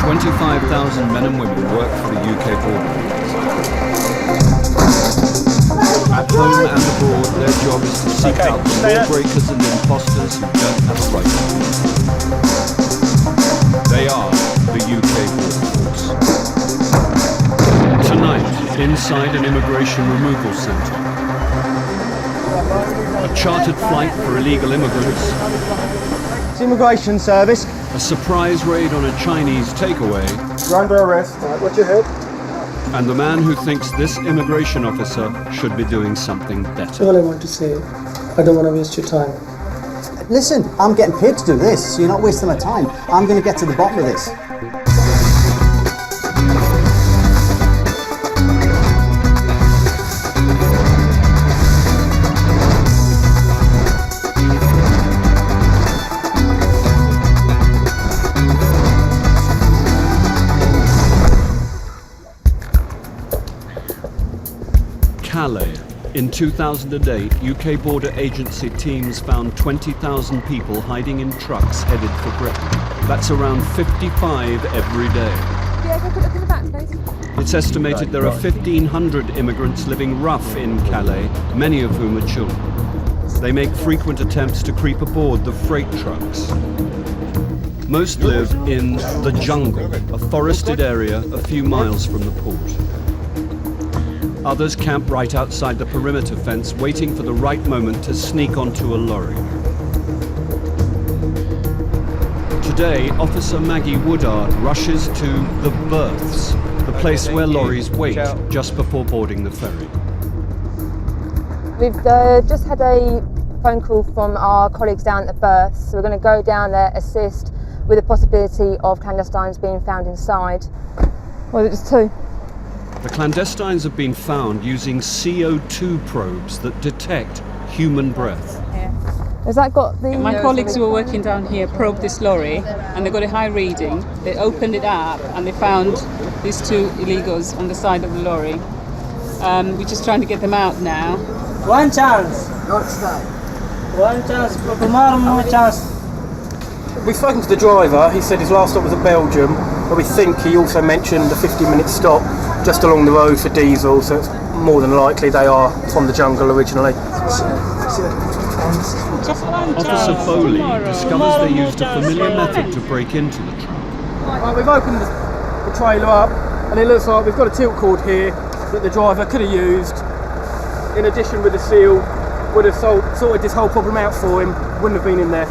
25,000 men and women work for the UK border. At home and abroad, their job is to seek out the lawbreakers and imposters who don't have a right to be. They are the UK Border Force. Tonight, inside an immigration removal centre, a chartered flight for illegal immigrants, It's Immigration Service. a surprise raid on a Chinese takeaway, You're under arrest. What's your head? and the man who thinks this immigration officer should be doing something better. All I want to say, I don't want to waste your time. Listen, I'm getting paid to do this, so you're not wasting my time. I'm going to get to the bottom of this. Calais. In 2008, UK border agency teams found 20,000 people hiding in trucks headed for Britain. That's around 55 every day. Yeah, go look in the back, please. It's estimated there are 1,500 immigrants living rough in Calais, many of whom are children. They make frequent attempts to creep aboard the freight trucks. Most live in the jungle, a forested area a few miles from the port. Others camp right outside the perimeter fence, waiting for the right moment to sneak onto a lorry. Today, Officer Maggie Woodard rushes to the berths, the place where lorries wait just before boarding the ferry. We've just had a phone call from our colleagues down at the berths, so we're going to go down there, assist with the possibility of clandestines being found inside. Well, it's two. The clandestines have been found using CO2 probes that detect human breath. Has that got the... My colleagues who were working down here probed this lorry and they got a high reading. They opened it up and they found these two illegals on the side of the lorry. We're just trying to get them out now. One chance. One chance. Tomorrow, no chance. We've spoken to the driver. He said his last stop was at Belgium, but we think he also mentioned a 15-minute stop just along the road for diesel, so it's more than likely they are from the jungle originally. Officer Foley discovers they used a familiar method to break into the truck. Right, we've opened the trailer up, and it looks like we've got a tilt cord here that the driver could have used. In addition with the seal, would have sorted this whole problem out for him, wouldn't have been in there.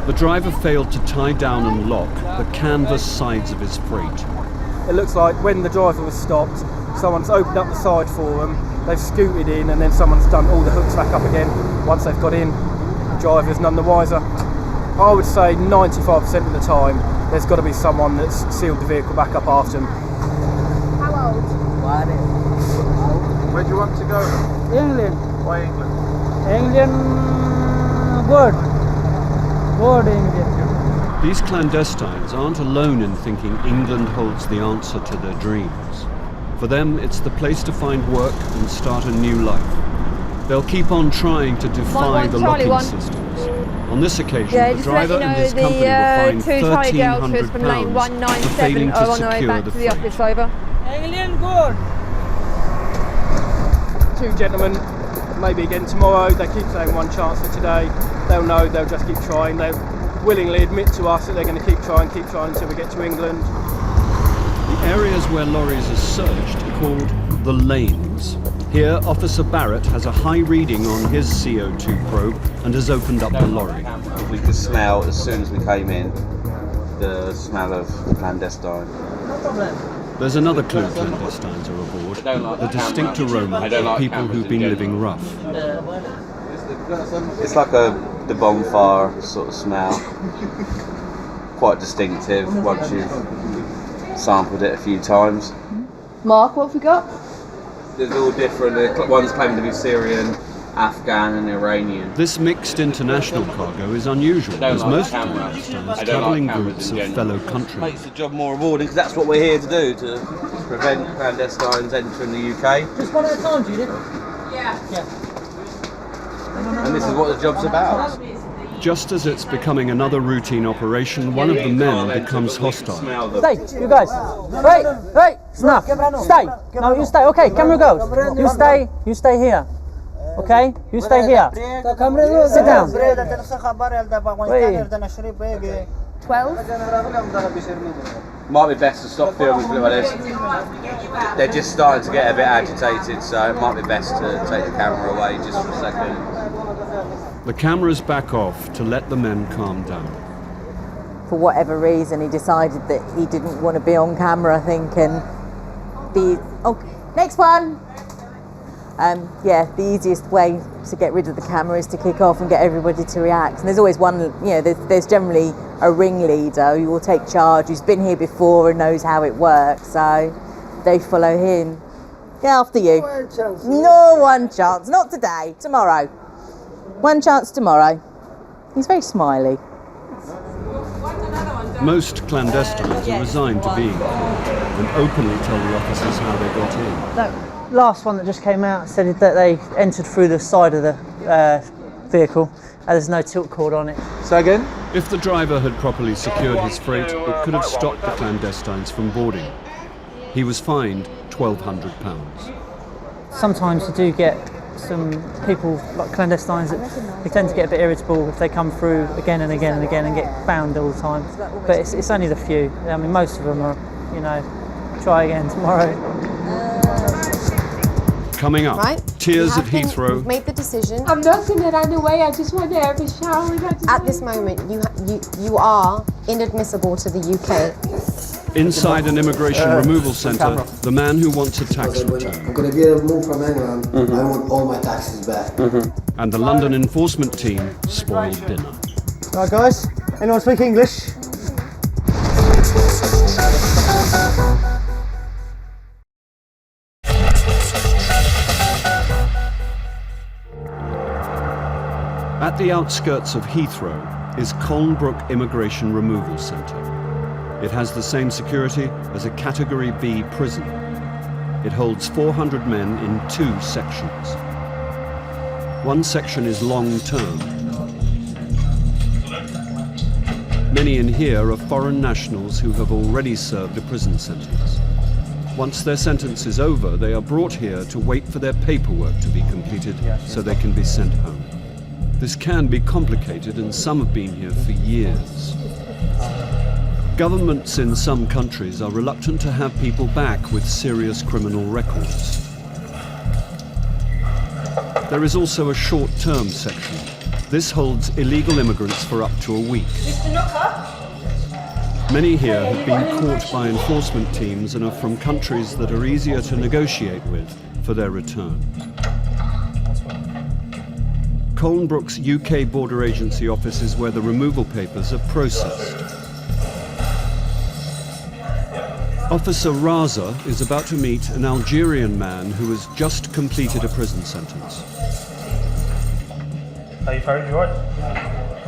The driver failed to tie down and lock the canvas sides of his freight. It looks like when the driver was stopped, someone's opened up the side for them, they've scooted in, and then someone's done all the hooks back up again. Once they've got in, the driver's none the wiser. I would say 95% of the time, there's got to be someone that's sealed the vehicle back up after them. How old? Where do you want to go? England. Why England? England. Good. Good England. These clandestines aren't alone in thinking England holds the answer to their dreams. For them, it's the place to find work and start a new life. They'll keep on trying to defy the locking systems. On this occasion, the driver and his company were fined £1,300 for failing to secure the freight. England good. Two gentlemen, maybe again tomorrow. They keep saying one chance for today. They'll know, they'll just keep trying. They'll willingly admit to us that they're going to keep trying until we get to England. The areas where lorries are searched are called the lanes. Here, Officer Barrett has a high reading on his CO2 probe and has opened up the lorry. We could smell, as soon as we came in, the smell of clandestine. There's another clue clandestines are aboard, the distinct aroma of people who've been living rough. It's like the bonfire sort of smell. Quite distinctive once you've sampled it a few times. Mark, what have we got? There's all different, one's claiming to be Syrian, Afghan and Iranian. This mixed international cargo is unusual, as most clandestines travel in groups of fellow countrymen. Makes the job more rewarding, because that's what we're here to do, to prevent clandestines entering the UK. Just one at a time, Judith? Yeah. And this is what the job's about. Just as it's becoming another routine operation, one of the men becomes hostile. Stay, you guys. Hey, enough. Stay. No, you stay. Okay, camera goes. You stay here. Okay, you stay here. Sit down. Wait. 12? Might be best to stop filming like this. They're just starting to get a bit agitated, so it might be best to take the camera away just for a second. The cameras back off to let the men calm down. For whatever reason, he decided that he didn't want to be on camera, I think, and next one. Yeah, the easiest way to get rid of the camera is to kick off and get everybody to react. And there's always one, there's generally a ringleader who will take charge, who's been here before and knows how it works, so they follow him. Get after you. No one chance, not today, tomorrow. One chance tomorrow. He's very smiley. Most clandestines are resigned to being here and openly tell the officers how they got in. That last one that just came out said that they entered through the side of the vehicle. There's no tilt cord on it. So again? If the driver had properly secured his freight, it could have stopped the clandestines from boarding. He was fined £1,200. Sometimes you do get some people like clandestines that they tend to get a bit irritable if they come through again and again and again and get found all the time. But it's only the few. I mean, most of them are, try again tomorrow. Coming up, tears at Heathrow. We've made the decision. I'm not going to run away. I just want to have a shower. At this moment, you are inadmissible to the UK. Inside an immigration removal centre, the man who wants a tax return. I'm going to get removed from England. I want all my taxes back. And the London enforcement team spoiled dinner. Right, guys, anyone speak English? At the outskirts of Heathrow is Colnbrook Immigration Removal Centre. It has the same security as a Category B prison. It holds 400 men in 2 sections. One section is long-term. Many in here are foreign nationals who have already served a prison sentence. Once their sentence is over, they are brought here to wait for their paperwork to be completed so they can be sent home. This can be complicated, and some have been here for years. Governments in some countries are reluctant to have people back with serious criminal records. There is also a short-term section. This holds illegal immigrants for up to a week. Many here have been caught by enforcement teams and are from countries that are easier to negotiate with for their return. Colnbrook's UK Border Agency office is where the removal papers are processed. Officer Raza is about to meet an Algerian man who has just completed a prison sentence. Are you Farid, you alright?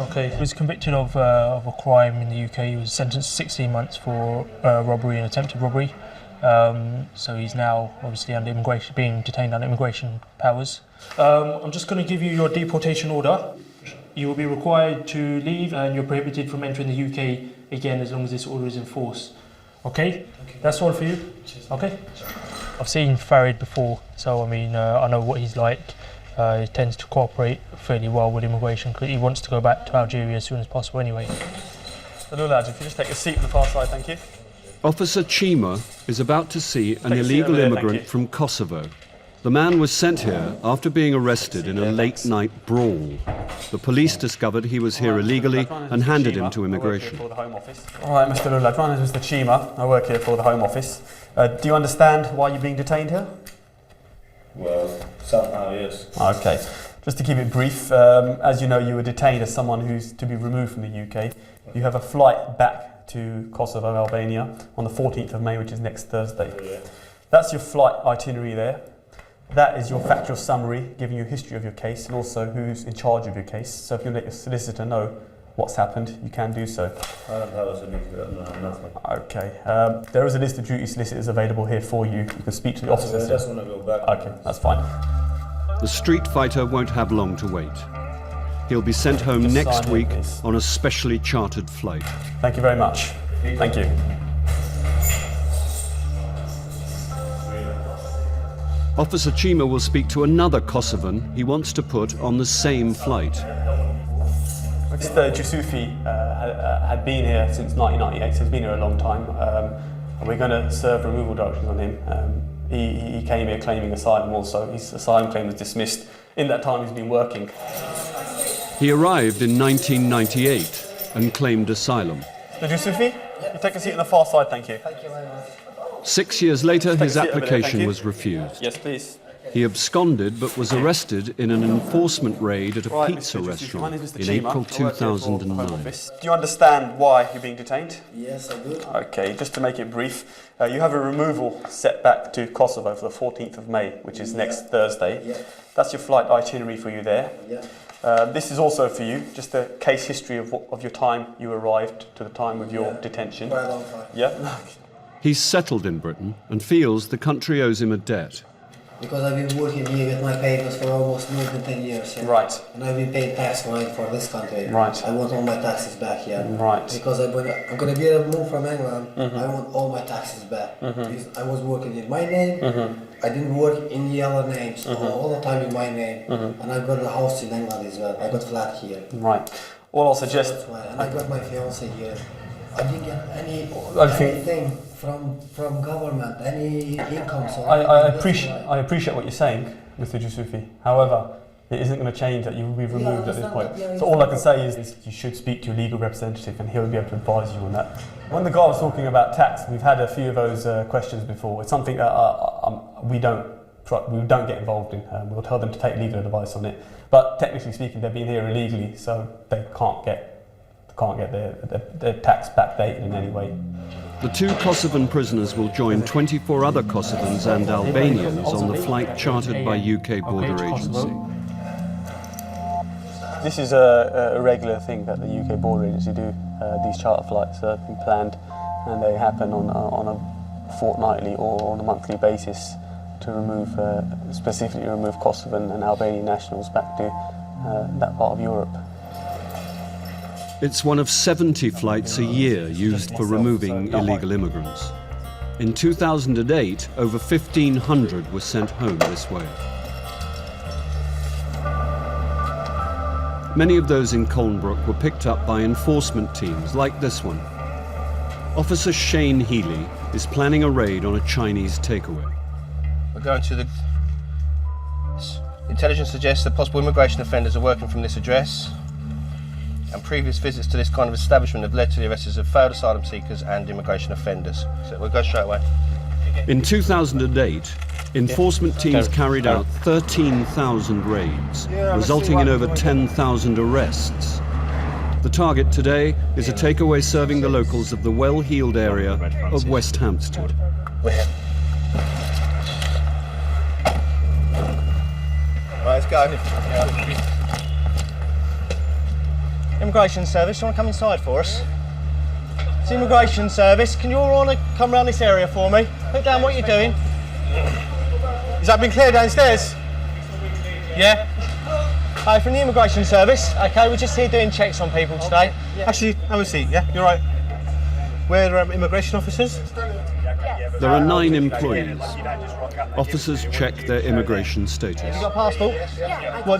Okay, he was convicted of a crime in the UK. He was sentenced to 16 months for robbery and attempted robbery. So he's now obviously under immigration, being detained under immigration powers. I'm just going to give you your deportation order. You will be required to leave and you're prohibited from entering the UK again as long as this order is enforced. Okay? That's all for you? Okay? I've seen Farid before, so I mean, I know what he's like. He tends to cooperate fairly well with immigration because he wants to go back to Algeria as soon as possible anyway. Hello lads, if you just take a seat on the far side, thank you. Officer Chima is about to see an illegal immigrant from Kosovo. The man was sent here after being arrested in a late-night brawl. The police discovered he was here illegally and handed him to immigration. All right, Mr. Lulad, my name is Mr. Chima. I work here for the Home Office. Do you understand why you're being detained here? Well, somehow, yes. Okay. Just to keep it brief, as you know, you were detained as someone who's to be removed from the UK. You have a flight back to Kosovo, Albania, on the 14th of May, which is next Thursday. That's your flight itinerary there. That is your factual summary, giving you a history of your case and also who's in charge of your case. So if you let your solicitor know what's happened, you can do so. I don't have a solicitor, no, nothing. Okay. There is a list of duty solicitors available here for you. You can speak to the officers. I just want to go back. Okay, that's fine. The street fighter won't have long to wait. He'll be sent home Just next sign here, week please. on a specially chartered flight. Thank you very much. Thank you. Officer Chima will speak to another Kosovan he wants to put on the same flight. Mr. Jusufi had been here since 1998, so he's been here a long time. And we're going to serve removal directions on him. He came here claiming asylum also. His asylum claim was dismissed. In that time he's been working. He arrived in 1998 and claimed asylum. Mr. Jusufi, you take a seat on the far side, thank you. 6 years later, Take a his seat over there, thank application you. was refused. Yes, please. He absconded but was arrested in an enforcement raid at a Right, pizza Mr. Jusufi, my restaurant name is Mr. in Chima. April I work here for the Home 2009. Office. Do you understand why you're being detained? Yes, I do. Okay, just to make it brief, you have a removal set back to Kosovo for the 14th of May, which is next Thursday. Yeah. That's your flight itinerary for you there. Yeah. This is also for you, just a case history of your time you arrived to the time of your detention. Quite a long time. Yeah? He's settled in Britain and feels the country owes him a debt. Because I've been working here with my papers for almost more than 10 years. Yeah? Right. And I've been paying tax for this country. Right. I want all my taxes back, yeah. Right. Because I'm gonna be removed from England. I want all my taxes back. Because I was working in my name. I didn't work in the other names. All the time in my name. And I got a house in England as well. I got flat here. Right. All I'll suggest... That's why. And I got my fiance here. I didn't get anything from government, any income. So I appreciate what you're saying, Mr. Jusufi. However, it isn't going to change that you will be removed at this point. So all I can say is you should speak to your legal representative and he'll be able to advise you on that. When the guy was talking about tax, we've had a few of those questions before. It's something that we don't get involved in. We'll tell them to take legal advice on it. But technically speaking, they've been here illegally, so they can't get their tax backdated in any way. The two Kosovan prisoners will join 24 other Kosovans and Albanians on the flight chartered by UK Border Agency. This is a regular thing that the UK Border Agency do. These charter flights have been planned and they happen on a fortnightly or on a monthly basis to remove, specifically remove Kosovan and Albanian nationals back to that part of Europe. It's one of 70 flights a year used for removing illegal immigrants. In 2008, over 1,500 were sent home this way. Many of those in Colnbrook were picked up by enforcement teams like this one. Officer Shane Healy is planning a raid on a Chinese takeaway. We're going to the... Intelligence suggests that possible immigration offenders are working from this address, and previous visits to this kind of establishment have led to the arrests of failed asylum seekers and immigration offenders. So we'll go straight away. In 2008, enforcement teams carried out 13,000 raids, resulting in over 10,000 arrests. The target today is a takeaway serving the locals of the well-heeled area of West Hampstead. We're here. Right, let's go. Immigration Service, you want to come inside for us? It's Immigration Service, can you all come around this area for me? Put down what you're doing. Has that been clear downstairs? Yeah? Hi, from the Immigration Service. Okay, we're just here doing checks on people today. Actually, have a seat, yeah? You're right. We're immigration officers. There are 9 employees. Officers check their immigration status. Have you got a passport?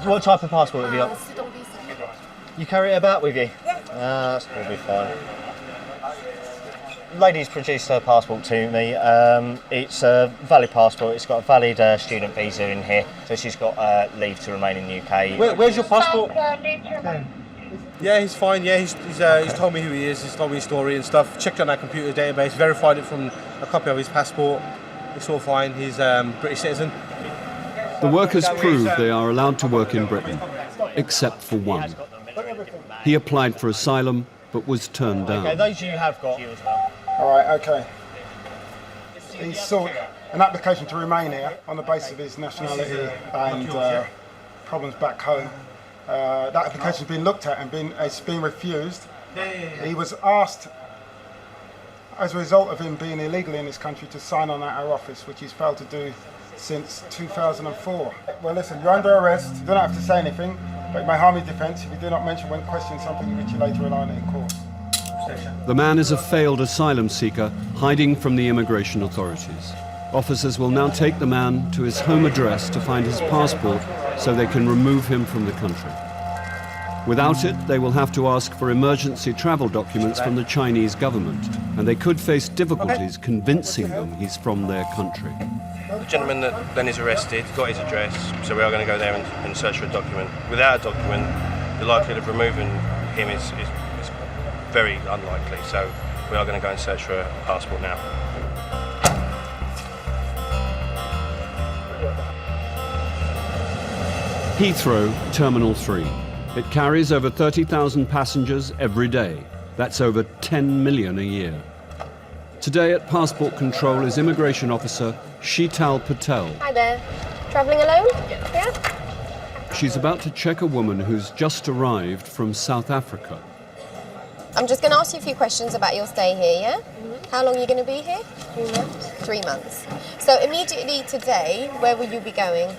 What type of passport have you got? You carry it about with you? That's probably fine. Lady's produced her passport to me. It's a valid passport. It's got a valid student visa in here, so she's got leave to remain in the UK. Where's your passport? Yeah, he's fine. Yeah, he's told me who he is. He's told me his story and stuff. Checked on our computer database, verified it from a copy of his passport. It's all fine. He's a British citizen. The workers prove they are allowed to work in Britain, except for one. He applied for asylum, but was turned down. Okay, those you have got. You as well. All right, okay. He sought an application to remain here on the basis of his nationality and problems back home. That application has been looked at and it's been refused. He was asked, as a result of him being illegal in this country, to sign on at our office, which he's failed to do since 2004. Well, listen, you're under arrest. You don't have to say anything. but it may harm his defence if you do not mention when questioning something which you later rely on in court. The man is a failed asylum seeker hiding from the immigration authorities. Officers will now take the man to his home address to find his passport so they can remove him from the country. Without it, they will have to ask for emergency travel documents from the Chinese government, and they could face difficulties convincing them he's from their country. The gentleman that then is arrested got his address, so we are going to go there and search for a document. Without a document, the likelihood of removing him is very unlikely, so we are going to go and search for a passport now. Heathrow, Terminal 3. It carries over 30,000 passengers every day. That's over 10 million a year. Today at passport control is immigration officer Sheetal Patel. Hi there. Travelling alone? Yeah. She's about to check a woman who's just arrived from South Africa. I'm just going to ask you a few questions about your stay here, yeah? How long are you going to be here? 3 months. 3 months. So immediately today, where will you be going?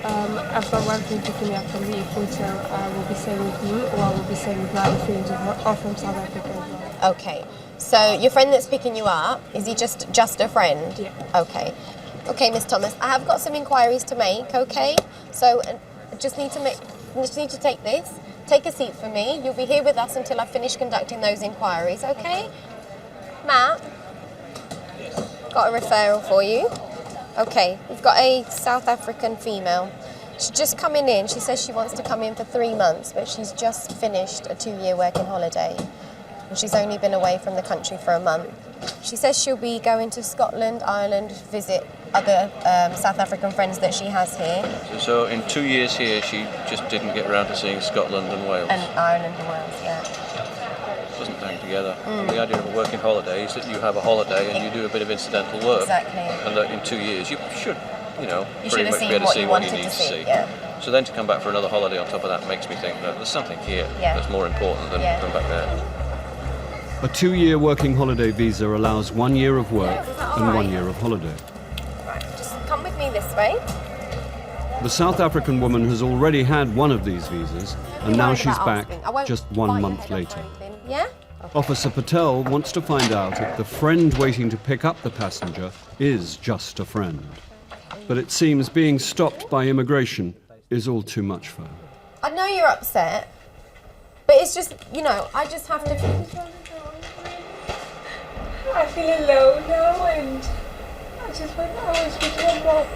I've got one friend picking me up from the airport, so I will be staying with him, or I will be staying with my other friends who are from South Africa as well. Okay. So your friend that's picking you up, is he just a friend? Yeah. Okay. Okay, Miss Thomas, I have got some inquiries to make, okay? So I just need to take this. Take a seat for me. You'll be here with us until I've finished conducting those inquiries, okay? Matt? Got a referral for you. Okay, we've got a South African female. She's just coming in. She says she wants to come in for 3 months, but she's just finished a 2-year working holiday. And she's only been away from the country for a month. She says she'll be going to Scotland, Ireland, visit other South African friends that she has here. So in 2 years here, she just didn't get around to seeing Scotland and Wales? And Ireland and Wales, yeah. Doesn't hang together. The idea of a working holiday is that you have a holiday and you do a bit of incidental work. Exactly. And that in 2 years you should, pretty much be able to see what you need to see. Yeah. So then to come back for another holiday on top of that makes me think that there's something here that's more important than back there. A 2-year working holiday visa allows 1 year of work and 1 year of holiday. Right, just come with me this way. The South African woman has already had one of these visas, and now she's back just 1 month later. Yeah? Officer Patel wants to find out if the friend waiting to pick up the passenger is just a friend. But it seems being stopped by immigration is all too much for her. I know you're upset, but it's just, I just have to... I feel alone now, and I just want hours with my mom.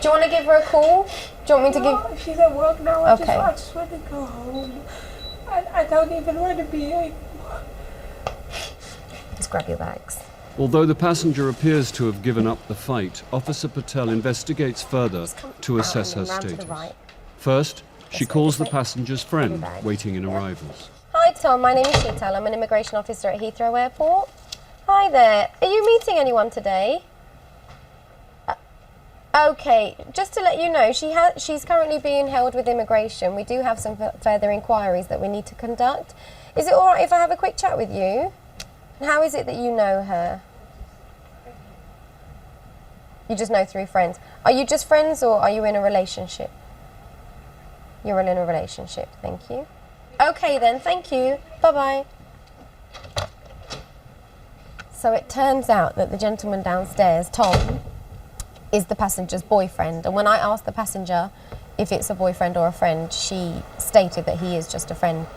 Do you want to give her a call? Do you want me to give... She's at work now. I Okay. just want to go home. I don't even want to be here anymore. Just grab your bags. Although the passenger appears to have given up the fight, Officer Patel investigates further to assess her round to the status. right. First, she calls the passenger's friend waiting in arrivals. Hi Tom, my name is Sheetal. I'm an immigration officer at Heathrow Airport. Hi there. Are you meeting anyone today? Okay, just to let you know, she's currently being held with immigration. We do have some further inquiries that we need to conduct. Is it all right if I have a quick chat with you? And how is it that you know her? You just know through friends. Are you just friends or are you in a relationship? You're in a relationship, thank you. Okay then, thank you. Bye-bye. So it turns out that the gentleman downstairs, Tom, is the passenger's boyfriend. And when I asked the passenger if it's a boyfriend or a friend, she stated that he is just a friend.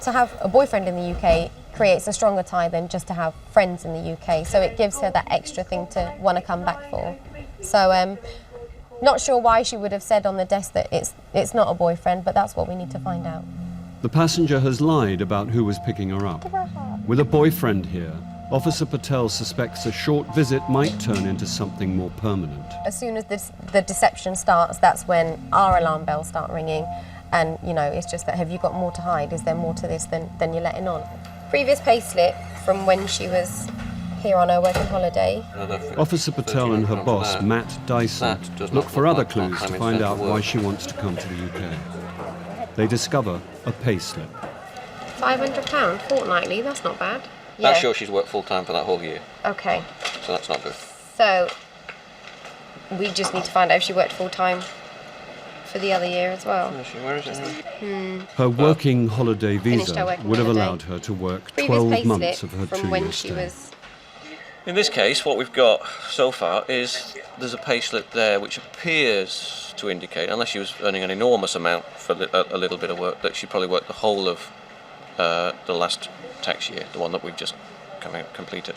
To have a boyfriend in the UK creates a stronger tie than just to have friends in the UK. So it gives her that extra thing to want to come back for. So not sure why she would have said on the desk that it's not a boyfriend, but that's what we need to find out. The passenger has lied about who was picking her up. With a boyfriend here, Officer Patel suspects a short visit might turn into something more permanent. As soon as the deception starts, that's when our alarm bells start ringing. And, it's just that, have you got more to hide? Is there more to this than you're letting on? Previous payslip from when she was here on her working holiday. Officer Patel and her boss, Matt Dyson, look for other clues to find out why she wants to come to the UK. They discover a payslip. £500 fortnightly, that's not bad. That shows she's worked full-time for that whole year. Okay. So that's not good. So we just need to find out if she worked full-time for for the other year as well. Where is it? Her working holiday Finished her visa working would have holiday. allowed her to work Previous 12 payslip months of her from when 2-year she stay. was. In this case, what we've got so far is there's a payslip there which appears to indicate, unless she was earning an enormous amount for a little bit of work, that she probably worked the whole of the last tax year, the one that we've just completed.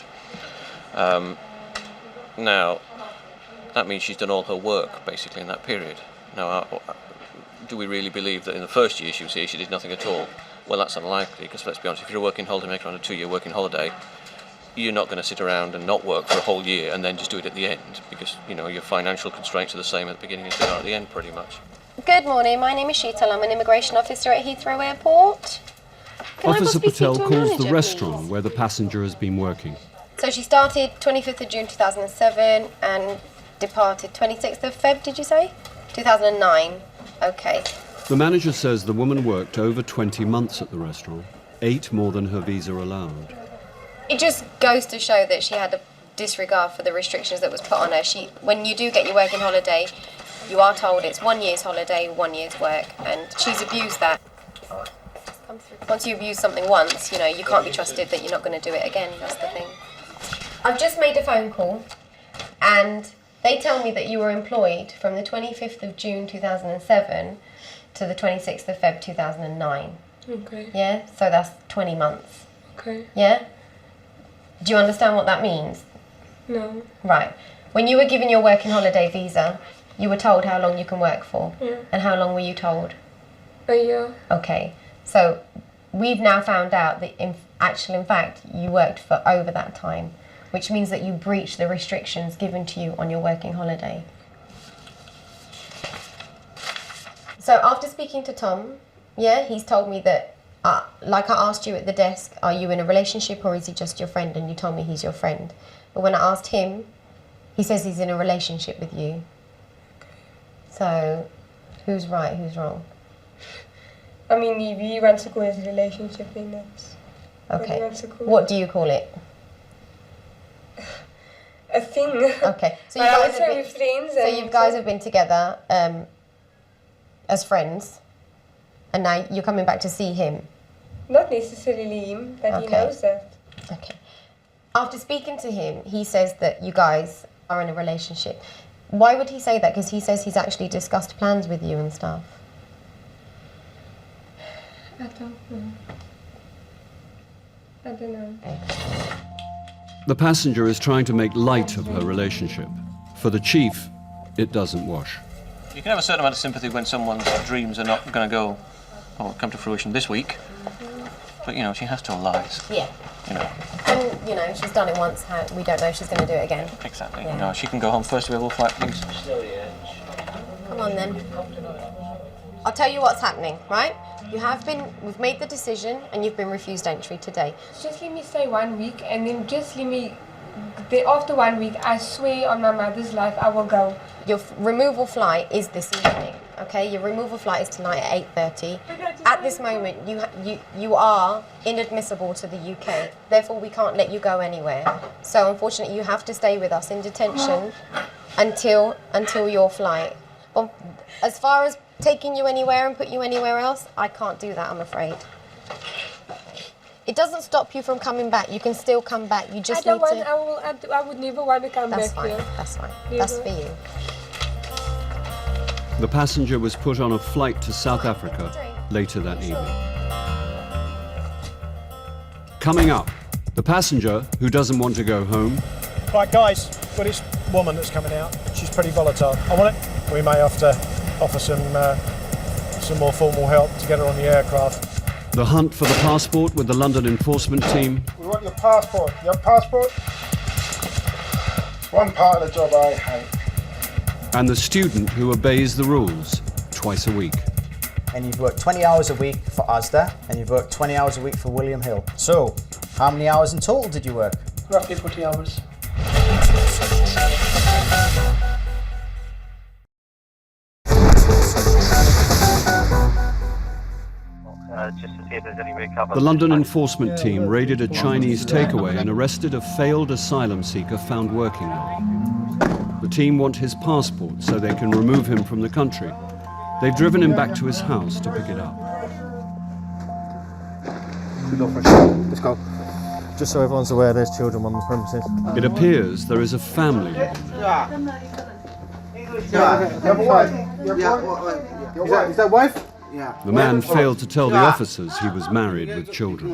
Now, that means she's done all her work basically in that period. Now, do we really believe that in the first year she was here she did nothing at all? Well, that's unlikely, because let's be honest, if you're a working holidaymaker on a 2-year working holiday, you're not going to sit around and not work for a whole year and then just do it at the end, because your financial constraints are the same at the beginning as they are at the end, pretty much. Good morning, my name is Sheetal. I'm an immigration officer at Heathrow Airport. Can I Officer possibly Patel speak to a calls manager, the restaurant please? where the passenger has been working. So she started 25th of June 2007 and departed 26th of Feb, did you say? 2009. Okay. The manager says the woman worked over 20 months at the restaurant, 8 more than her visa allowed. It just goes to show that she had a disregard for the restrictions that was put on her. When you do get your working holiday, you are told it's 1 year's holiday, 1 year's work, and she's abused that. Once you've used something once, you can't be trusted that you're not going to do it again. That's the thing. I've just made a phone call, and they tell me that you were employed from the 25th of June 2007 to the 26th of Feb 2009. Okay. Yeah? So that's 20 months. Okay. Yeah? Do you understand what that means? No. Right. When you were given your working holiday visa, you were told how long you can work for. Yeah. And how long were you told? A year. Okay. So we've now found out that in fact, you worked for over that time, which means that you breached the restrictions given to you on your working holiday. So after speaking to Tom, yeah, he's told me that, like I asked you at the desk, are you in a relationship or is he just your friend? And you told me he's your friend. But when I asked him, he says he's in a relationship with you. So who's right, who's wrong? I mean, we want to call it a relationship in that. Okay. What do you call it? A thing. Okay. So I would say with friends. So you guys have been together as friends, and now you're coming back to see him. Not necessarily him, but he knows that. Okay. After speaking to him, he says that you guys are in a relationship. Why would he say that? Because he says he's actually discussed plans with you and stuff. I don't know. I don't know. The passenger is trying to make light of her relationship. For the chief, it doesn't wash. You can have a certain amount of sympathy when someone's dreams are not going to go or come to fruition this week, but she has told lies. Yeah. And she's done it once. We don't know if she's going to do it again. Exactly. Yeah. She can go home first available flight, please. Come on then. I'll tell you what's happening, right? We've made the decision and you've been refused entry today. Just let me stay 1 week and then just let me, after 1 week, I swear on my mother's life, I will go. Your removal flight is this evening, okay? Your removal flight is tonight at 8:30. At this moment, you are inadmissible to the UK. Therefore, we can't let you go anywhere. So unfortunately, you have to stay with us in detention until your flight. But as far as taking you anywhere and put you anywhere else, I can't do that, I'm afraid. It doesn't stop you from coming back. You can still come back. You just need to... I would never want to come That's back fine. here. That's fine. Never. That's for you. The passenger was put on a flight to South Africa later that evening. Coming up, the passenger who doesn't want to go home. Right, guys, got this woman that's coming out. She's pretty volatile. I want it. We may have to offer some more formal help to get her on the aircraft. The hunt for the passport with the London enforcement team. We want your passport. Your passport? One part of the job I hate. And the student who obeys the rules twice a week. And you've worked 20 hours a week for Asda, and you've worked 20 hours a week for William Hill. So, how many hours in total did you work? Roughly 40 hours. Just to see if there's any recovery. The London enforcement team raided a Chinese takeaway and arrested a failed asylum seeker found working there. The team want his passport so they can remove him from the country. They've driven him back to his house to pick it up. Let's go. Just so everyone's aware, there's children on the premises. It appears there is a family living there. Is that wife? Yeah. The man failed to tell the officers he was married with children.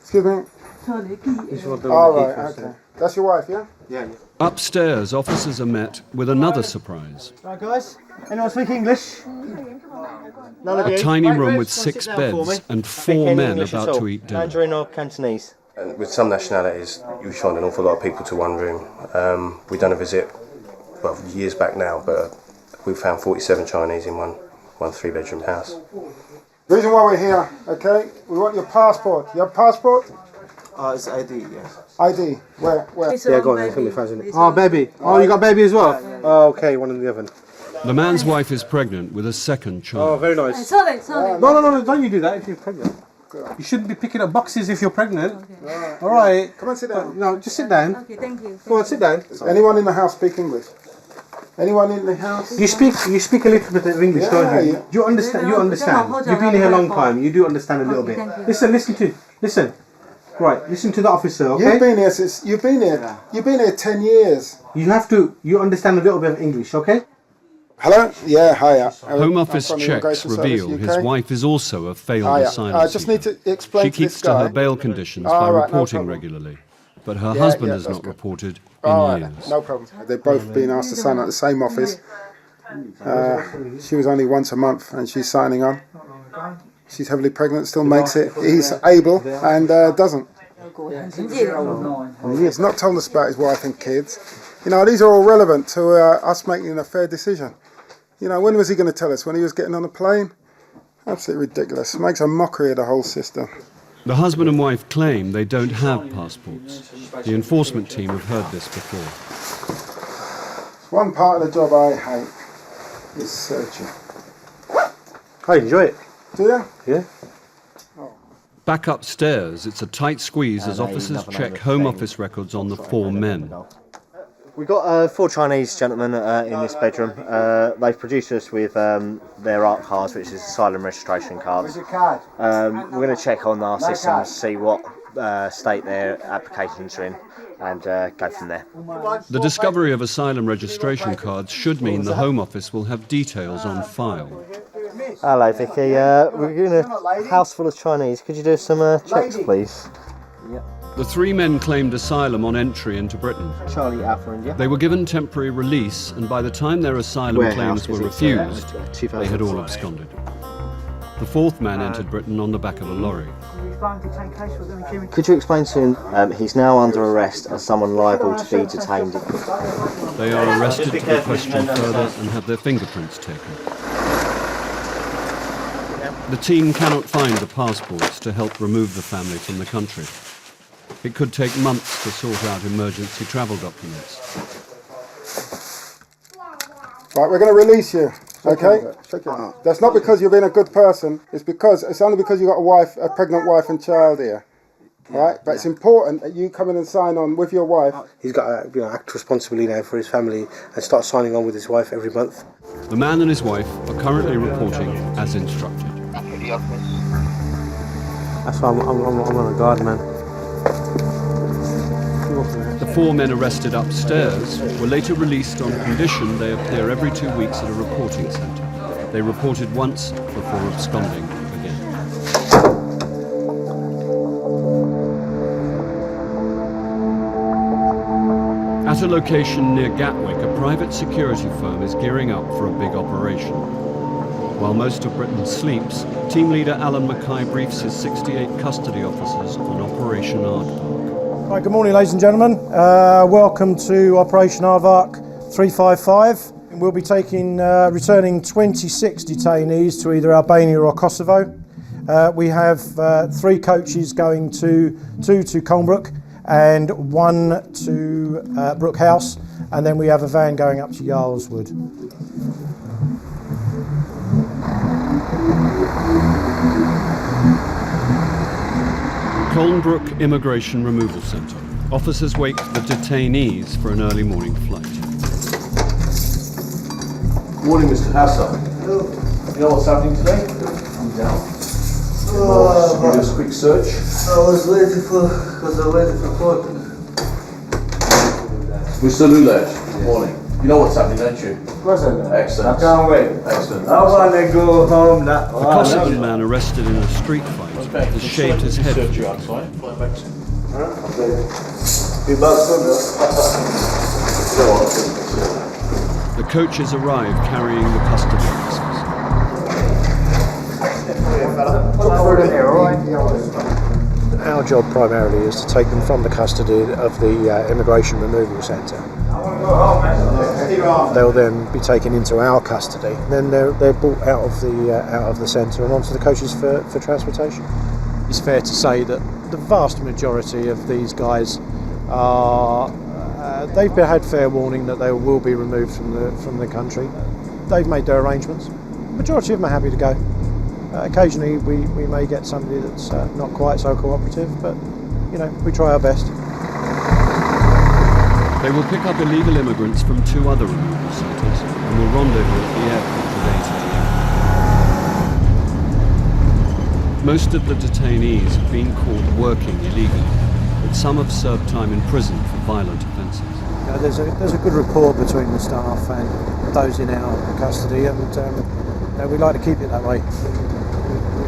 Excuse me. All right, okay. That's your wife, yeah? Yeah. Upstairs, officers are met with another surprise. Right, guys. Anyone speak English? None of A you. tiny room with Sit 6 down for me. beds and Speak 4 any men English at about all. to eat dinner. Mandarin or Cantonese? With some nationalities, you find an awful lot of people to one room. We've done a visit, well, years back now, but we found 47 Chinese in one 3-bedroom house. The reason why we're here, okay, we want your passport. You have a passport? It's ID, yes. ID? Where? Yeah, go on, then. Put my phones in it. Oh, baby. Oh, you got baby as well? Oh, okay, one in the oven. The man's wife is pregnant with a second child. Oh, very nice. No, Don't you do that if you're pregnant. You shouldn't be picking up boxes if you're pregnant. All right. Come on, sit down. No, just sit down. Okay, thank you. Go on, sit down. Anyone in the house speak English? Anyone in the house? You speak a little bit of English, don't you? Yeah. Do you understand? You understand. You've been here a long time. You do understand a little bit. Listen. Right, listen to the officer, okay? You've been here 10 years. You understand a little bit of English, okay? Hello? Yeah, hiya. Home Office from checks Immigration reveal Service, his UK. wife is also a failed Hiya. asylum I just need to explain She to keeps this to her guy. bail conditions All by right, no reporting problem. regularly, but her Yeah, husband yeah, has that's not good. reported in All right, years. no problem. They've both been asked to sign at the same office. She was only once a month and she's signing on. She's heavily pregnant, still makes it. He's able and doesn't. He's not told us about his wife and kids. You know, these are all relevant to us making a fair decision. You know, when was he going to tell us? When he was getting on a plane? Absolutely ridiculous. Makes a mockery of the whole system. The husband and wife claim they don't have passports. The enforcement team have heard this before. One part of the job I hate is searching. I enjoy it. Do you? Yeah. Back upstairs, it's a tight squeeze as officers check Home Office records on the 4 men. We've got 4 Chinese gentlemen in this bedroom. They've produced us with their ARC cards, which is asylum registration cards. We're going to check on our systems, see what state their applications are in, and go from there. The discovery of asylum registration cards should mean the Home Office will have details on file. Hello, Vicky. We're in a house full of Chinese. Could you do some checks, please? Yeah. The 3 men claimed asylum on entry into Britain. Charlie Alpha India. They were given temporary release, and by the time their asylum claims were refused, they had all absconded. The 4th man entered Britain on the back of a lorry. Could you explain to him he's now under arrest as someone liable to be detained? They are arrested to be questioned further and have their fingerprints taken. The team cannot find the passports to help remove the family from the country. It could take months to sort out emergency travel documents. Right, we're going to release you, okay? That's not because you've been a good person. It's only because you've got a pregnant wife and child here. Right, but it's important that you come in and sign on with your wife. He's got to act responsibly now for his family and start signing on with his wife every month. The man and his wife are currently reporting as instructed. That's why I'm on a guard, man. The 4 men arrested upstairs were later released on condition they appear every 2 weeks at a reporting centre. They reported once before absconding again. At a location near Gatwick, a private security firm is gearing up for a big operation. While most of Britain sleeps, team leader Alan Mackay briefs his 68 custody officers on Operation Aardvark. Right, good morning, ladies and gentlemen. Welcome to Operation Aardvark 355. We'll be returning 26 detainees to either Albania or Kosovo. We have 3 coaches going two to Colnbrook and 1 to Brook House, and then we have a van going up to Yarlswood. Colnbrook Immigration Removal Centre. Officers wait the detainees for an early morning flight. Morning, Mr. Hassan. You know what's happening today? I'm down. To give us a quick search. I was waiting because I waited for court. Mr. Lulet, morning. You know what's happening, don't you? Of course I know. Excellent. I can't wait. Excellent. I want to go home now. The Kosovan man arrested in a street fight has shaved his head. Search you outside. Be back soon, The coaches arrive carrying the custody officers. Our job primarily is to take them from the custody of the immigration removal centre. They'll then be taken into our custody. Then they're brought out of the centre and onto the coaches for transportation. It's fair to say that the vast majority of these guys are they've had fair warning that they will be removed from the country. They've made their arrangements. Majority of them are happy to go. Occasionally we may get somebody that's not quite so cooperative, but we try our best. They will pick up illegal immigrants from 2 other removal centres and will rendezvous at the airport at 8 a.m. Most of the detainees have been caught working illegally, but some have served time in prison for violent offences. There's a good rapport between the staff and those in our custody, and we like to keep it that way. We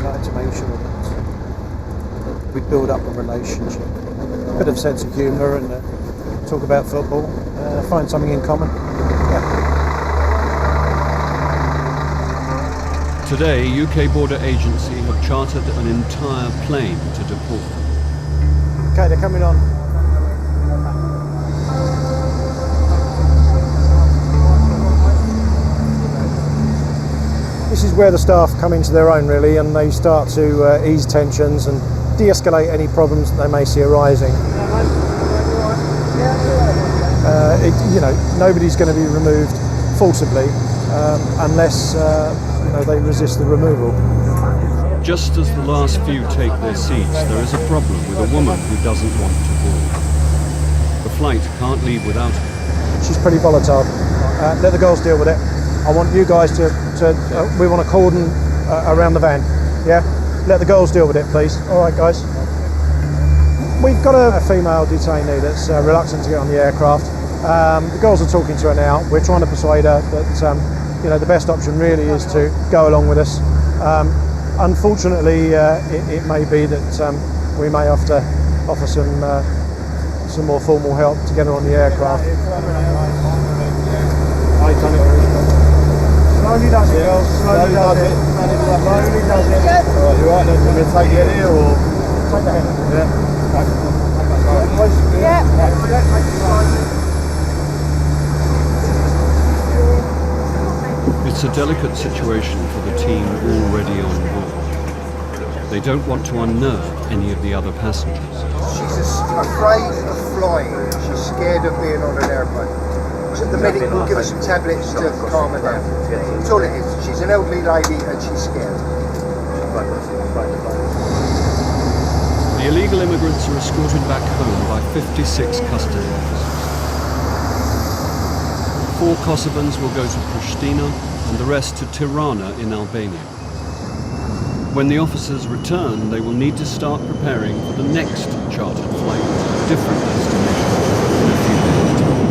like to make sure that we build up a relationship, a bit of sense of humour, and talk about football, find something in common. Today, UK Border Agency have chartered an entire plane to deport them. Okay, they're coming on. This is where the staff come into their own, really, and they start to ease tensions and de-escalate any problems that they may see arising. Nobody's going to be removed forcibly unless they resist the removal. Just as the last few take their seats, there is a problem with a woman who doesn't want to board. The flight can't leave without her. She's pretty volatile. Let the girls deal with it. I want you guys we want a cordon around the van. Yeah? Let the girls deal with it, please. All right, guys. We've got a female detainee that's reluctant to get on the aircraft. The girls are talking to her now. We're trying to persuade her that the best option really is to go along with us. Unfortunately, it may be that we may have to offer some more formal help to get her on the aircraft. Slowly does it, girls. Slowly does it. Slowly does it. Alright, you right then? Want me to take you here or? Take the head. Yeah. It's a delicate situation for the team already on board. They don't want to unnerve any of the other passengers. She's afraid of flying. She's scared of being on an airplane. So the medic will give her some tablets to calm her down. That's all it is. She's an elderly lady and she's scared. The illegal immigrants are escorted back home by 56 custody officers. 4 Kosovans will go to Pristina and the rest to Tirana in Albania. When the officers return, they will need to start preparing for the next chartered flight to a different destination in a few days' time.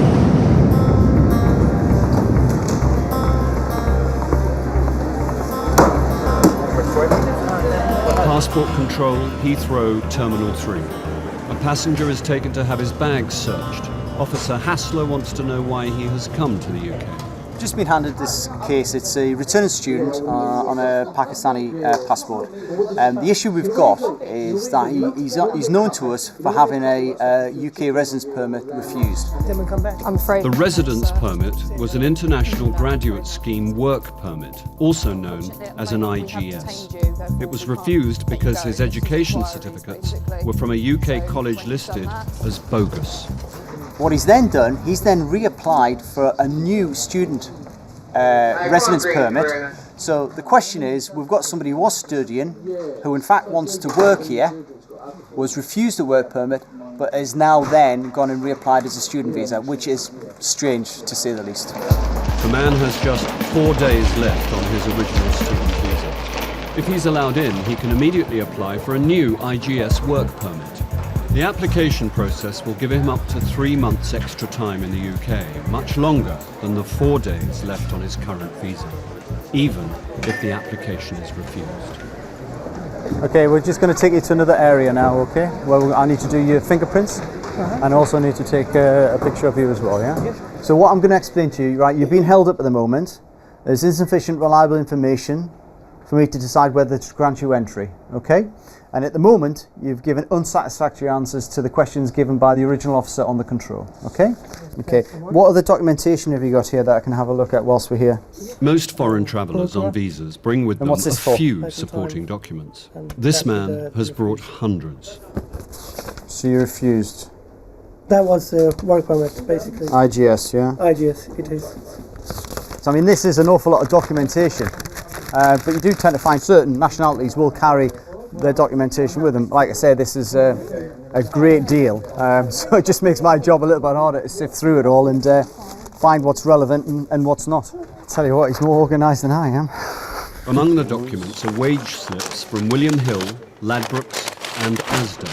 Passport control, Heathrow, Terminal 3. A passenger is taken to have his bag searched. Officer Hassler wants to know why he has come to the UK. Just been handed this case. It's a returning student on a Pakistani passport. The issue we've got is that he's known to us for having a UK residence permit refused. I'm afraid. The residence permit was an international graduate scheme work permit, also known as an IGS. It was refused because his education certificates were from a UK college listed as bogus. What he's then done, he's then reapplied for a new student residence permit. So the question is, we've got somebody who was studying, who in fact wants to work here, was refused a work permit, but has now then gone and reapplied as a student visa, which is strange to say the least. The man has just 4 days left on his original student visa. If he's allowed in, he can immediately apply for a new IGS work permit. The application process will give him up to 3 months extra time in the UK, much longer than the 4 days left on his current visa, even if the application is refused. Okay, we're just going to take you to another area now, okay? Well, I need to do your fingerprints and also need to take a picture of you as well, yeah? Yes. So what I'm going to explain to you, right, you've been held up at the moment. There's insufficient reliable information for me to decide whether to grant you entry, okay? And at the moment, you've given unsatisfactory answers to the questions given by the original officer on the control, okay? Okay. What other documentation have you got here that I can have a look at whilst we're here? Most foreign travellers on visas bring with And them what's a this for? few supporting documents. This man has brought hundreds. So you refused? That was a work permit, basically. IGS, yeah? IGS, it is. So I mean, this is an awful lot of documentation, but you do tend to find certain nationalities will carry their documentation with them. Like I said, this is a great deal, so it just makes my job a little bit harder to sift through it all and find what's relevant and what's not. I'll tell you what, he's more organised than I am. Among the documents are wage slips from William Hill, Ladbrokes and Asda.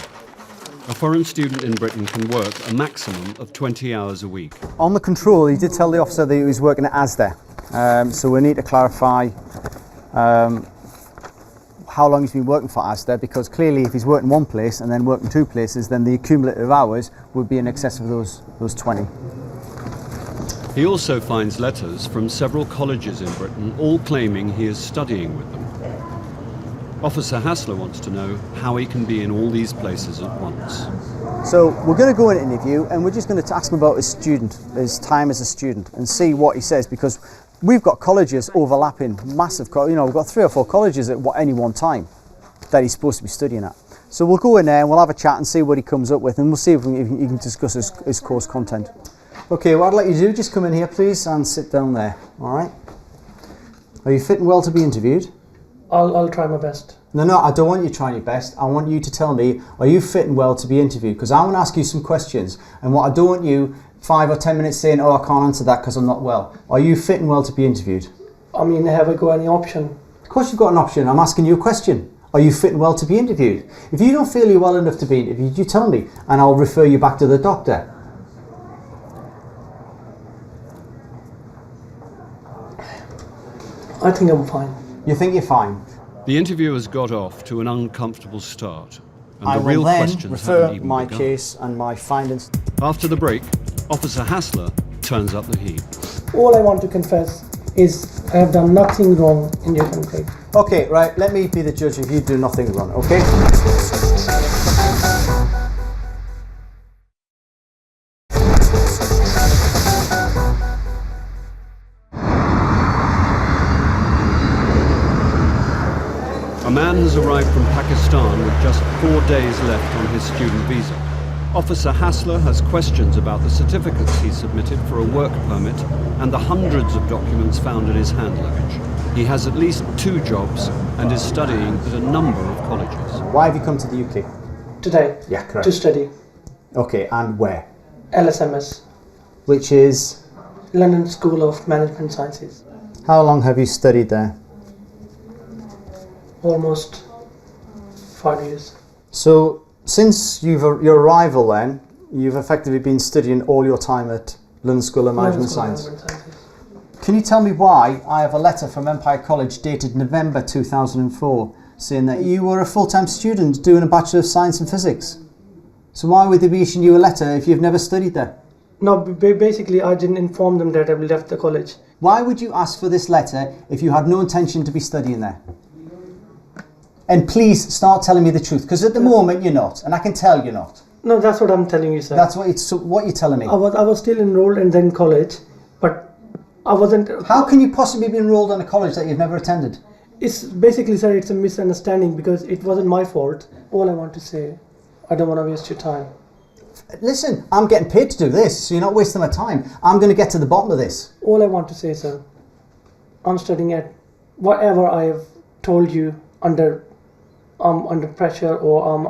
A foreign student in Britain can work a maximum of 20 hours a week. On the control, he did tell the officer that he was working at Asda, so we need to clarify how long he's been working for Asda, because clearly if he's working one place and then working 2 places, then the cumulative hours would be in excess of those 20. He also finds letters from several colleges in Britain, all claiming he is studying with them. Officer Hassler wants to know how he can be in all these places at once. So we're going to go in an interview and we're just going to ask him about his time as a student, and see what he says, because we've got colleges overlapping, massive, we've got 3 or 4 colleges at any one time that he's supposed to be studying at. So we'll go in there and we'll have a chat and see what he comes up with, and we'll see if he can discuss his course content. Okay, what I'd like you to do, just come in here please and sit down there, alright? Are you fit and well to be interviewed? I'll try my best. No, I don't want you trying your best. I want you to tell me, are you fit and well to be interviewed? Because I want to ask you some questions, and what I don't want you 5 or 10 minutes saying, oh, I can't answer that because I'm not well. Are you fit and well to be interviewed? I mean, have I got any option? Of course you've got an option. I'm asking you a question. Are you fit and well to be interviewed? If you don't feel you're well enough to be interviewed, you tell me, and I'll refer you back to the doctor. I think I'm fine. You think you're fine? The interviewers got off to an uncomfortable start, and I the will real then questions refer haven't even my begun. case and my findings. After the break, Officer Hassler turns up the heat. All I want to confess is I have done nothing wrong in your country. Okay, right, let me be the judge if you do nothing wrong, okay? A man has arrived from Pakistan with just 4 days left on his student visa. Officer Hassler has questions about the certificates he submitted for a work permit and the hundreds of documents found in his hand luggage. He has at least 2 jobs and is studying at a number of colleges. Why have you come to the UK? Today? Yeah, correct. To study. Okay, and where? LSMS. Which is? London School of Management Sciences. How long have you studied there? Almost 5 years. So, since your arrival then, you've effectively been studying all your time at London School of Management Science. Can you tell me why I have a letter from Empire College dated November 2004 saying that you were a full-time student doing a Bachelor of Science in Physics? So why would they be issuing you a letter if you've never studied there? No, basically I didn't inform them that I left the college. Why would you ask for this letter if you had no intention to be studying there? And please start telling me the truth, because at the moment you're not, and I can tell you're not. No, that's what I'm telling you, sir. That's what you're telling me. I was still enrolled and then college, but I wasn't. How can you possibly be enrolled in a college that you've never attended? It's basically, sir, it's a misunderstanding because it wasn't my fault. All I want to say, I don't want to waste your time. Listen, I'm getting paid to do this, so you're not wasting my time. I'm going to get to the bottom of this. All I want to say, sir, I'm studying at whatever I have told you under pressure, or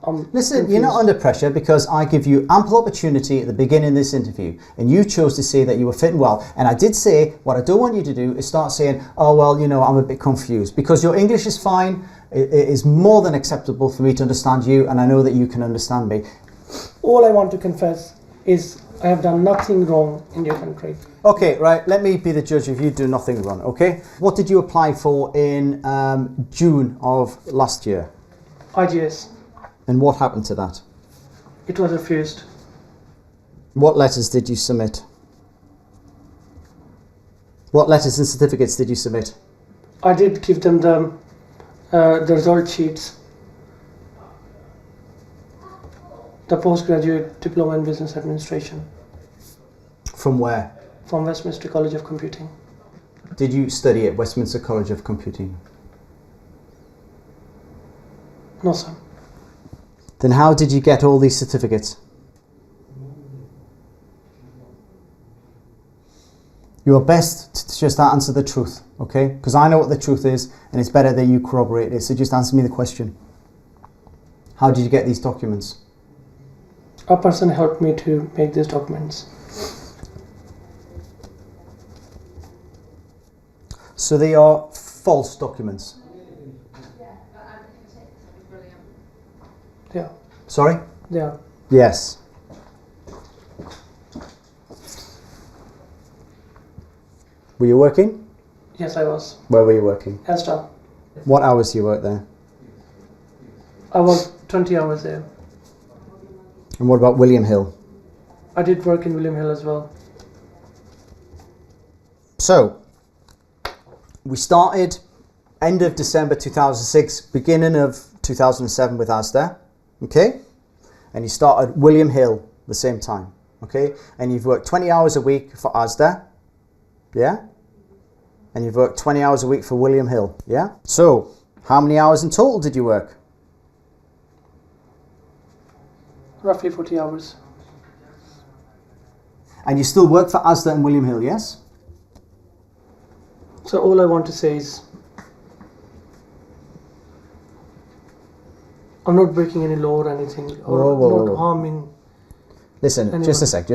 I'm Listen, you're not under pressure because I give you ample opportunity at the beginning of this interview and you chose to say that you were fitting well. And I did say, what I don't want you to do is start saying, oh, well, you know, I'm a bit confused, because your English is fine. It is more than acceptable for me to understand you, and I know that you can understand me. All I want to confess is I have done nothing wrong in your country. Okay, right, let me be the judge if you do nothing wrong, okay? What did you apply for in June of last year? IGS. And what happened to that? It was refused. What letters did you submit? What letters and certificates did you submit? I did give them the result sheets, the postgraduate diploma in business administration. From where? From Westminster College of Computing. Did you study at Westminster College of Computing? No, sir. Then how did you get all these certificates? You are best to just answer the truth, okay? Because I know what the truth is, and it's better that you corroborate it. So just answer me the question. How did you get these documents? A person helped me to make these documents. So they are false documents? Yeah. Sorry? Yeah. Yes. Were you working? Yes, I was. Where were you working? Asda. What hours do you work there? I worked 20 hours there. And what about William Hill? I did work in William Hill as well. So, we started end of December 2006, beginning of 2007 with Asda, okay? And you started William Hill the same time, okay? And you've worked 20 hours a week for Asda, yeah? And you've worked 20 hours a week for William Hill, yeah? So, how many hours in total did you work? Roughly 40 hours. And you still work for Asda and William Hill, yes? So all I want to say is I'm not breaking any law or anything, or not harming. Listen, anyone. just a sec.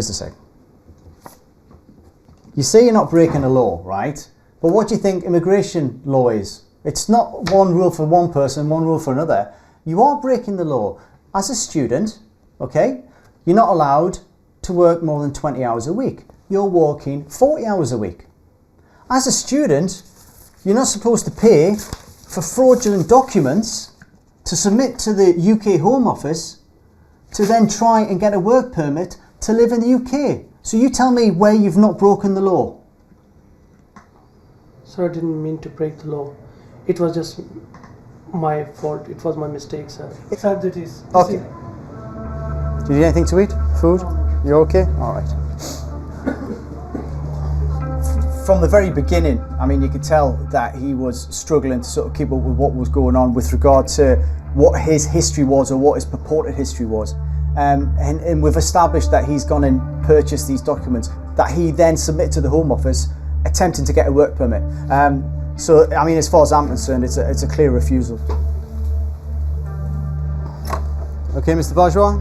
You say you're not breaking a law, right? But what do you think immigration law is? It's not one rule for one person, one rule for another. You are breaking the law. As a student, okay, you're not allowed to work more than 20 hours a week. You're working 40 hours a week. As a student, you're not supposed to pay for fraudulent documents to submit to the UK Home Office to then try and get a work permit to live in the UK. So you tell me where you've not broken the law. Sir, I didn't mean to break the law. It was just my fault. It was my mistake, sir. Sir, that is. Okay. Do you need anything to eat? Food? You're okay? All right. From the very beginning, I mean, you could tell that he was struggling to sort of keep up with what was going on with regard to what his history was or what his purported history was. And we've established that he's gone and purchased these documents that he then submitted to the Home Office, attempting to get a work permit. So, I mean, as far as I'm concerned, it's a clear refusal. Okay, Mr. Bourgeois?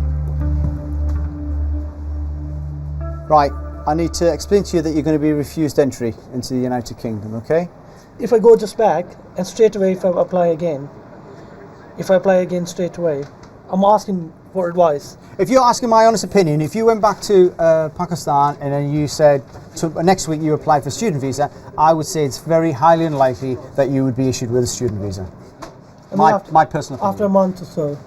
Right. I need to explain to you that you're going to be refused entry into the United Kingdom, okay? If I go just back and straight away if I apply again straight away, I'm asking for advice. If you're asking my honest opinion, if you went back to Pakistan and then you said next week you applied for a student visa, I would say it's very highly unlikely that you would be issued with a student visa. My personal opinion. After a month or so.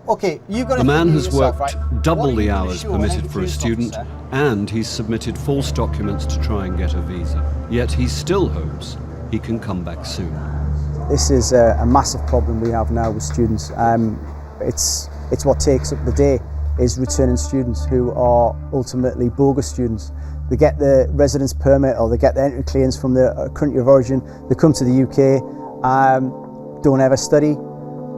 Okay, you've got to the man has yourself, worked right? double the hours permitted for a student, and he's submitted false documents to try and get a visa. Yet he still hopes he can come back soon. This is a massive problem we have now with students. It's what takes up the day, is returning students who are ultimately bogus students. They get the residence permit or they get the entry clearance from the country of origin, they come to the UK, don't ever study,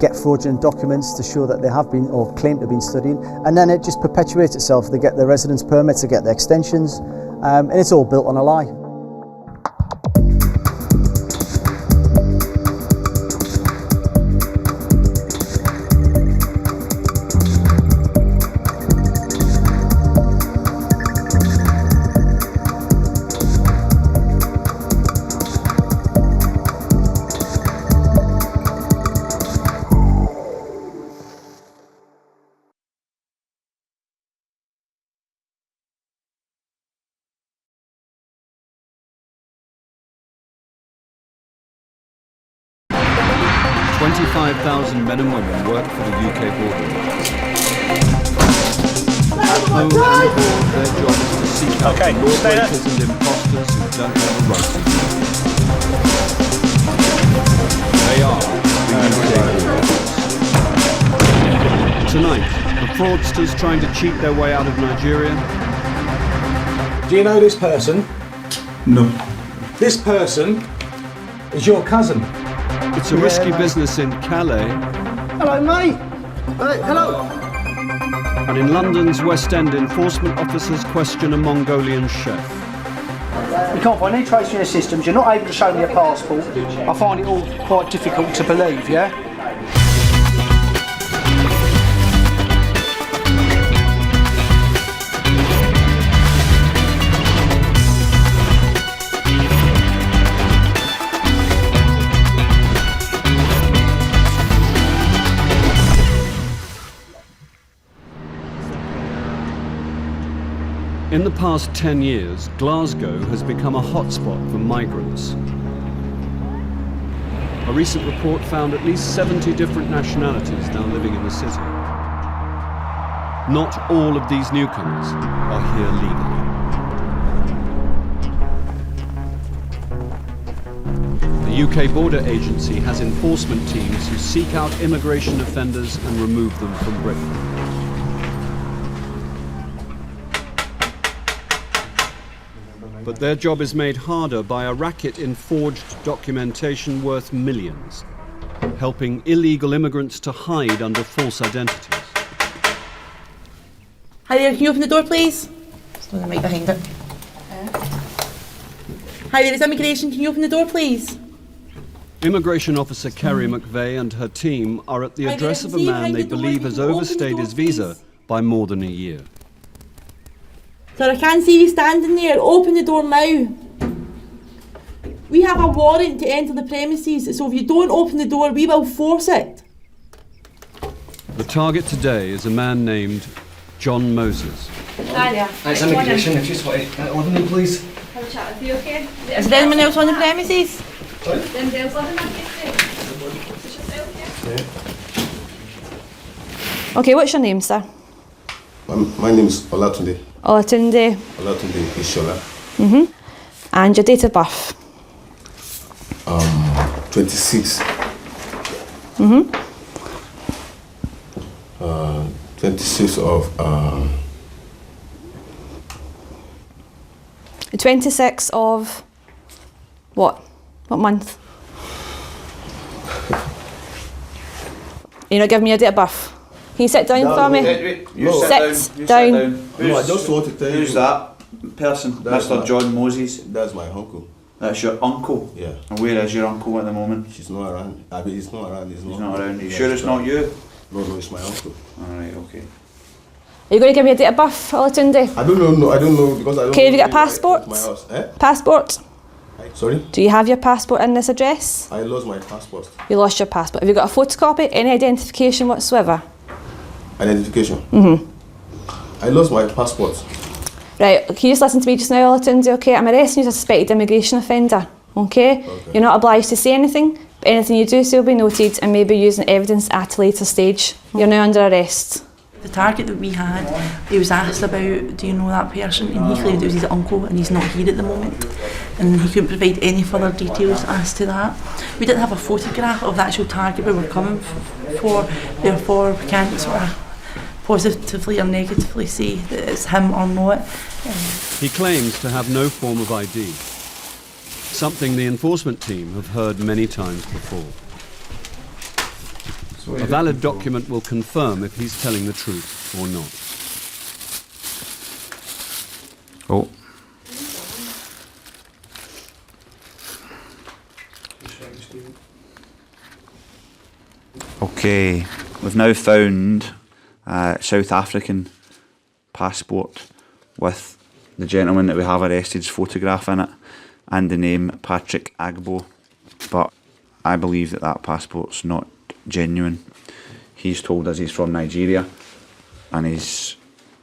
get fraudulent documents to show that they have been or claim to have been studying, and then it just perpetuates itself. They get their residence permits, they get their extensions, and it's all built on a lie. 25,000 men and women work for the UK border. At home and abroad, their job is to seek out the lawbreakers and imposters who don't have a right to be. They are the UK border. Tonight, the fraudsters trying to cheat their way out of Nigeria. Do you know this person? No. This person is your cousin. It's a risky business in Calais. Hello, mate. Hello. And in London's West End, enforcement officers question a Mongolian chef. You can't find any trace in your systems, you're not able to show me a passport. I find it all quite difficult to believe, yeah? In the past 10 years, Glasgow has become a hotspot for migrants. A recent report found at least 70 different nationalities now living in the city. Not all of these newcomers are here legally. The UK Border Agency has enforcement teams who seek out immigration offenders and remove them from Britain. But their job is made harder by a racket in forged documentation worth millions, helping illegal immigrants to hide under false identities. Hi there, can you open the door please? Just the mic behind it. Hi there, it's immigration, can you open the door please? Immigration officer Kerry McVeigh and her team are at the address of a man they believe has overstayed his visa by more than a year. Sir, I can't see you standing there. Open the door now. We have a warrant to enter the premises, so if you don't open the door, we will force it. The target today is a man named John Moses. Hi there. It's immigration, if you just want to open them, please. Have a chat with you, okay? Is there anyone else on the premises? Sorry? Is there anyone else living there? Okay, what's your name, sir? My name is Olatunde. Olatunde. Olatunde Ishola. And your date of birth? 26. 26 of... 26 of... What? What month? You're not giving me a date of birth? Can you sit down for me? Sit down. No, I just want to tell you. Who's that person? Mr. John Moses? That's my uncle. That's your uncle? Yeah. And where is your uncle at the moment? She's not around. I mean, he's not around. He's not around. Are you sure it's not you? No, it's my uncle. Alright, okay. Are you going to give me a date of birth, Olatunde? I don't know. I don't know because I don't. Okay, have you got a passport? My house. Eh? Passport? Sorry? Do you have your passport in this address? I lost my passport. You lost your passport. Have you got a photocopy? Any identification whatsoever? Identification? I lost my passport. Right, can you just listen to me just now, Olatunde, okay? I'm arresting you as a suspected immigration offender, okay? You're not obliged to say anything, but anything you do say will be noted and may be used in evidence at a later stage. You're now under arrest. The target that we had, he was asked about, do you know that person? And he claimed it was his uncle and he's not here at the moment. And he couldn't provide any further details as to that. We didn't have a photograph of the actual target we were coming for, therefore we can't sort of positively or negatively say that it's him or not. He claims to have no form of ID, something the enforcement team have heard many times before. A valid document will confirm if he's telling the truth or not. Oh. Okay, we've now found a South African passport with the gentleman that we have arrested's photograph in it and the name Patrick Agbo, but I believe that passport's not genuine. He's told us he's from Nigeria and his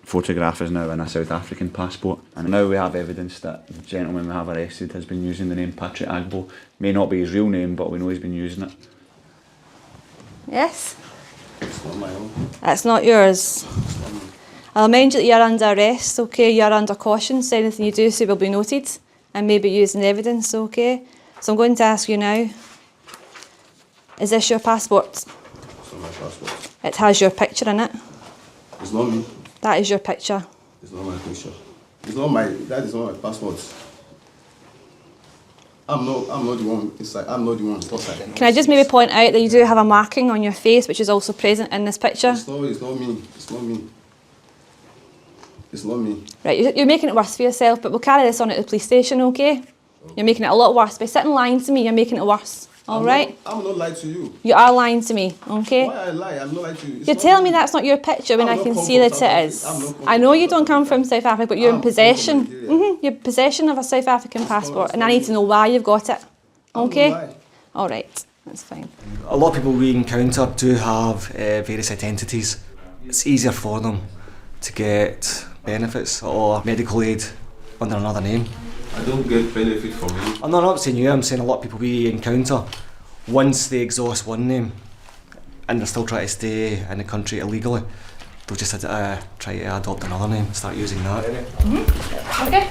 photograph is now in a South African passport, and now we have evidence that the gentleman we have arrested has been using the name Patrick Agbo. May not be his real name, but we know he's been using it. Yes? It's not my own. That's not yours. I'll remind you that you're under arrest, okay? You're under caution, so anything you do say will be noted and maybe used in evidence, okay? So I'm going to ask you now, is this your passport? It's not my passport. It has your picture in it. It's not me. That is your picture. It's not my picture. That is not my passport. I'm not the one inside. I'm not the one outside. Can I just maybe point out that you do have a marking on your face, which is also present in this picture? It's not me. It's not me. It's not me. Right, you're making it worse for yourself, but we'll carry this on at the police station, okay? You're making it a lot worse. By sitting lying to me, you're making it worse. All right? I'm not lying to you. You are lying to me, okay? Why I lie? I'm not lying to you. You're telling me that's not your picture when I can see that it is. I know you don't come from South Africa, but you're in possession. You're in possession of a South African passport, and I need to know why you've got it. Okay? All right, that's fine. A lot of people we encounter do have various identities. It's easier for them to get benefits or medical aid under another name. I don't get benefit from it. I'm not saying you, I'm saying a lot of people we encounter, once they exhaust one name and they're still trying to stay in the country illegally, they'll just try to adopt another name, start using that. Okay.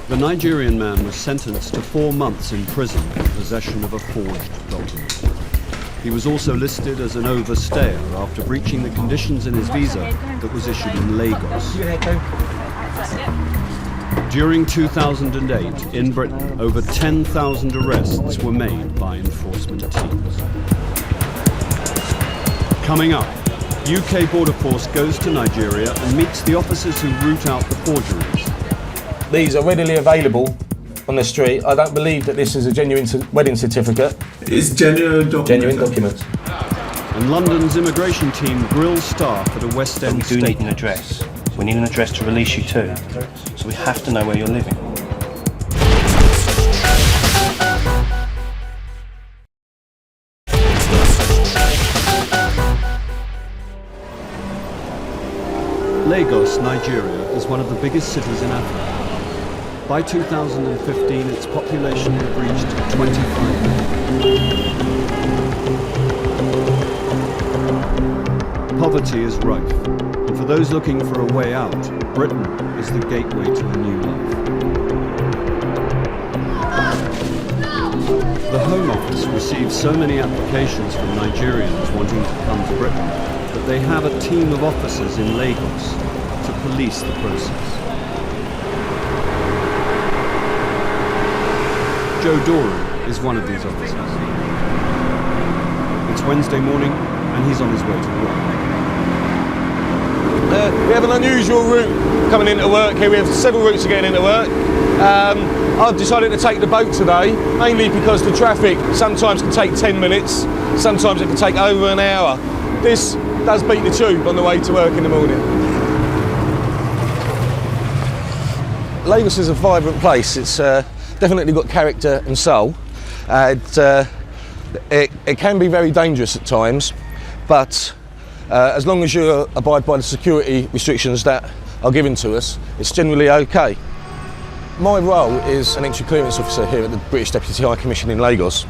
The Nigerian man was sentenced to 4 months in prison for possession of a forged document. He was also listed as an overstayer after breaching the conditions in his visa that was issued in Lagos. During 2008, in Britain, over 10,000 arrests were made by enforcement teams. Coming up, UK Border Force goes to Nigeria and meets the officers who root out the forgeries. These are readily available on the street. I don't believe that this is a genuine wedding certificate. It's genuine document. Genuine documents. And London's immigration team grills staff at a West End We do need an address. We need an address to release you to. So we have to know where you're living. Lagos, Nigeria, is one of the biggest cities in Africa. By 2015, its population had reached 25 million. Poverty is rife, and for those looking for a way out, Britain is the gateway to a new life. The Home Office receives so many applications from Nigerians wanting to come to Britain that they have a team of officers in Lagos to police the process. Joe Doran is one of these officers. It's Wednesday morning and he's on his way to work. We have an unusual route coming into work here. We have several routes of getting into work. I've decided to take the boat today, mainly because the traffic sometimes can take 10 minutes, sometimes it can take over an hour. This does beat the tube on the way to work in the morning. Lagos is a vibrant place. It's definitely got character and soul. It can be very dangerous at times, but as long as you abide by the security restrictions that are given to us, it's generally okay. My role is an entry clearance officer here at the British Deputy High Commission in Lagos,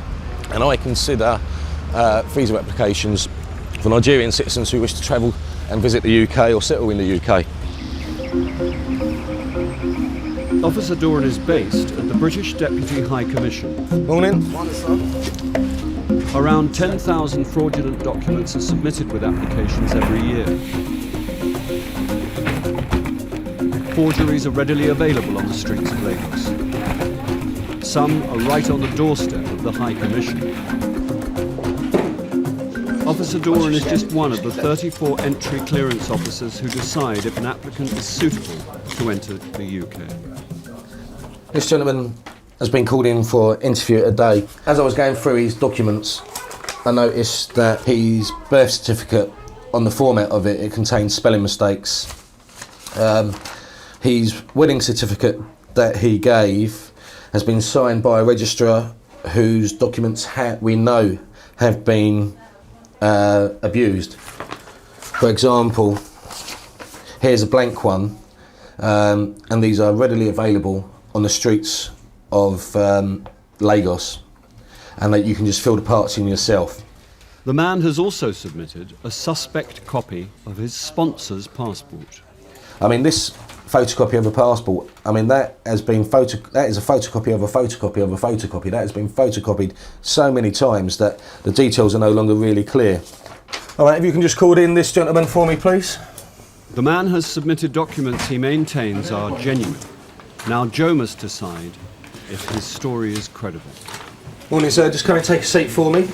and I consider visa applications for Nigerian citizens who wish to travel and visit the UK or settle in the UK. Officer Doran is based at the British Deputy High Commission. Morning. Around 10,000 fraudulent documents are submitted with applications every year. Forgeries are readily available on the streets of Lagos. Some are right on the doorstep of the High Commission. Officer Doran is just one of the 34 entry clearance officers who decide if an applicant is suitable to enter the UK. This gentleman has been called in for interview today. As I was going through his documents, I noticed that his birth certificate, on the format of it, it contains spelling mistakes. His wedding certificate that he gave has been signed by a registrar whose documents we know have been abused. For example, here's a blank one, and these are readily available on the streets of Lagos, and that you can just fill the parts in yourself. The man has also submitted a suspect copy of his sponsor's passport. I mean, this photocopy of a passport, I mean, that is a photocopy of a photocopy of a photocopy. That has been photocopied so many times that the details are no longer really clear. All right, if you can just call in this gentleman for me, please. The man has submitted documents he maintains are genuine. Now Joe must decide if his story is credible. Morning, sir. Just come and take a seat for me.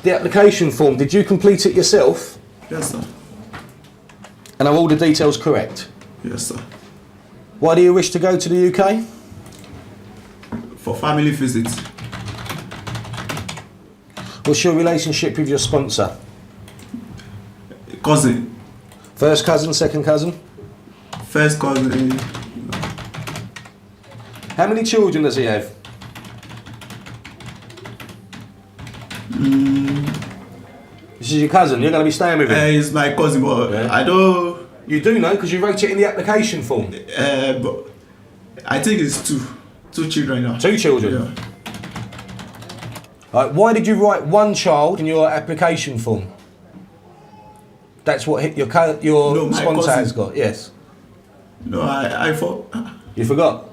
The application form, did you complete it yourself? Yes, sir. And are all the details correct? Yes, sir. Why do you wish to go to the UK? For family visits. What's your relationship with your sponsor? Cousin. First cousin, second cousin? First cousin. How many children does he have? This is your cousin, you're going to be staying with him? He's my cousin, but I don't... You do know, because you wrote it in the application form. But I think it's two children now. 2 children? Yeah. Right, why did you write 1 child in your application form? That's what your sponsor has got, yes? No, I thought... You forgot?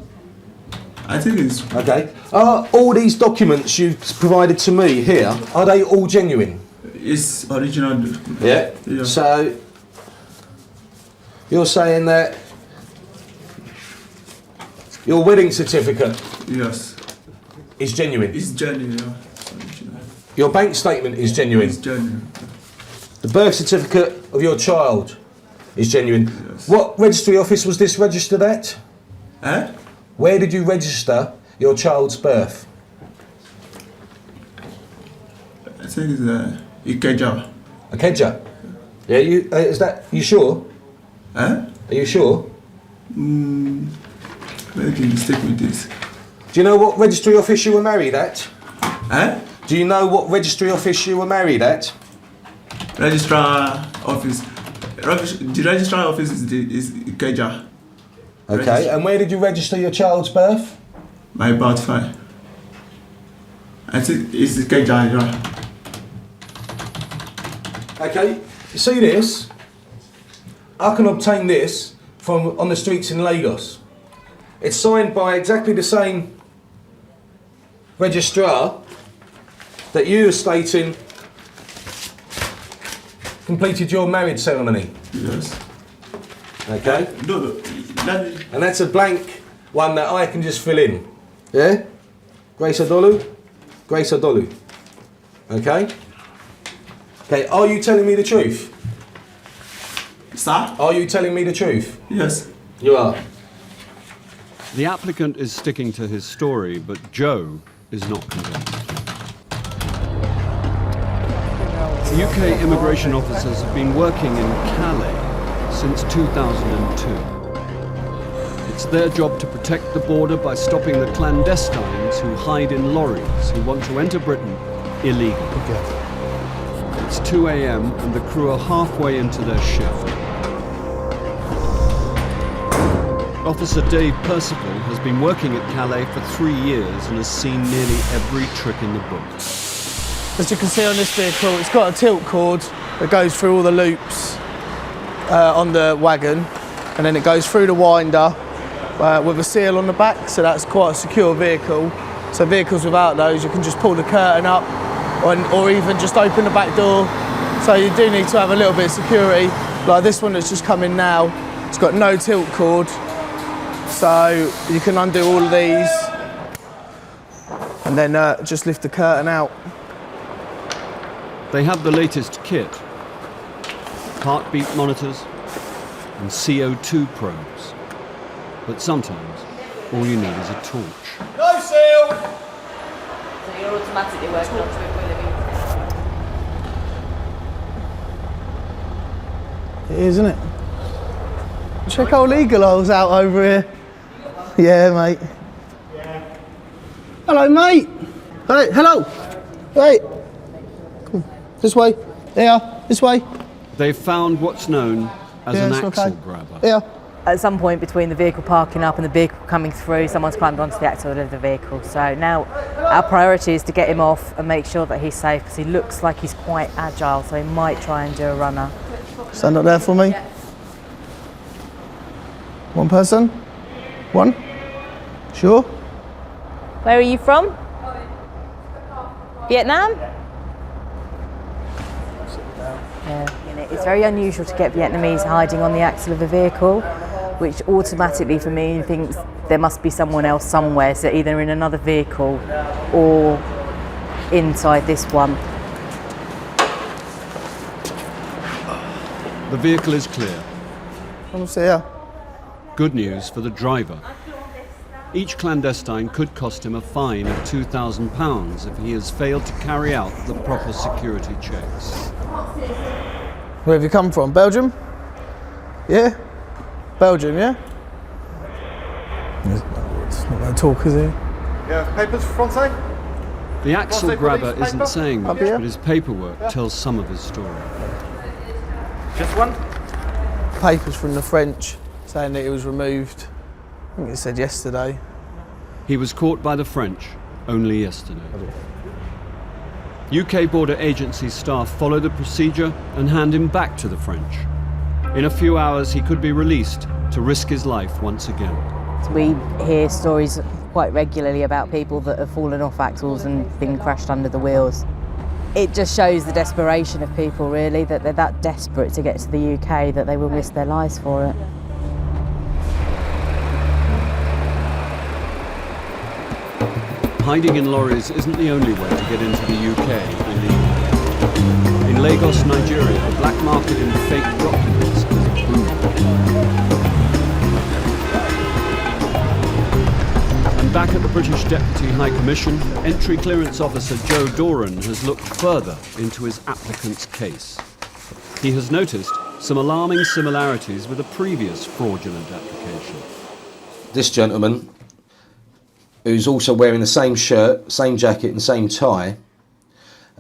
I think it's... Okay. Are all these documents you've provided to me here, are they all genuine? It's original. Yeah? Yeah. So, you're saying that your wedding certificate Yes. is genuine? It's genuine, yeah. Original. Your bank statement is genuine? It's genuine. The birth certificate of your child is genuine? Yes. What registry office was this registered at? Eh? Where did you register your child's birth? I think it's Ikeja. Ikeja? Yeah, you sure? Eh? Are you sure? Maybe mistake with this. Do you know what registry office you were married at? Eh? Do you know what registry office you were married at? Registrar office. The registrar office is Ikeja. Okay, and where did you register your child's birth? My birth file. I think it's Ikeja, yeah. Okay, you see this? I can obtain this from on the streets in Lagos. It's signed by exactly the same registrar that you are stating completed your marriage ceremony. Yes. Okay? No. And that's a blank one that I can just fill in. Yeah? Grace Adolu? Grace Adolu. Okay? Okay, are you telling me the truth? Sir? Are you telling me the truth? Yes. You are. The applicant is sticking to his story, but Joe is not convinced. UK immigration officers have been working in Calais since 2002. It's their job to protect the border by stopping the clandestines who hide in lorries who want to enter Britain illegally. It's 2 a.m. and the crew are halfway into their shift. Officer Dave Percival has been working at Calais for 3 years and has seen nearly every trick in the book. As you can see on this vehicle, it's got a tilt cord that goes through all the loops on the wagon, and then it goes through the winder with a seal on the back, so that's quite a secure vehicle. So vehicles without those, you can just pull the curtain up or even just open the back door. So you do need to have a little bit of security. Like this one that's just come in now, it's got no tilt cord, so you can undo all of these and then just lift the curtain out. They have the latest kit, heartbeat monitors and CO2 probes. But sometimes all you need is a torch. No seal! So you're automatically working onto it with It is, isn't it? Check old eagle eyes out over here. Yeah, mate. Yeah. Hello, mate. Hey, hello. Hey. Come on. This way. Here. This way. They've found what's known as an it's axle okay. grabber. Here. at some point between the vehicle parking up and the vehicle coming through, someone's climbed onto the axle of the vehicle. So now our priority is to get him off and make sure that he's safe, because he looks like he's quite agile, so he might try and do a runner. Stand up there for me. One person? One? Sure? Where are you from? Vietnam? Yeah. It's very unusual to get Vietnamese hiding on the axle of a vehicle, which automatically for me thinks there must be someone else somewhere, so either in another vehicle or inside this one. The vehicle is clear. Vamos allá. Good news for the driver. Each clandestine could cost him a fine of £2,000 if he has failed to carry out the proper security checks. Where have you come from? Belgium? Yeah? Belgium, yeah? It's not going to talk, is he? Yeah, papers for Francais? The axle grabber isn't saying much, here? but his paperwork tells some of his story. Just one? Papers from the French saying that it was removed. I think it said yesterday. He was caught by the French only yesterday. UK border agency staff follow the procedure and hand him back to the French. In a few hours he could be released to risk his life once again. We hear stories quite regularly about people that have fallen off axles and been crashed under the wheels. It just shows the desperation of people, really, that they're that desperate to get to the UK that they will risk their lives for it. Hiding in lorries isn't the only way to get into the UK illegally. In Lagos, Nigeria, the black market in fake documents is booming. And back at the British Deputy High Commission, Entry Clearance Officer Joe Doran has looked further into his applicant's case. He has noticed some alarming similarities with a previous fraudulent application. This gentleman, who's also wearing the same shirt, same jacket and same tie,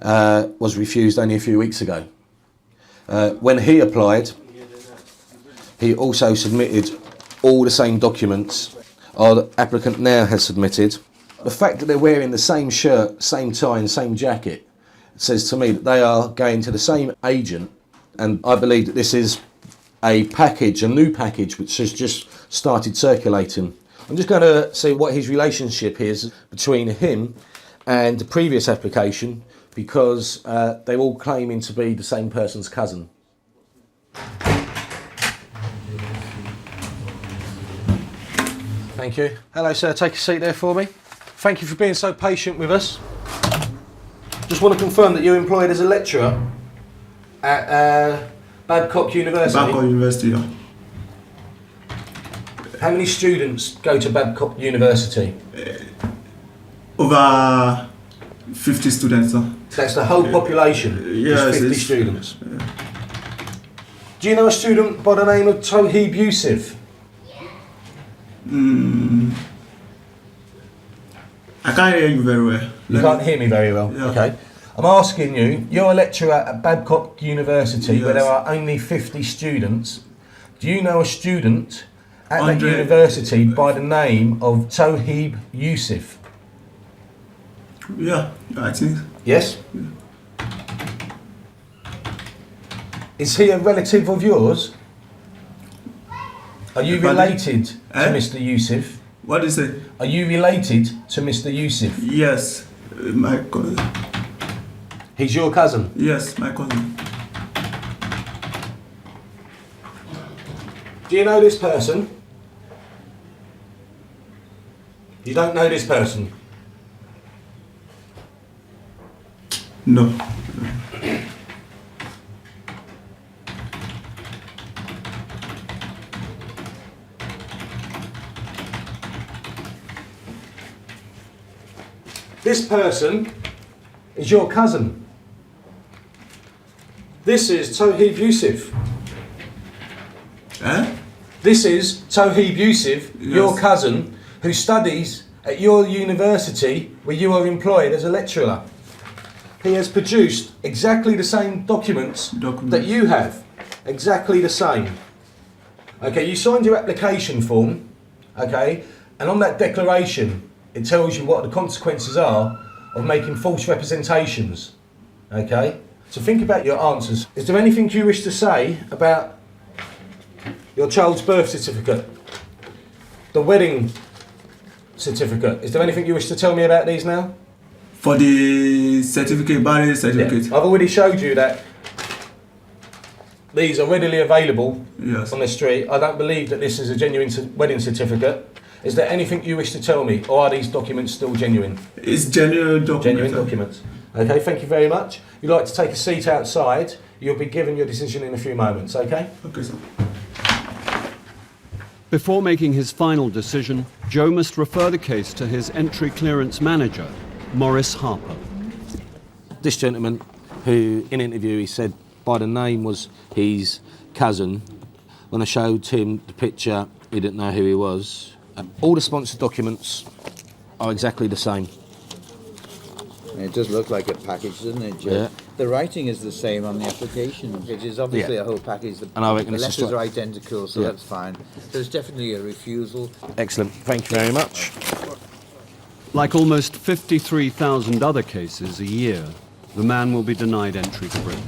was refused only a few weeks ago. When he applied, he also submitted all the same documents our applicant now has submitted. The fact that they're wearing the same shirt, same tie and same jacket says to me that they are going to the same agent, and I believe that this is a package, a new package which has just started circulating. I'm just going to see what his relationship is between him and the previous application, because they're all claiming to be the same person's cousin. Thank you. Hello sir, take a seat there for me. Thank you for being so patient with us. Just want to confirm that you're employed as a lecturer at Babcock University. Babcock University, yeah. How many students go to Babcock University? Over 50 students, sir. That's the whole population, Yes, 50 it's- students. Do you know a student by the name of Toheeb Yusuf? I can't hear you very well. You can't hear me very well? Yeah. Okay. I'm asking you, you're a lecturer at Babcock University where Yes. there are only 50 students. Do you know a student at that 100. university by the name of Toheeb Yusuf? Yeah, I think. Yes? Is he a relative of yours? Are you Pardon? related to Eh? Mr. Yusuf? What is it? Are you related to Mr. Yusuf? Yes, my cousin. He's your cousin? Yes, my cousin. Do you know this person? You don't know this person? No. This person is your cousin. This is Toheeb Yusuf. Eh? This is Toheeb Yusuf, your Yes. cousin, who studies at your university where you are employed as a lecturer. He has produced exactly the same documents that you have. Exactly the same. Okay, you signed your application form, okay, and on that declaration, it tells you what the consequences are of making false representations, okay? So think about your answers. Is there anything you wish to say about your child's birth certificate? The wedding certificate? Is there anything you wish to tell me about these now? For the certificate, marriage certificate. Yeah. I've already showed you that these are readily available on the street. I don't believe that this is a genuine wedding certificate. Is there anything you wish to tell me, or are these documents still genuine? It's genuine documents. Genuine documents. Okay, thank you very much. You'd like to take a seat outside. You'll be given your decision in a few moments, okay? Okay, sir. Before making his final decision, Joe must refer the case to his entry clearance manager, Maurice Harper. This gentleman, who in interview he said by the name was his cousin, when I showed him the picture, he didn't know who he was. All the sponsored documents are exactly the same. It does look like a package, doesn't it, Joe? Yeah. The writing is the same on the application. It is obviously a whole package. And I reckon the this is letters are identical, so that's fine. There's definitely a refusal. Excellent. Thank you very much. Like almost 53,000 other cases a year, the man will be denied entry to Britain.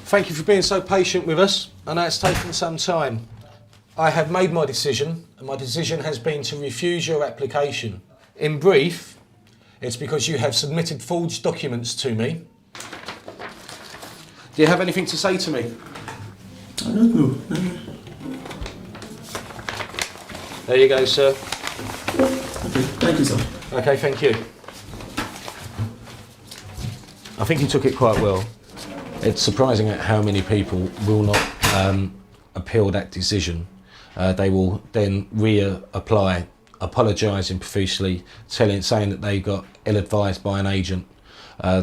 Thank you for being so patient with us. I know it's taken some time. I have made my decision, and my decision has been to refuse your application. In brief, it's because you have submitted forged documents to me. Do you have anything to say to me? I don't know. There you go, sir. Okay, thank you, sir. Okay, thank you. I think you took it quite well. It's surprising at how many people will not appeal that decision. They will then reapply, apologising profusely, saying that they got ill-advised by an agent.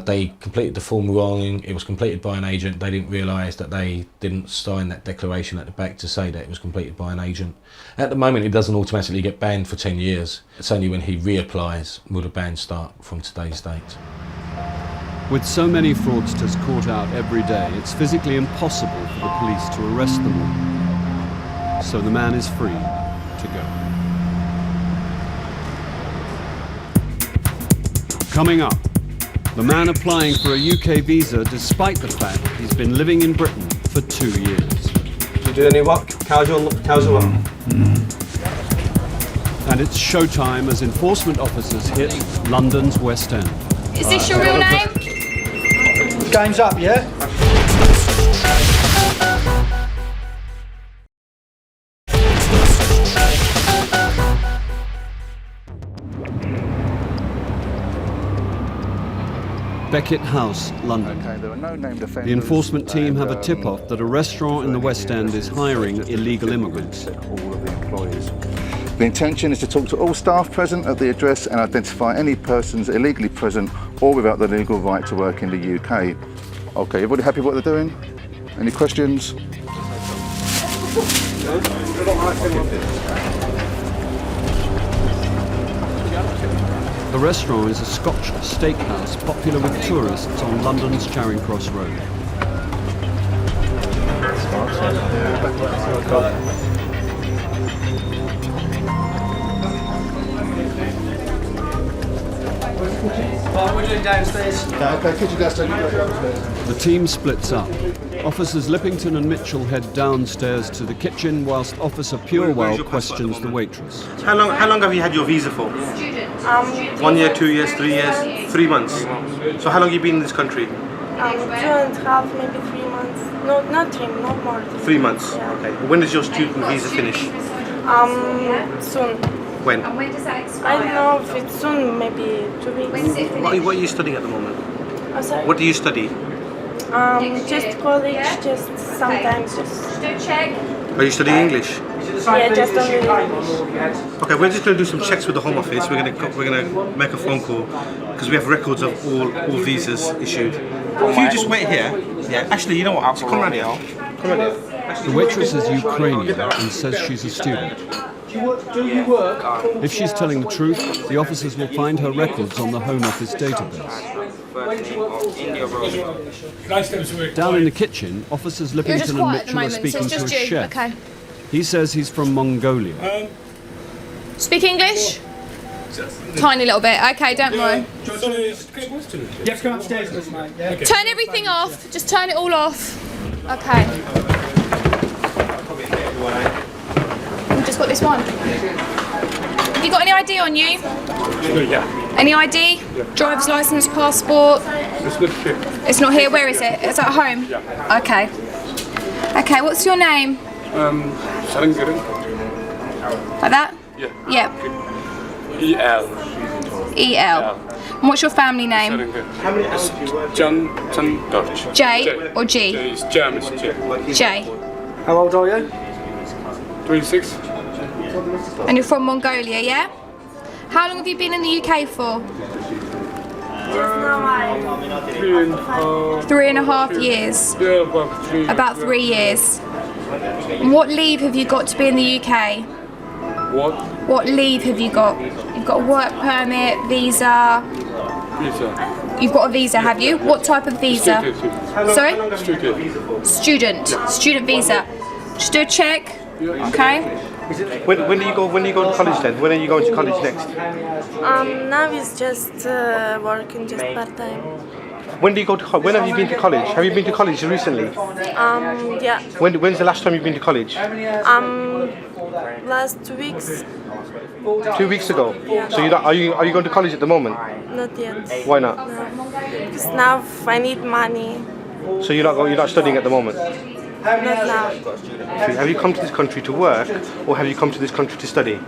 They completed the form wrong, it was completed by an agent, they didn't realise that they didn't sign that declaration at the back to say that it was completed by an agent. At the moment, it doesn't automatically get banned for 10 years. It's only when he reapplies will the ban start from today's date. With so many fraudsters caught out every day, it's physically impossible for the police to arrest them all. So the man is free to go. Coming up, the man applying for a UK visa despite the fact he's been living in Britain for 2 years. Do you do any work? Casual work? And it's showtime as enforcement officers hit London's West End. Is this your real name? Game's up, yeah? Beckett House, London. Okay, there are no named offenders. The enforcement team have a tip-off that a restaurant in the West End is hiring illegal immigrants. All of the employees. The intention is to talk to all staff present at the address and identify any persons illegally present or without the legal right to work in the UK. Okay, everybody happy with what they're doing? Any questions? The restaurant is a Scotch steakhouse popular with tourists on London's Charing Cross Road. We're doing downstairs. Okay, kitchen downstairs. The team splits up. Officers Lippington and Mitchell head downstairs to the kitchen whilst Officer Purewell questions the waitress. How long have you had your visa for? 1 year, 2 years, 3 years, 3 months. So how long have you been in this country? 2.5, maybe 3 months. No, not 3, not more. 3 months. Yeah. Okay. When does your student visa finish? Soon. When? I don't know if it's soon, maybe 2 weeks. What are you studying at the moment? I'm sorry? What do you study? Just college, just sometimes just. Are you studying English? Yeah, just only English. Okay, we're just going to do some checks with the Home Office. We're going to make a phone call because we have records of all visas issued. If you just wait here, yeah. Actually, you know what? Alex, come around here. Come around here. The waitress is Ukrainian and says she's a student. Do you work? If she's telling the truth, the officers will find her records on the Home Office database. Down in the kitchen, Officers Lippington and Mitchell are speaking to a chef. Okay. He says he's from Mongolia. Speak English? Tiny little bit. Okay, don't worry. You have to come upstairs with us, mate. Yeah? Okay. Turn everything off. Just turn it all off. Okay. We've just got this one. Have you got any ID on you? Yeah. Any ID? Yeah. Driver's license, passport? It's good here. It's not here. Where is it? It's at home? Yeah. Okay. Okay, what's your name? Sarangiran. Like that? Yeah. Yep. E.L. E.L. And what's your family name? John Dutch. J or G? It's James J. J. How old are you? 26. And you're from Mongolia, yeah? How long have you been in the UK for? 3.5 years. Yeah, about 3. About 3 years. And what leave have you got to be in the UK? What leave have you got? You've got a work permit, visa. Visa. You've got a visa, have you? What type of visa? Sorry? Student. Student visa. Just do a check. Okay. When do you go to college then? When are you going to college next? Now it's just working just part time. When have you been to college? Have you been to college recently? Yeah. When's the last time you've been to college? Last 2 weeks. 2 weeks ago. So are you going to college at the moment? Not yet. Why not? Because now I need money. So you're not studying at the moment? Not now. Have you come to this country to work, or have you come to this country to study?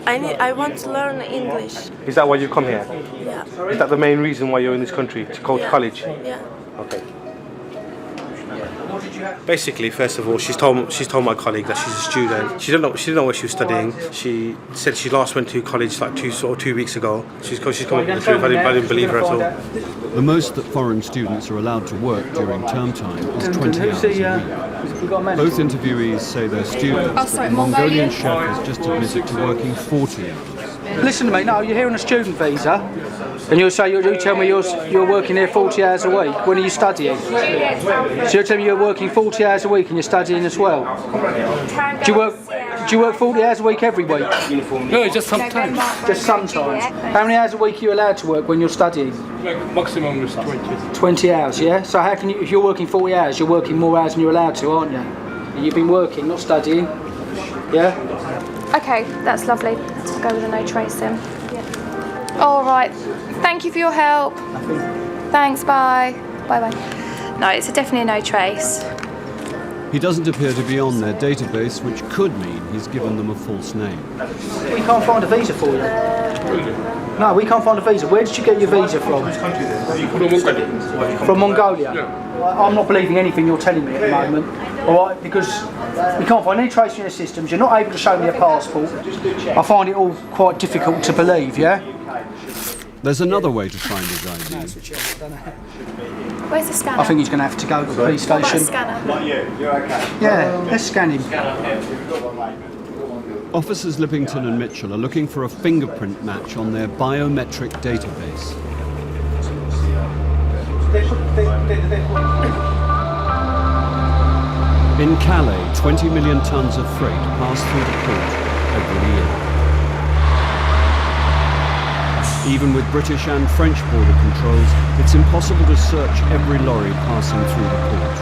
I want to learn English. Is that why you've come here? Yeah. Is that the main reason why you're in this country, to go to college? Yeah. Okay. Basically, first of all, she's told my colleague that she's a student. She didn't know what she was studying. She said she last went to college like 2 weeks ago. She's come up with the truth. I didn't believe her at all. The most that foreign students are allowed to work during term time is 20 hours a week. Both interviewees say they're students, but the Mongolian chef has just admitted to working 40 hours. Listen to me, no, you're here on a student visa, and you tell me you're working here 40 hours a week. When are you studying? So you're telling me you're working 40 hours a week and you're studying as well? Do you work 40 hours a week every week? No, just sometimes. Just sometimes. How many hours a week are you allowed to work when you're studying? Maximum is 20. 20 hours, yeah? So how can you, if you're working 40 hours, you're working more hours than you're allowed to, aren't you? You've been working, not studying. Yeah? Okay, that's lovely. Let's go with a no trace then. All right. Thank you for your help. Thanks. Bye. Bye. No, it's definitely a no trace. He doesn't appear to be on their database, which could mean he's given them a false name. We can't find a visa for you. No, we can't find a visa. Where did you get your visa from? From Mongolia. I'm not believing anything you're telling me at the moment. All right, because we can't find any trace in your systems. You're not able to show me a passport. I find it all quite difficult to believe. Yeah. There's another way to find his ID. Where's the scanner? I think he's going to have to go to the police station. What about a scanner? Not you. You're okay. Yeah, let's scan him. Officers Lippington and Mitchell are looking for a fingerprint match on their biometric database. In Calais, 20 million tons of freight pass through the port every year. Even with British and French border controls, it's impossible to search every lorry passing through the port.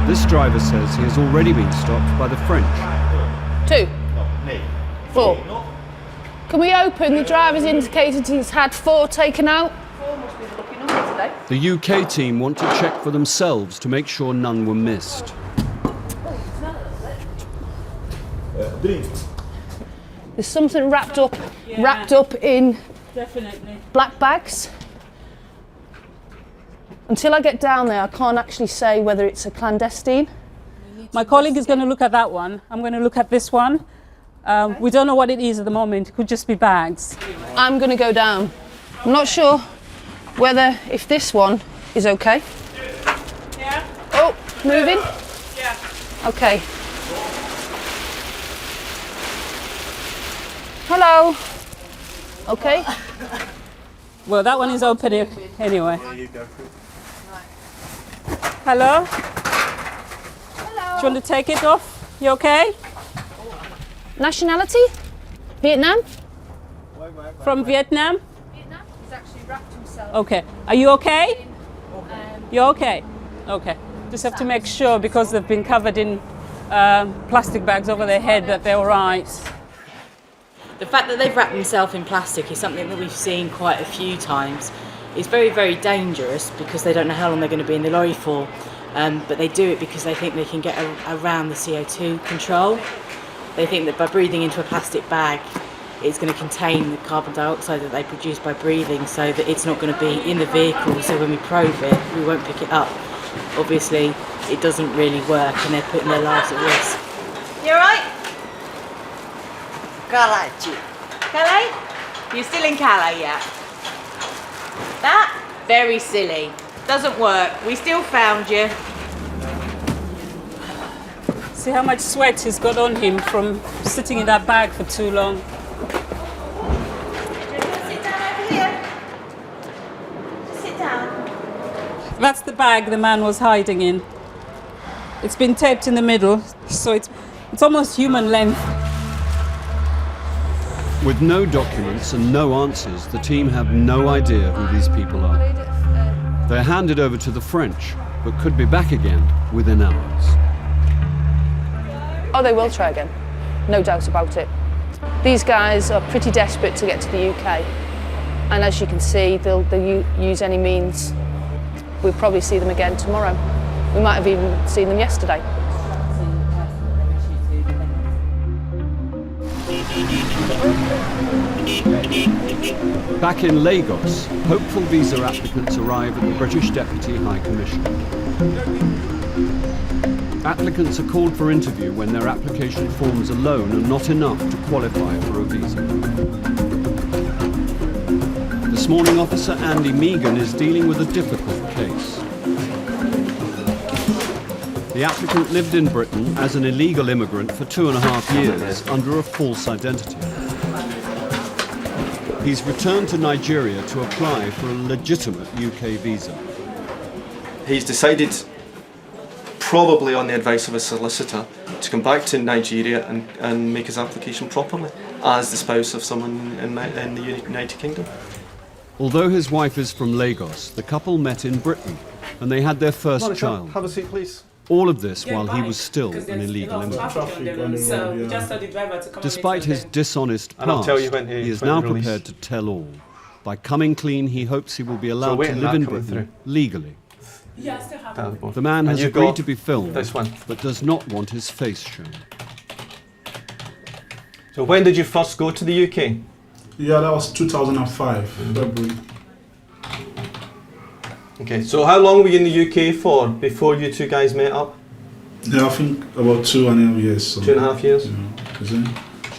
This driver says he has already been stopped by the French. 2, 4. Can we open? The driver's indicated he's had 4 taken out. The UK team want to check for themselves to make sure none were missed. There's something wrapped up in black bags. Until I get down there, I can't actually say whether it's a clandestine. My colleague is going to look at that one. I'm going to look at this one. We don't know what it is at the moment. It could just be bags. I'm going to go down. I'm not sure whether if this one is okay. Yeah. Oh, moving? Yeah. Okay. Hello. Okay. Well, that one is open anyway. Hello? Hello. Do you want to take it off? You okay? Nationality? Vietnam? From Vietnam? Vietnam. He's actually wrapped himself. Okay. Are you okay? You're okay? Okay. Just have to make sure, because they've been covered in plastic bags over their head, that they're all right. The fact that they've wrapped themselves in plastic is something that we've seen quite a few times. It's very, very dangerous because they don't know how long they're going to be in the lorry for, but they do it because they think they can get around the CO2 control. They think that by breathing into a plastic bag, it's going to contain the carbon dioxide that they produce by breathing, so that it's not going to be in the vehicle, so when we probe it, we won't pick it up. Obviously, it doesn't really work and they're putting their lives at risk. You alright? Calais. Calais? You're still in Calais, yeah? That? Very silly. Doesn't work. We still found you. See how much sweat he's got on him from sitting in that bag for too long. Sit down over here. Just sit down. That's the bag the man was hiding in. It's been taped in the middle, so it's almost human length. With no documents and no answers, the team have no idea who these people are. They're handed over to the French, but could be back again within hours. Oh, they will try again. No doubt about it. These guys are pretty desperate to get to the UK. And as you can see, they'll use any means. We'll probably see them again tomorrow. We might have even seen them yesterday. Back in Lagos, hopeful visa applicants arrive at the British Deputy High Commission. Applicants are called for interview when their application forms alone are not enough to qualify for a visa. This morning, Officer Andy Megan is dealing with a difficult case. The applicant lived in Britain as an illegal immigrant for 2.5 years under a false identity. He's returned to Nigeria to apply for a legitimate UK visa. He's decided, probably on the advice of a solicitor, to come back to Nigeria and make his application properly as the spouse of someone in the United Kingdom. Although his wife is from Lagos, the couple met in Britain and they had their first child. Have a seat, please. All of this while he was still an illegal immigrant. Despite his dishonest past, he is now prepared to tell all. By coming clean, he hopes he will be allowed to live in Britain legally. The man has agreed to be filmed, but does not want his face shown. So when did you first go to the UK? Yeah, that was 2005, February. Okay, so how long were you in the UK for before you two guys met up? Yeah, I think about 2.5 years. So. 2.5 years? Yeah.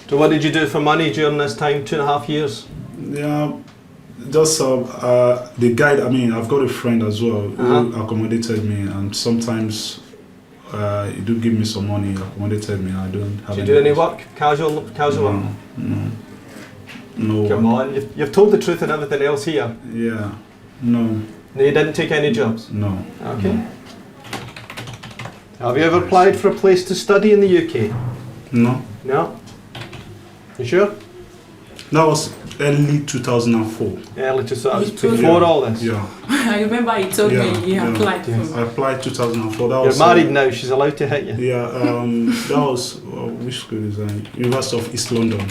So what did you do for money during this time, 2.5 years? Yeah, just the guide, I mean, I've got a friend as well who accommodated me, and sometimes he do give me some money, accommodated me. I don't have Do you do any work? Casual work? No. Come on, you've told the truth and everything else here. Yeah, no. No, you didn't take any jobs? No. Okay. No. Have you ever applied for a place to study in the UK? No. No? You sure? That was early 2004. Early 2004, before all this? Yeah. I remember he told me he applied for. I applied 2004. That You're was, married now, she's allowed to hit you? Yeah, that was, which school is that? University of East London.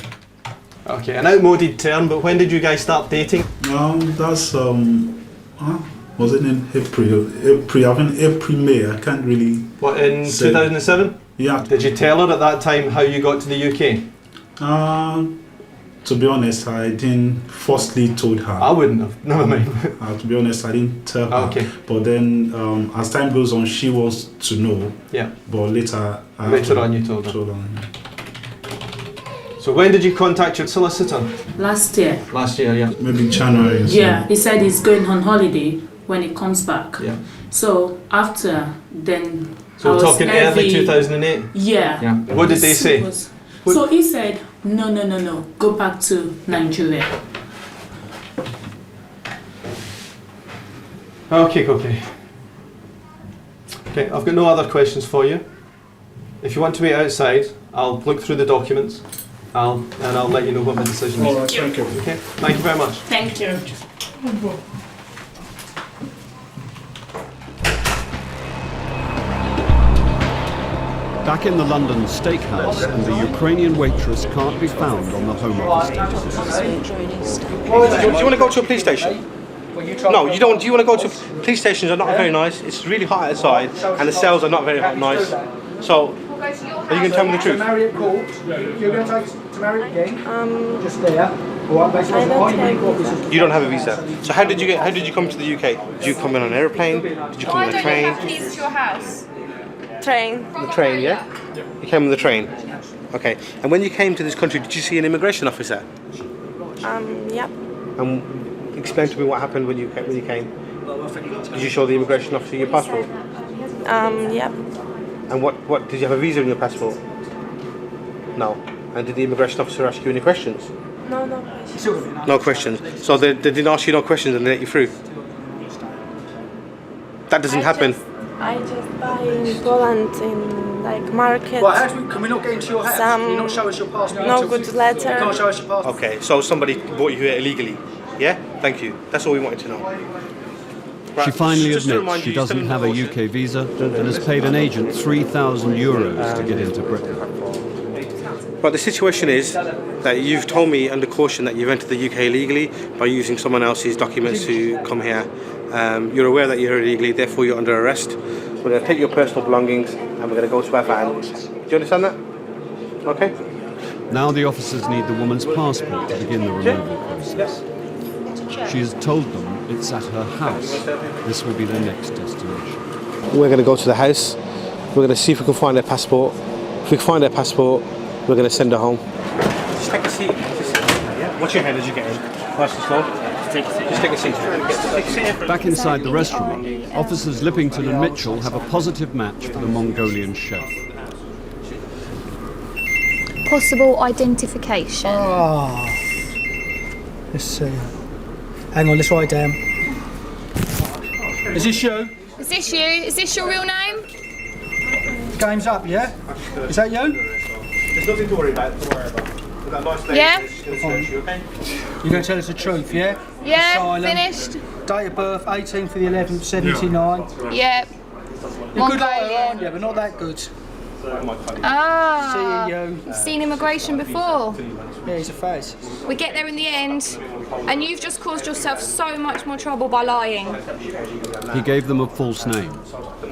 Okay, an outmoded term, but when did you guys start dating? That's, was it in April, May, I can't really... What, in 2007? Yeah. Did you tell her at that time how you got to the UK? To be honest, I didn't firstly told her. I wouldn't have, never mind. To be honest, I didn't tell her. Okay. But then, as time goes on, she wants to know. Yeah. But later... Later on you told her. So when did you contact your solicitor? Last year. Last year, yeah. Maybe January. Yeah, he said he's going on holiday when he comes back. Yeah. So after then... So we're talking early 2008? Yeah. What did they say? So he said, no, go back to Nigeria. Okay, I've got no other questions for you. If you want to wait outside, I'll look through the documents. I'll let you know what my decision is. All right, thank you. Okay, thank you very much. Thank you. Back in the London steakhouse, and the Ukrainian waitress can't be found on the Home Office database. Do you want to go to a police station? No, you don't. Do you want to go to police stations? Are not very nice. It's really hot outside, and the cells are not very nice. So, are you going to tell me the truth? Marriott Court. You're going to take us to Marriott again. Just there. You don't have a visa. So how did you come to the UK? Did you come in on an airplane? Did you come on a train? I don't have keys to your house. Train. The train, yeah? You came on the train. Okay. And when you came to this country, did you see an immigration officer? Yep. Explain to me what happened when you came. Did you show the immigration officer your passport? Yep. And what did you have a visa in your passport? No. And did the immigration officer ask you any questions? No questions. No questions. So they didn't ask you no questions and they let you through? That doesn't happen. I just buy in Poland in like market. Well, can we not get into your house? Can you not show us your passport? No good letter. You can't show us your passport. Okay, so somebody brought you here illegally. Yeah? Thank you. That's all we wanted to know. She finally just to admits remind she you, you're still doesn't in have a Bullshit. UK visa and has paid an agent €3,000 to get into Britain. But the situation is that you've told me under caution that you've entered the UK illegally by using someone else's documents to come here. You're aware that you're illegally, therefore you're under arrest. We're going to take your personal belongings and we're going to go to our van. Do you understand that? Okay? Now the officers need the woman's passport to begin the removal process. She has told them it's at her house. This will be their next destination. We're going to go to the house. We're going to see if we can find their passport. If we can find their passport, we're going to send her home. Just take a seat. Watch your head as you get in. Nice and slow. Just take a seat. Back inside the restaurant, officers Lippington and Mitchell have a positive match for the Mongolian chef. Possible identification. Let's see. Hang on, let's write it down. Is this you? Is this you? Is this your real name? Game's up, yeah? Is that you? There's nothing to worry about. Don't worry about. We've got a nice lady. Yeah. She's going to search you, okay? You're going to tell us the truth, yeah? Yeah, Asylum. finished. Date of birth, 18th of the 11th, 79. Yeah. You're good liar, aren't you? But not that good. Ah. CEO. You've seen immigration before. Yeah, he's a face. We get there in the end, and you've just caused yourself so much more trouble by lying. He gave them a false name.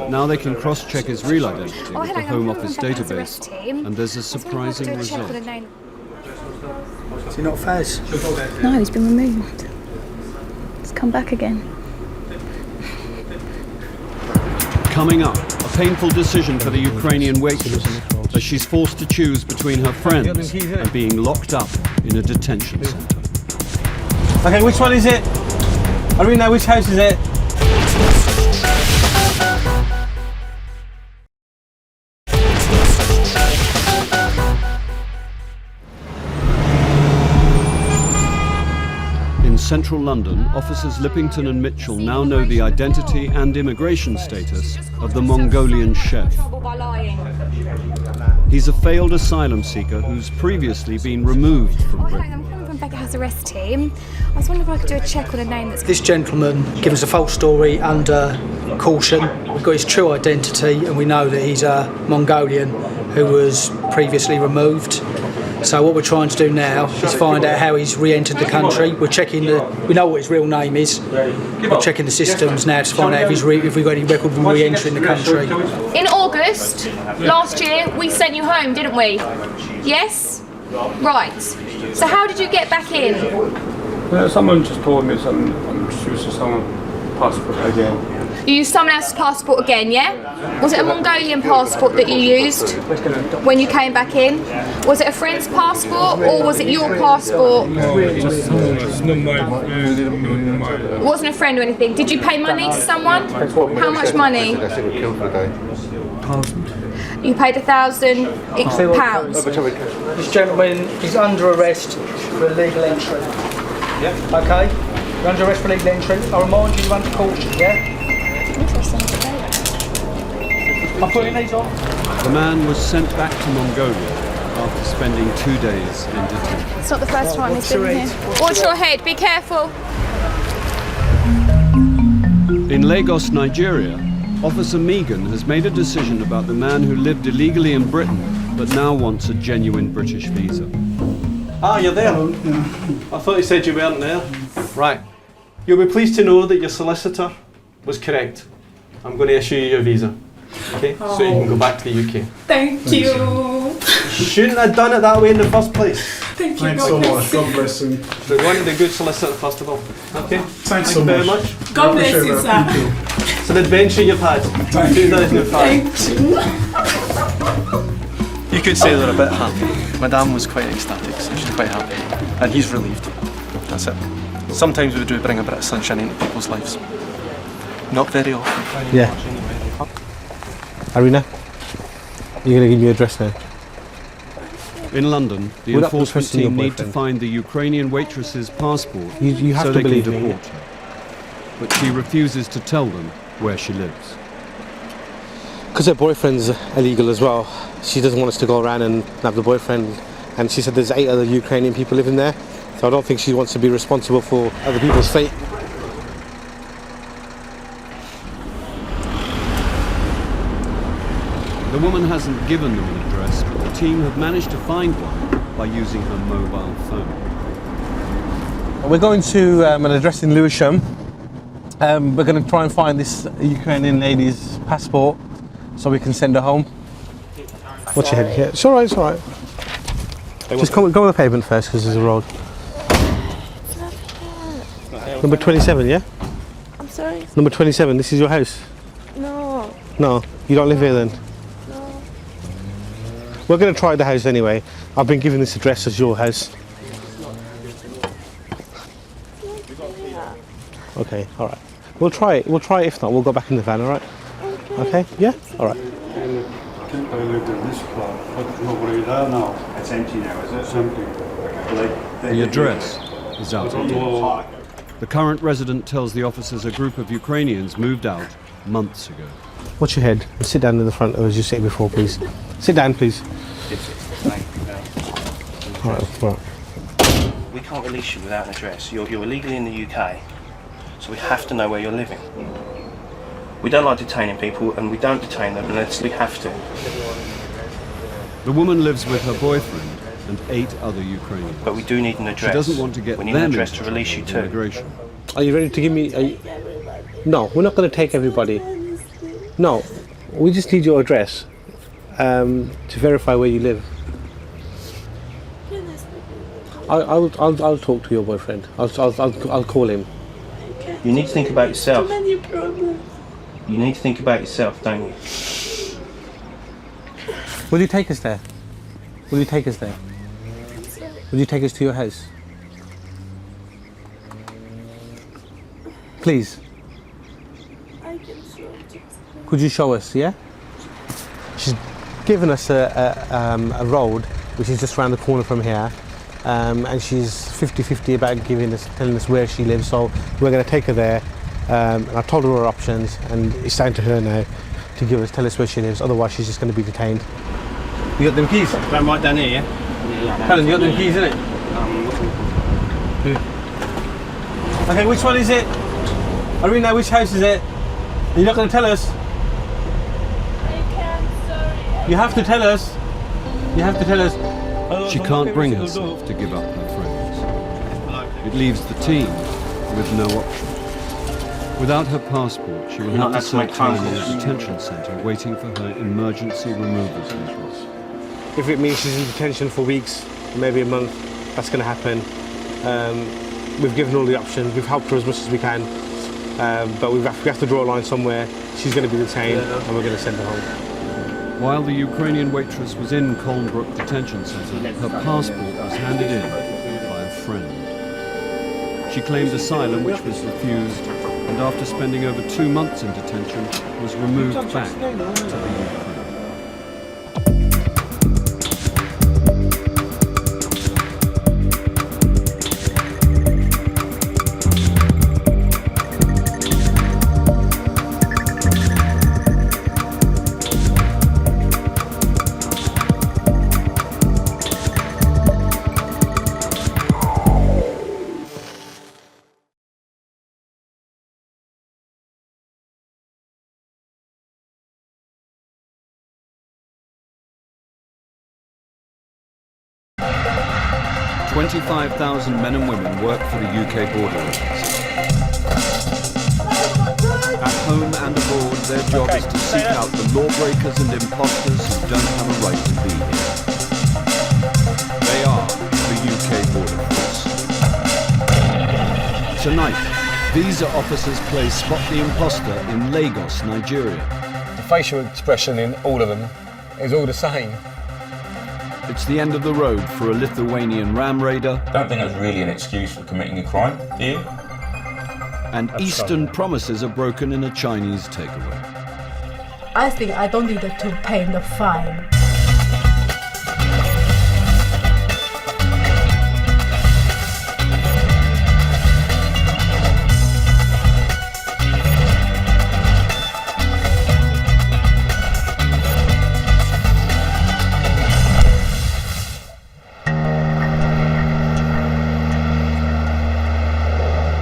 Now they can cross-check his real identity with the Home Office database, and there's a surprising result. Is he not Faz? No, he's been removed. He's come back again. Coming up, a painful decision for the Ukrainian waitress, as she's forced to choose between her friends and being locked up in a detention centre. Okay, which one is it? I don't know which house is it. In central London, officers Lippington and Mitchell now know the identity and immigration status of the Mongolian chef. He's a failed asylum seeker who's previously been removed from Britain. I'm coming from Becker House Arrest Team. I was wondering if I could do a check on a name that's... This gentleman gave us a false story under caution. We've got his true identity and we know that he's a Mongolian who was previously removed. So what we're trying to do now is find out how he's re-entered the country. We're checking we know what his real name is. We're checking the systems now to find out if we've got any record of him re-entering the country. In August last year, we sent you home, didn't we? Yes? Right. So how did you get back in? Someone just told me I'm just using someone's passport again. You used someone else's passport again, yeah? Was it a Mongolian passport that you used when you came back in? Was it a friend's passport or was it your passport? It wasn't a friend or anything. Did you pay money to someone? How much money? You paid £1,000. This gentleman is under arrest for illegal entry. Yeah. Okay? You're under arrest for illegal entry. I remind you, you're under caution, yeah? Interesting. I'm putting these on. The man was sent back to Mongolia after spending 2 days in detention. It's not the first time he's been here. Watch your head, be careful. In Lagos, Nigeria, Officer Megan has made a decision about the man who lived illegally in Britain but now wants a genuine British visa. Ah, you're there. I thought you said you weren't there. Right. You'll be pleased to know that your solicitor was correct. I'm going to issue you your visa. Okay? So you can go back to the UK. Thank you. Shouldn't have done it that way in the first place. Thank you. Thanks so much. God bless you. So we wanted a good solicitor first of all. Okay? Thanks Thank so you very much. much. God bless you, sir. It's an adventure you've had. 2005. Thank you. You could say they're a bit happy. Madame was quite ecstatic, so she's quite happy. And he's relieved. That's it. Sometimes we do bring a bit of sunshine into people's lives. Not very often. Yeah. Arena, you're going to give me your address now. In London, the Without enforcement trusting your team need to boyfriend. find the Ukrainian waitress's passport You have so to they can believe me. deport her. But she refuses to tell them where she lives. Because her boyfriend's illegal as well. She doesn't want us to go around and have the boyfriend. And she said there's 8 other Ukrainian people living there. So I don't think she wants to be responsible for other people's fate. The woman hasn't given them an address, but the team have managed to find one by using her mobile phone. We're going to an address in Lewisham. We're going to try and find this Ukrainian lady's passport so we can send her home. What's your head? Yeah, it's alright, it's alright. Just go on the pavement first because there's a road. Number 27, yeah? I'm sorry? Number 27, this is your house? No. No, you don't live here then? No. We're going to try the house anyway. I've been given this address as your house. Okay, alright. We'll try it. We'll try it. If not, we'll go back in the van, alright? Okay, yeah? Alright. I think I lived in this flat, but nobody there now. It's empty now, is it? It's empty. The address is out of date. The current resident tells the officers a group of Ukrainians moved out months ago. What's your head? Sit down in the front as you said before, please. Sit down, please. Alright. We can't release you without an address. You're illegally in the UK, so we have to know where you're living. We don't like detaining people, and we don't detain them unless we have to. The woman lives with her boyfriend and 8 other Ukrainians. But we do need an address. She doesn't want to get we need them an address to into release you trouble too. with immigration. Are you ready to give me No, we're not going to take everybody. No, we just need your address to verify where you live. I'll talk to your boyfriend. I'll call him. You need to think about yourself. Too many problems. You need to think about yourself, don't you? Will you take us there? Will you take us there? Will you take us to your house? Please. I can show you. Could you show us, yeah? She's given us a road, which is just around the corner from here. And she's 50-50 about telling us where she lives, so we're going to take her there. And I told her our options, and it's down to her now to tell us where she lives. Otherwise, she's just going to be detained. You got them keys? I'm right down here, yeah? Helen, you got them keys, innit? Okay, which one is it? Arena, which house is it? You're not going to tell us? I can't, sorry. You have to tell us. You have to tell us. She can't bring herself to give up her friends. It leaves the team with no option. Without her passport, she will have to serve time in a detention centre waiting for her emergency removal visuals. If it means she's in detention for weeks, maybe a month, that's going to happen. We've given all the options. We've helped her as much as we can. But we have to draw a line somewhere. She's going to be detained and we're going to send her home. While the Ukrainian waitress was in Colnbrook Detention Centre, her passport was handed in by a friend. She claimed asylum, which was refused, and after spending over 2 months in detention, was removed back to the Ukraine. 25,000 men and women work for the UK border agents. At home and abroad, their job is to seek out the lawbreakers and imposters who don't have a right to be here. They are the UK Border Force. Tonight, visa officers play Spot the Imposter in Lagos, Nigeria. The facial expression in all of them is all the same. It's the end of the road for a Lithuanian ram raider. I don't think that's really an excuse for committing a crime, do you? And Eastern promises are broken in a Chinese takeaway. I think I don't need to pay the fine.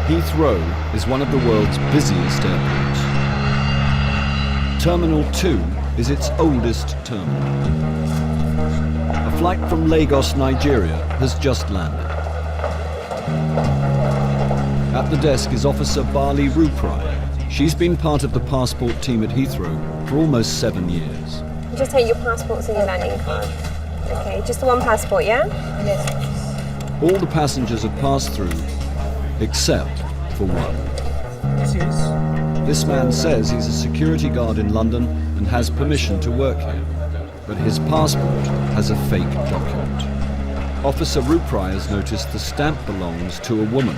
Heathrow is one of the world's busiest airports. Terminal 2 is its oldest terminal. A flight from Lagos, Nigeria has just landed. At the desk is Officer Barley Ruprai. She's been part of the passport team at Heathrow for almost 7 years. Just take your passports and your landing card. Okay, just the one passport, yeah? Yes. All the passengers have passed through, except for one. This man says he's a security guard in London and has permission to work here, but his passport has a fake document. Officer Ruprai has noticed the stamp belongs to a woman.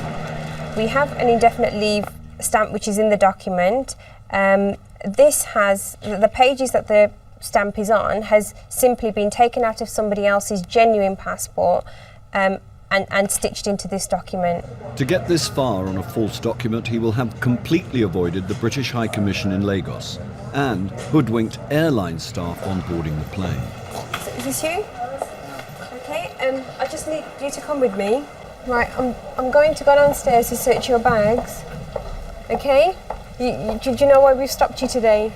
We have an indefinite leave stamp which is in the document. This has, the pages that the stamp is on has simply been taken out of somebody else's genuine passport and stitched into this document. To get this far on a false document, he will have completely avoided the British High Commission in Lagos and hoodwinked airline staff on boarding the plane. Is this you? Okay, I just need you to come with me. Right, I'm going to go downstairs to search your bags. Okay? Do you know why we've stopped you today?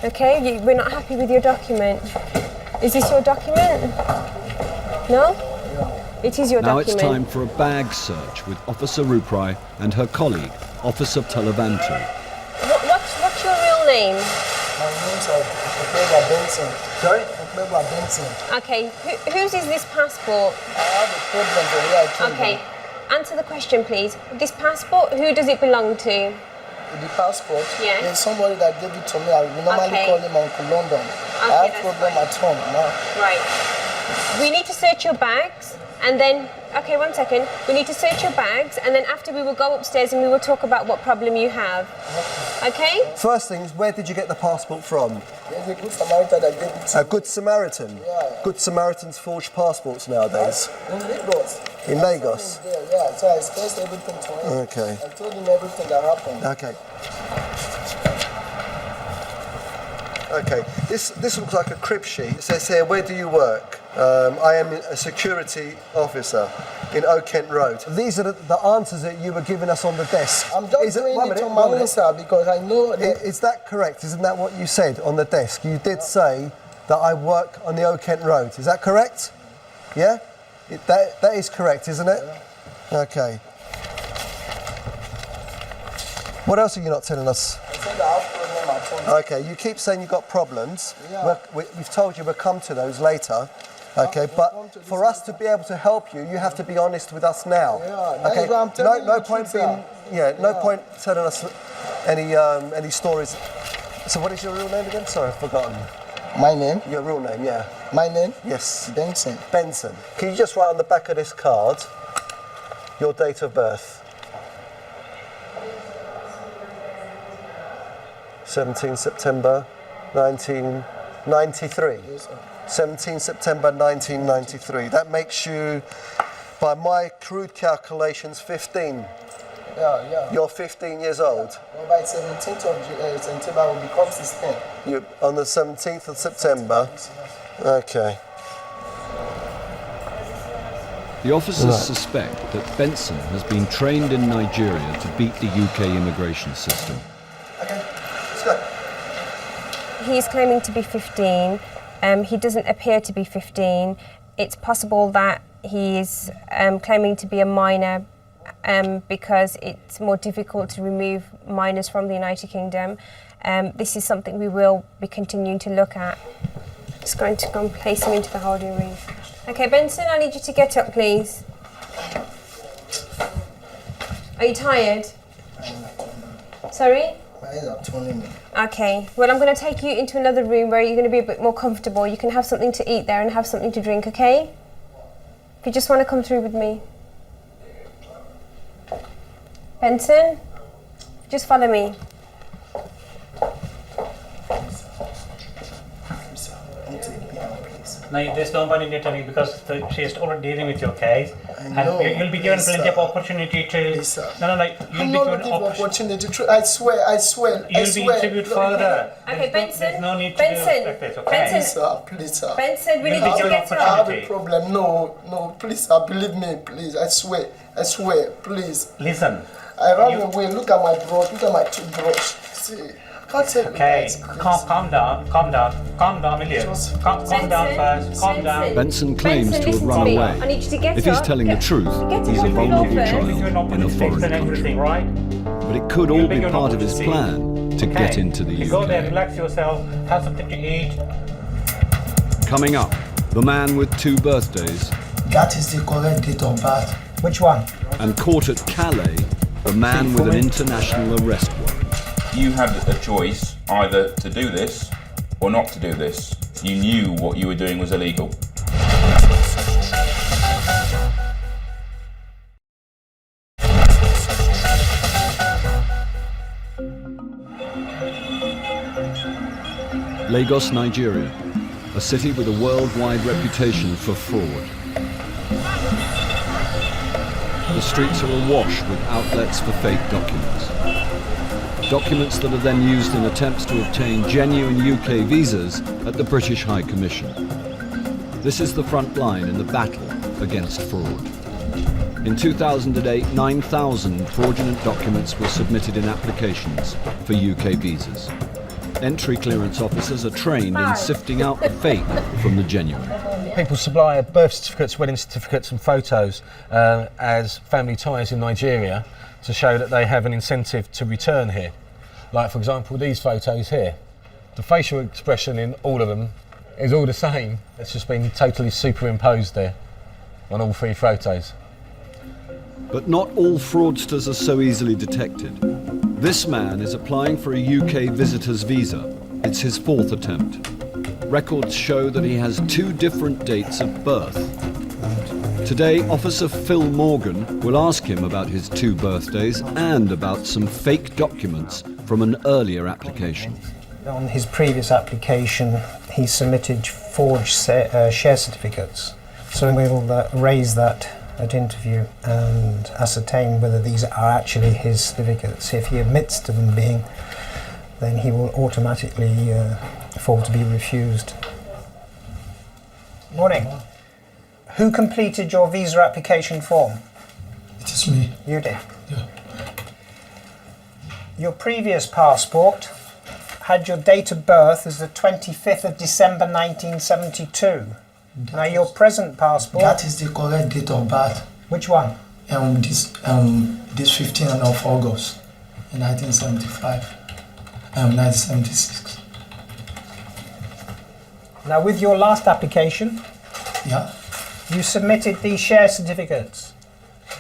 Okay, we're not happy with your document. Is this your document? No? It is your document. Now it's time for a bag search with Officer Ruprai and her colleague, Officer Talavantu. What's your real name? My name's Okpeba Benson. Sorry? Okpeba Benson. Okay, whose is this passport? I have a problem for where I came Okay, answer the question please. This passport, who does it belong to? The passport? Yeah. There's somebody that gave it to me. I normally call him Uncle London. I have problem at home now. Right. We need to search your bags. And then, okay, 1 second. We need to search your bags, and then after we will go upstairs and we will talk about what problem you have. Okay? First things, where did you get the passport from? There's a good Samaritan that gave it to me. A good Samaritan? Yeah. Good Samaritans forge passports nowadays. In Lagos. In Lagos? Yeah, so I expressed everything to him. Okay. I told him everything that happened. Okay. Okay, this looks like a crib sheet. It says here, where do you work? I am a security officer in Oak Kent Road. These are the answers that you were giving us on the desk. I'm just doing it on my own, sir, because I know that... Is that correct? Isn't that what you said on the desk? You did say that I work on the Oak Kent Road. Is that correct? Yeah? That is correct, isn't it? Yeah. Okay. What else are you not telling us? I said I have problem at home. Okay, you keep saying you've got problems. Yeah. We've told you we'll come to those later. Okay, but for us to be able to help you, you have to be honest with us now. Yeah, okay, I'm telling no you point truth, being, no point telling us any stories. So what is your real name again? Sorry, I've forgotten. My name? Your real name, yeah. My name? Yes. Benson. Benson. Can you just write on the back of this card your date of birth? 17 September 1993. Yes, sir. 17 September 1993. That makes you, by my crude calculations, 15. Yeah. You're 15 years old. Well, by 17th of September, I will become 16. You on the 17th of September. Okay. The officers suspect that Benson has been trained in Nigeria to beat the UK immigration system. Okay, let's go. He's claiming to be 15. He doesn't appear to be 15. It's possible that he's claiming to be a minor because it's more difficult to remove minors from the United Kingdom. This is something we will be continuing to look at. Just going to go and place him into the holding room. Okay, Benson, I need you to get up, please. Are you tired? Sorry? My eyes are turning me. Okay, well, I'm going to take you into another room where you're going to be a bit more comfortable. You can have something to eat there and have something to drink, okay? If you just want to come through with me. Benson, just follow me. No, there's no one in Italy because she is already dealing with your case. know, and you'll be given plenty of opportunity to... No, you'll be given opportunity to... I swear. You'll be interviewed further. Okay, Benson. There's no need to do like this, okay? Please, sir. Benson, we need you to get up. I have a problem. No, please, sir, believe me, please. I swear, please. Listen. I ran away. Look at my brush. Look at my toothbrush. See. Okay, calm down, William. Calm down first, calm down. Benson claims to have run away. If he's telling the truth, he's a vulnerable child in a foreign country. But it could all be part of his plan to get into the UK. Go there, relax yourself, have something to eat. Coming up, the man with 2 birthdays. That is the correct date of birth. Which one? And caught at Calais, the man with an international arrest warrant. You had a choice either to do this or not to do this. You knew what you were doing was illegal. Lagos, Nigeria, a city with a worldwide reputation for fraud. The streets are awash with outlets for fake documents. Documents that are then used in attempts to obtain genuine UK visas at the British High Commission. This is the front line in the battle against fraud. In 2008, 9,000 fraudulent documents were submitted in applications for UK visas. Entry clearance officers are trained in sifting out the fake from the genuine. People supply birth certificates, wedding certificates and photos as family ties in Nigeria to show that they have an incentive to return here. Like, for example, these photos here. The facial expression in all of them is all the same. It's just been totally superimposed there on all 3 photos. But not all fraudsters are so easily detected. This man is applying for a UK visitor's visa. It's his 4th attempt. Records show that he has 2 different dates of birth. Today, Officer Phil Morgan will ask him about his 2 birthdays and about some fake documents from an earlier application. On his previous application, he submitted forged share certificates. So we'll raise that at interview and ascertain whether these are actually his certificates. If he admits to them being, then he will automatically fall to be refused. Morning. Who completed your visa application form? It is me. You did? Yeah. Your previous passport had your date of birth as the 25th of December 1972. Now your present passport... That is the correct date of birth. Which one? This 15th of August, 1975, 1976. Now with your last application... Yeah. You submitted these share certificates.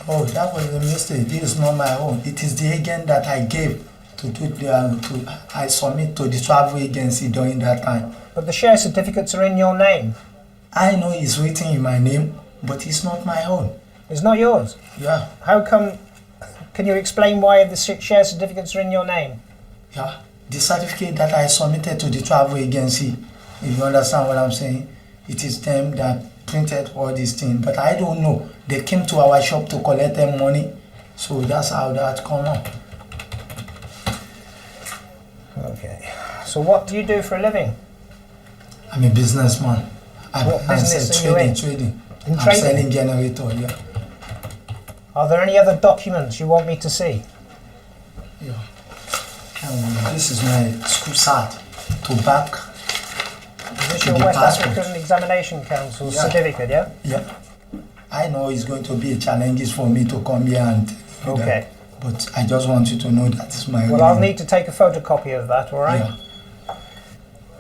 Oh, that was a mistake. This is not my own. It is the agent that I gave I submit to the travel agency during that time. But the share certificates are in your name. I know it's written in my name, but it's not my own. It's not yours? Yeah. How come? Can you explain why the share certificates are in your name? Yeah. The certificate that I submitted to the travel agency, if you understand what I'm saying, it is them that printed all these things, but I don't know. They came to our shop to collect their money, so that's how that come up. Okay. So what do you do for a living? I'm a businessman. What business are you in? Trading. In I'm trading? selling generator, yeah. Are there any other documents you want me to see? Yeah. This is my school cert to back. Is this your West African Examination Council certificate, yeah? Yeah. I know it's going to be a challenge for me to come here and tell you that, but I just want you to know that it's my Well, I'll need to take a photocopy of that, all right? Yeah.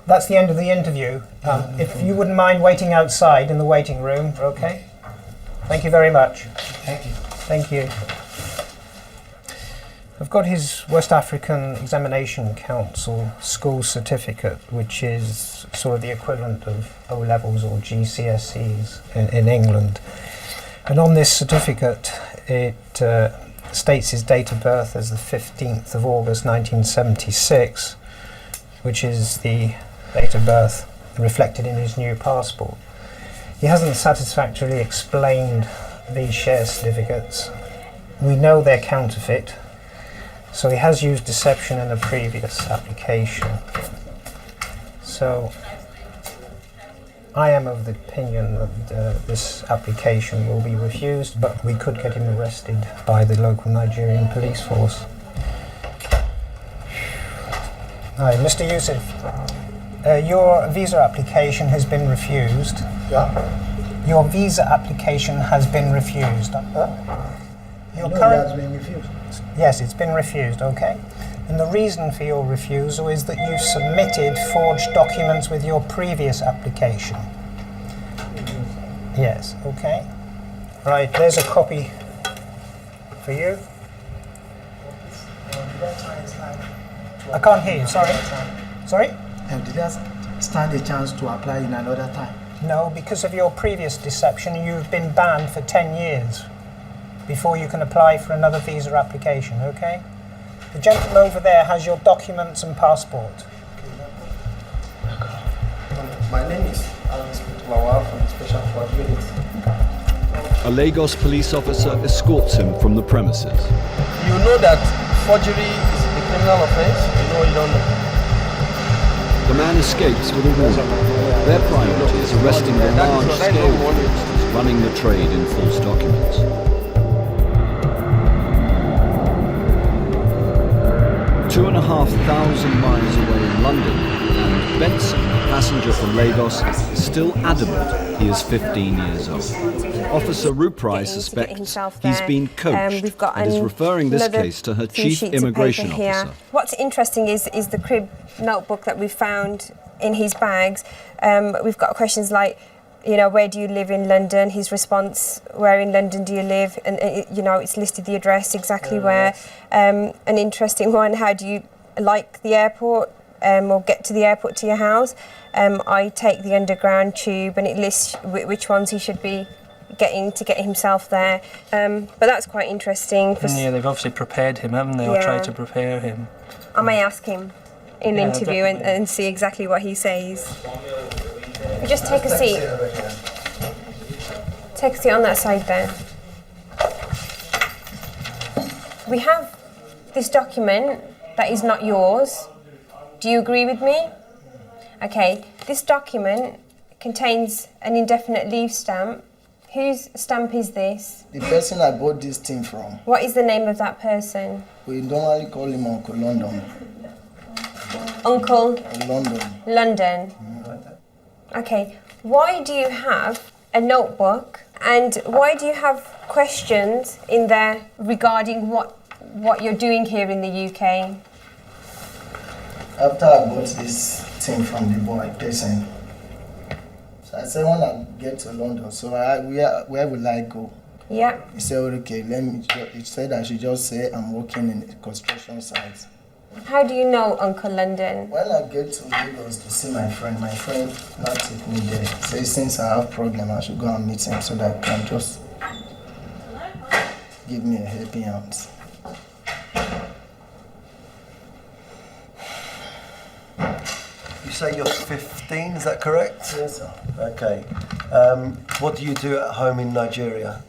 That's the end of the interview. If you wouldn't mind waiting outside in the waiting room, okay? Thank you very much. Thank you. Thank you. I've got his West African Examination Council school certificate, which is sort of the equivalent of O-levels or GCSEs in England. And on this certificate, it states his date of birth as the 15th of August 1976, which is the date of birth reflected in his new passport. He hasn't satisfactorily explained these share certificates. We know they're counterfeit, so he has used deception in a previous application. So I am of the opinion that this application will be refused, but we could get him arrested by the local Nigerian police force. Hi, Mr. Yusuf. Your visa application has been refused. Yeah? Your visa application has been refused. Your current... It has been refused. Yes, it's been refused, okay. And the reason for your refusal is that you submitted forged documents with your previous application. Yes, okay. Right, there's a copy for you. I can't hear you, sorry. Sorry? Did I stand a chance to apply in another time? No, because of your previous deception, you've been banned for 10 years before you can apply for another visa application, okay? The gentleman over there has your documents and passport. My name is Alex Mawar from the Special Force Unit. A Lagos police officer escorts him from the premises. You know that forgery is a criminal offense? You know you don't know. The man escapes with a warning. Their priority is arresting the large-scale fraudsters running the trade in false documents. 2,500 miles away in London, and Benson, a passenger from Lagos, is still adamant he is 15 years old. Officer Ruprai suspects he's been coached and is referring this case to her chief immigration officer. What's interesting is the crib notebook that we found in his bags. We've got questions like, you know, where do you live in London? His response, where in London do you live? And, you know, it's listed the address, exactly where. An interesting one, how do you like the airport or get to the airport to your house? I take the underground tube, and it lists which ones he should be getting to get himself there. But that's quite interesting. Yeah, they've obviously prepared him, haven't they? Or tried to prepare him. I may ask him in the interview and see exactly what he says. Just take a seat. Take a seat on that side there. We have this document that is not yours. Do you agree with me? Okay, this document contains an indefinite leave stamp. Whose stamp is this? The person I bought this thing from. What is the name of that person? We normally call him Uncle London. Uncle? London. London. Okay, why do you have a notebook and why do you have questions in there regarding what you're doing here in the UK? After I bought this thing from the boy, person, so I said when I get to London, so where will I go? Yeah. He said, okay, he said I should just say I'm working in a construction site. How do you know Uncle London? When I get to Lagos to see my friend not take me there. Say since I have problem, I should go and meet him so that he can just give me a helping hand. You say you're 15, is that correct? Yes, sir. Okay. What do you do at home in Nigeria?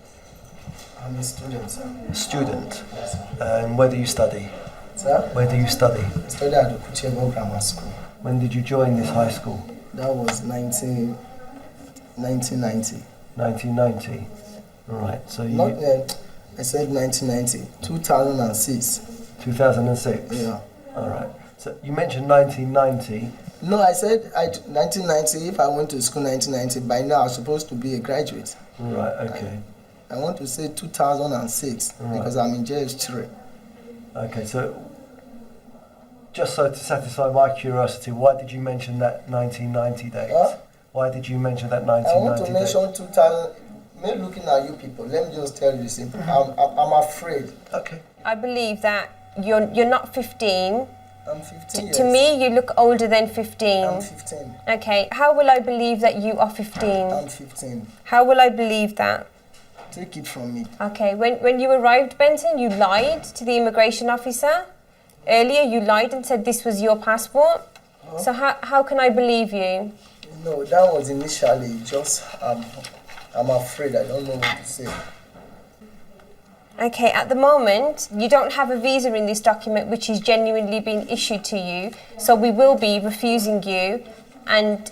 I'm a student, sir. A student? Yes, sir. And where do you study? Sir? Where do you study? I studied at the Kutiebo Grammar School. When did you join this high school? That was 1990. 1990? Right, so you... I said 1990. 2006. 2006? Yeah. All right. So you mentioned 1990. No, I said 1990. If I went to school 1990, by now I was supposed to be a graduate. Right, okay. I want to say 2006 because I'm in JS3. Okay, so just so to satisfy my curiosity, why did you mention that 1990 date? Huh? Why did you mention that I 1990 want to date? mention 2000. Me looking at you people, let me just tell you simple. I'm afraid. Okay. I believe that you're not 15. I'm 15 To me, you look older than 15. I'm 15. Okay, how will I believe that you are 15? I'm 15. How will I believe that? Take it from me. Okay, when you arrived, Benson, you lied to the immigration officer. Earlier, you lied and said this was your passport. Huh? So how can I believe you? No, that was initially just, I'm afraid, I don't know what to say. Okay, at the moment, you don't have a visa in this document which is genuinely being issued to you, so we will be refusing you and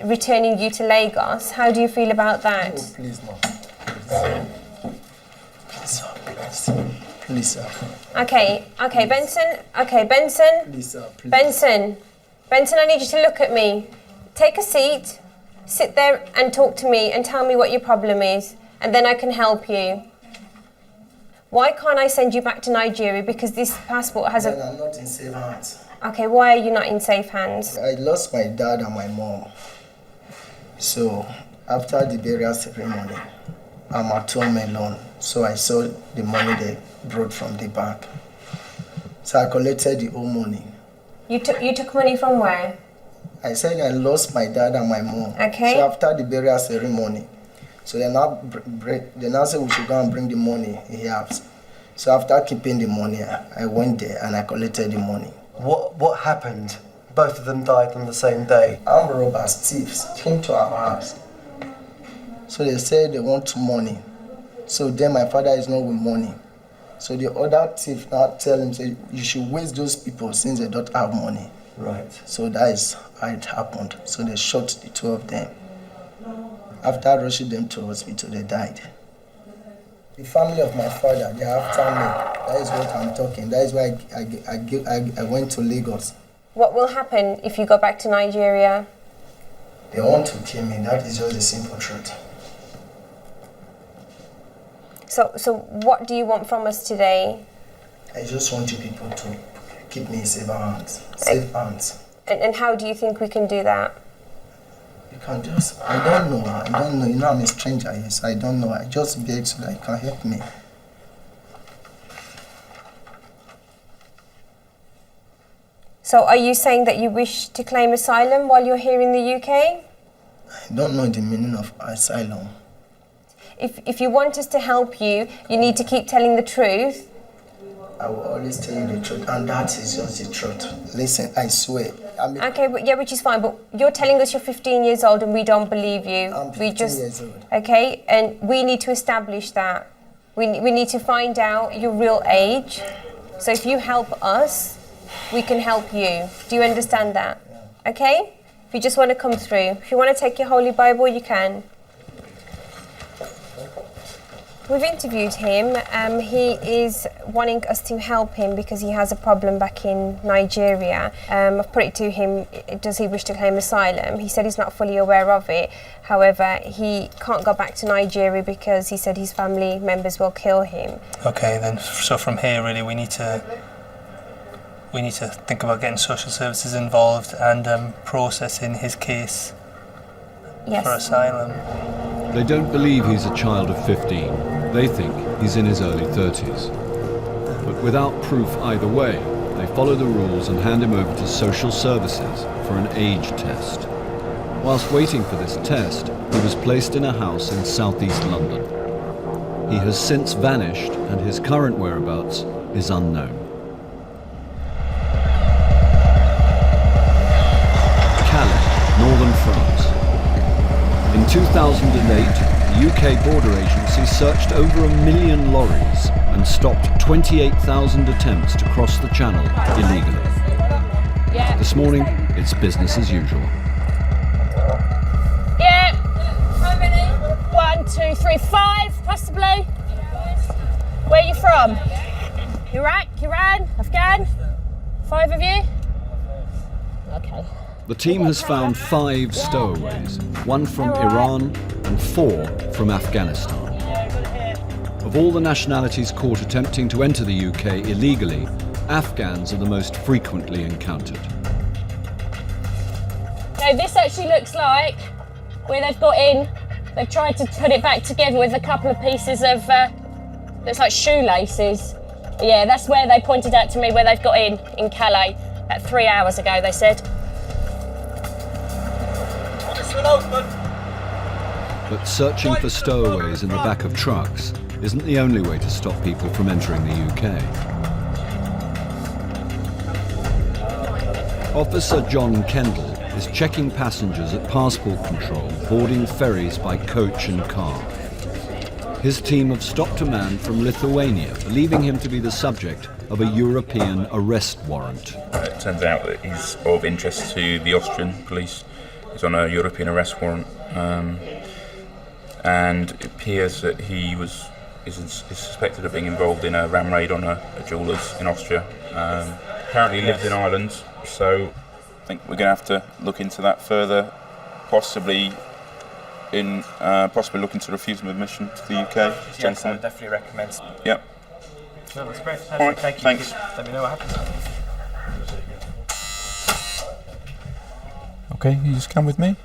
returning you to Lagos. How do you feel about that? Oh, please, no. Please, sir. Okay, Benson. Okay, Benson. Please, sir, please. Benson, I need you to look at me. Take a seat, sit there and talk to me and tell me what your problem is, and then I can help you. Why can't I send you back to Nigeria? Because this passport has Then I'm not in safe hands. Okay, why are you not in safe hands? I lost my dad and my mom. So, after the burial ceremony, I'm at home alone. So I saw the money they brought from the bank. So I collected the whole money. You took money from where? I said I lost my dad and my mom. Okay. So after the burial ceremony, so they now said we should go and bring the money here. So after keeping the money, I went there and I collected the money. What happened? Both of them died on the same day. Armed robbers, thieves, came to our house. So they said they want money. So then my father is not with money. So the other thief now tell him, say, you should waste those people since they don't have money. Right. So that is how it happened. So they shot the two of them. After rushing them to hospital, they died. The family of my father, they are after me. That is what I'm talking. That is why I went to Lagos. What will happen if you go back to Nigeria? They want to kill me. That is just the simple truth. So what do you want from us today? I just want you people to keep me in safe hands. Safe hands. And how do you think we can do that? You can just, I don't know. You know I'm a stranger here, so I don't know. I just beg so that you can help me. So are you saying that you wish to claim asylum while you're here in the UK? I don't know the meaning of asylum. If you want us to help you, you need to keep telling the truth. I will always tell you the truth, and that is just the truth. Listen, I swear. Okay, which is fine, but you're telling us you're 15 years old and we don't believe you. I'm 15 years old. Okay, and we need to establish that. We need to find out your real age. So if you help us, we can help you. Do you understand that? Yeah. Okay? If you just want to come through. If you want to take your Holy Bible, you can. We've interviewed him. He is wanting us to help him because he has a problem back in Nigeria. I've put it to him, does he wish to claim asylum? He said he's not fully aware of it. However, he can't go back to Nigeria because he said his family members will kill him. Okay, then, so from here, really, we need to think about getting social services involved and processing his case for asylum. They don't believe he's a child of 15. They think he's in his early 30s. But without proof either way, they follow the rules and hand him over to social services for an age test. Whilst waiting for this test, he was placed in a house in southeast London. He has since vanished and his current whereabouts is unknown. Calais, northern France. In 2008, the UK border agency searched over 1 million lorries and stopped 28,000 attempts to cross the channel illegally. This morning, it's business as usual. Yeah. How many? 1, 2, 3, 5, possibly. Where are you from? Iraq, Iran, Afghan? 5 of you? Okay. The team has found 5 stowaways, 1 from Iran and 4 from Afghanistan. Of all the nationalities caught attempting to enter the UK illegally, Afghans are the most frequently encountered. So this actually looks like where they've got in. They've tried to put it back together with a couple of pieces of, looks like shoelaces. Yeah, that's where they pointed out to me where they've got in Calais, about 3 hours ago, they said. But searching for stowaways in the back of trucks isn't the only way to stop people from entering the UK. Officer John Kendall is checking passengers at passport control boarding ferries by coach and car. His team have stopped a man from Lithuania, believing him to be the subject of a European arrest warrant. It turns out that he's of interest to the Austrian police. He's on a European arrest warrant, and it appears that he is suspected of being involved in a ram raid on a jeweller's in Austria. Apparently he lives in Ireland, so I think we're going to have to look into that further, possibly looking to refuse him admission to the UK. Yes, I would definitely recommend. Yep. No, that's great. All right, Thank you. thanks. Let me know what happens. Okay, you just come with me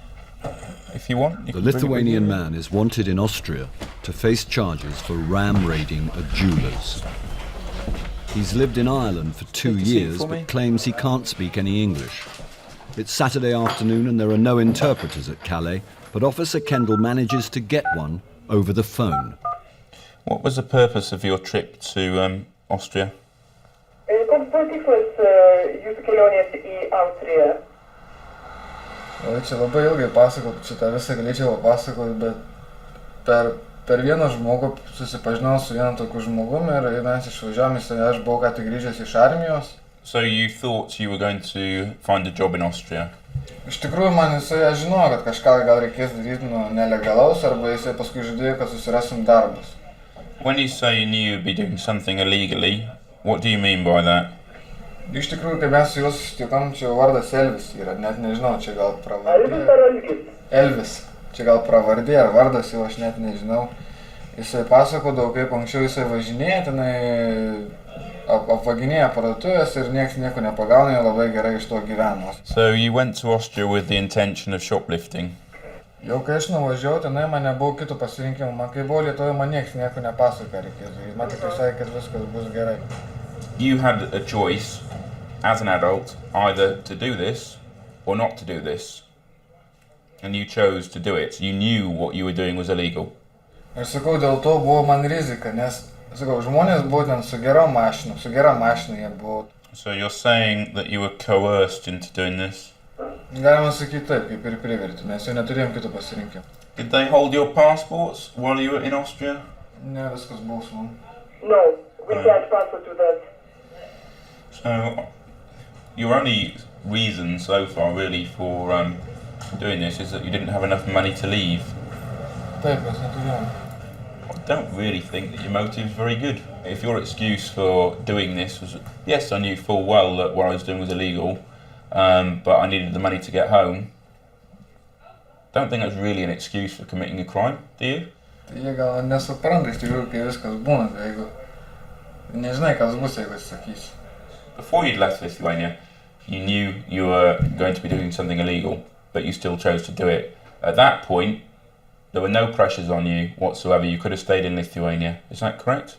if you want. The Lithuanian man is wanted in Austria to face charges for ram raiding a jeweller's. He's lived in Ireland for 2 years but claims he can't speak any English. It's Saturday afternoon and there are no interpreters at Calais, but Officer Kendall manages to get one over the phone. What was the purpose of your trip to Austria? Jūsų kelionės į Austriją. Čia labai ilgai pasakoti, šitą visą galėčiau papasakoti, bet per vieną žmogų susipažinau su vienu tokiu žmogumi ir mes išvažiavome, aš buvau ką tik grįžęs iš armijos. So you thought you were going to find a job in Austria? Iš tikrųjų, aš žinojau, kad kažką gal reikės daryti nelegalaus, arba jisai paskui žadėjo, kad susirasim darbus. When you say you knew you'd be doing something illegally, what do you mean by that? Iš tikrųjų, kai mes su juo susitikom, čia vardas Elvis yra, net nežinau, čia gal pravardė. Elvis. Čia gal pravardė ar vardas jau, aš net nežinau. Jisai pasakodavo, kaip anksčiau jisai važinėja, tenai apvaginėja parduotuvės ir nieks nieko nepagauna, jie labai gerai iš to gyveno. So you went to Austria with the intention of shoplifting? Jau kai aš nuvažiavau, tenai man nebuvo kitų pasirinkimų. Man kai buvo Lietuvoje, man nieks nieko nepasako reikėtų. Man tik sakė, kad viskas bus gerai. You had a choice as an adult either to do this or not to do this. And you chose to do it. You knew what you were doing was illegal. Aš sakau, dėl to buvo man rizika, nes sakau, žmonės buvo ten su gera mašina jie buvo. So you're saying that you were coerced into doing this? Galima sakyti taip, kaip ir privertė, nes jau neturėjom kito pasirinkimo. Did they hold your passports while you were in Austria? Ne, viskas buvo su mum. No, we can't passport to that. So your only reason so far really for doing this is that you didn't have enough money to leave. Taip, mes neturėjom. I don't really think that your motive is very good. If your excuse for doing this was, yes, I knew full well that what I was doing was illegal, but I needed the money to get home, don't think that's really an excuse for committing a crime, do you? Jie gal nesupranta iš tikrųjų, kai viskas būna, jeigu nežinai, kas bus, jeigu atsisakysi. Before you'd left Lithuania, you knew you were going to be doing something illegal, but you still chose to do it. At that point, there were no pressures on you whatsoever. You could have stayed in Lithuania. Is that correct?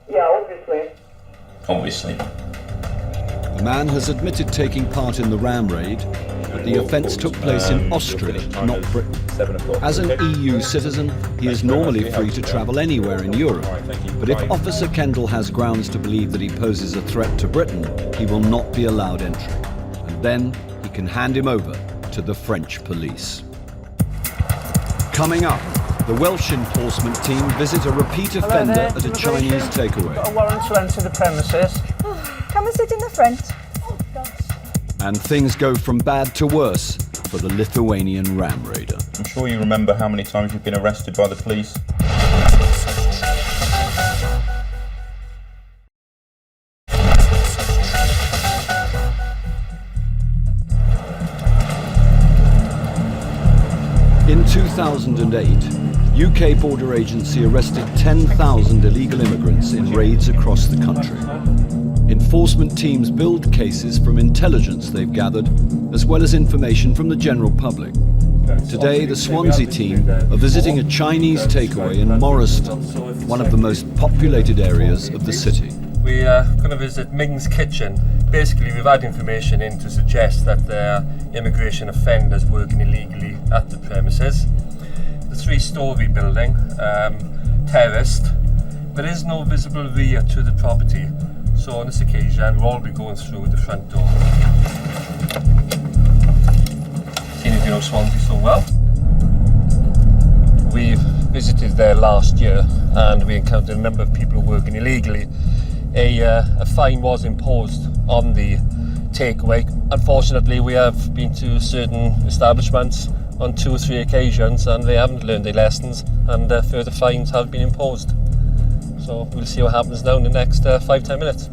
Yeah, obviously. Obviously. The man has admitted taking part in the ram raid, but the offence took place in Austria, not Britain. As an EU citizen, he is normally free to travel anywhere in Europe. But if Officer Kendall has grounds to believe that he poses a threat to Britain, he will not be allowed entry. And then he can hand him over to the French police. Coming up, the Welsh enforcement team visit a repeat offender at a Chinese takeaway. Got a warrant to enter the premises. Come and sit in the front. And things go from bad to worse for the Lithuanian ram raider. I'm sure you remember how many times you've been arrested by the police. In 2008, UK border agency arrested 10,000 illegal immigrants in raids across the country. Enforcement teams build cases from intelligence they've gathered, as well as information from the general public. Today, the Swansea team are visiting a Chinese takeaway in Morriston, one of the most populated areas of the city. We are going to visit Ming's Kitchen. Basically, we've had information in to suggest that there are immigration offenders working illegally at the premises. The 3-storey building, terraced. There is no visible rear to the property, so on this occasion we'll all be going through the front door. Seeing as you know Swansea so well. We visited there last year and we encountered a number of people working illegally. A fine was imposed on the takeaway. Unfortunately, we have been to certain establishments on 2 or 3 occasions and they haven't learned their lessons and further fines have been imposed. So we'll see what happens now in the next 5-10 minutes.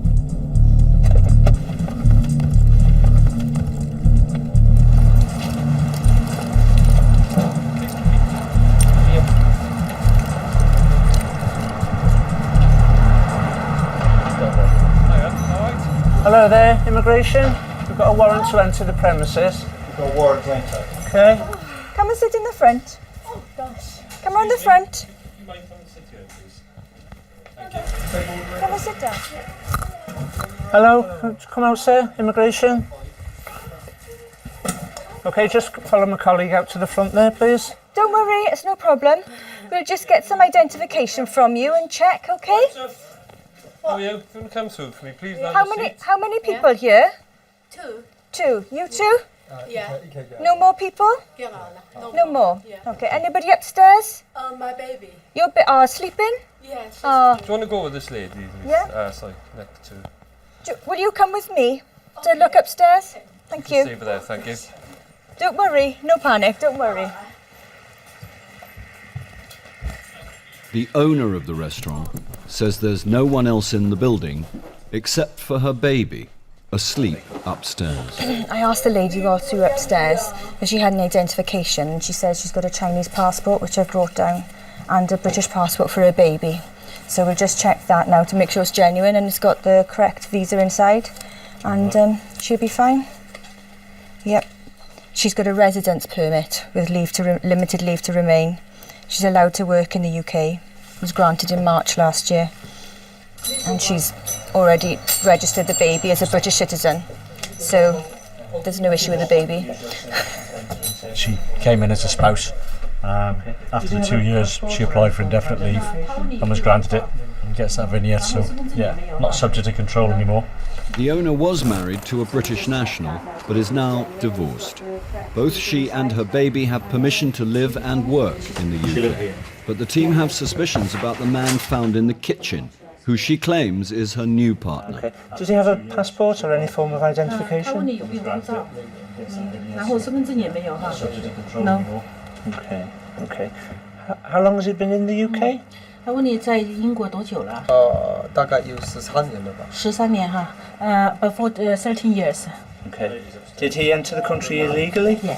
Hello there, immigration. We've got a warrant to enter the premises. We've got a warrant to enter. Okay. Come and sit in the front. Oh gosh. Come around the front. You might come and sit here, please. Come and sit down. Hello, come out, sir, immigration. Okay, just follow my colleague out to the front there, please. Don't worry, it's no problem. We'll just get some identification from you and check, okay? How are you? Can you come through for me, please? How many people here? 2. 2. You 2? Yeah. No more people? No more? Yeah. Okay, anybody upstairs? My baby. You're sleeping? Yeah. Do you want to go with this lady? Yeah. Sorry, next to. Will you come with me to look upstairs? Thank you. Stay over there, thank you. Don't worry, no panic, don't worry. The owner of the restaurant says there's no one else in the building except for her baby, asleep upstairs. I asked the lady whilst we were upstairs if she had an identification, and she says she's got a Chinese passport, which I've brought down, and a British passport for her baby. So we'll just check that now to make sure it's genuine and it's got the correct visa inside, and she'll be fine. Yep. She's got a residence permit with limited leave to remain. She's allowed to work in the UK. It was granted in March last year. And she's already registered the baby as a British citizen. So there's no issue with the baby. She came in as a spouse. After the 2 years, she applied for indefinite leave and was granted it and gets that vignette. So, yeah, not subject to control anymore. The owner was married to a British national, but is now divorced. Both she and her baby have permission to live and work in the UK. But the team have suspicions about the man found in the kitchen, who she claims is her new partner. Okay. Does he have a passport or any form of identification? No. Okay, okay. How long has he been in the UK? 他问你在英国多久了？大概有13年了吧。13年哈，before 13 years. Okay. Did he enter the country illegally? Yeah,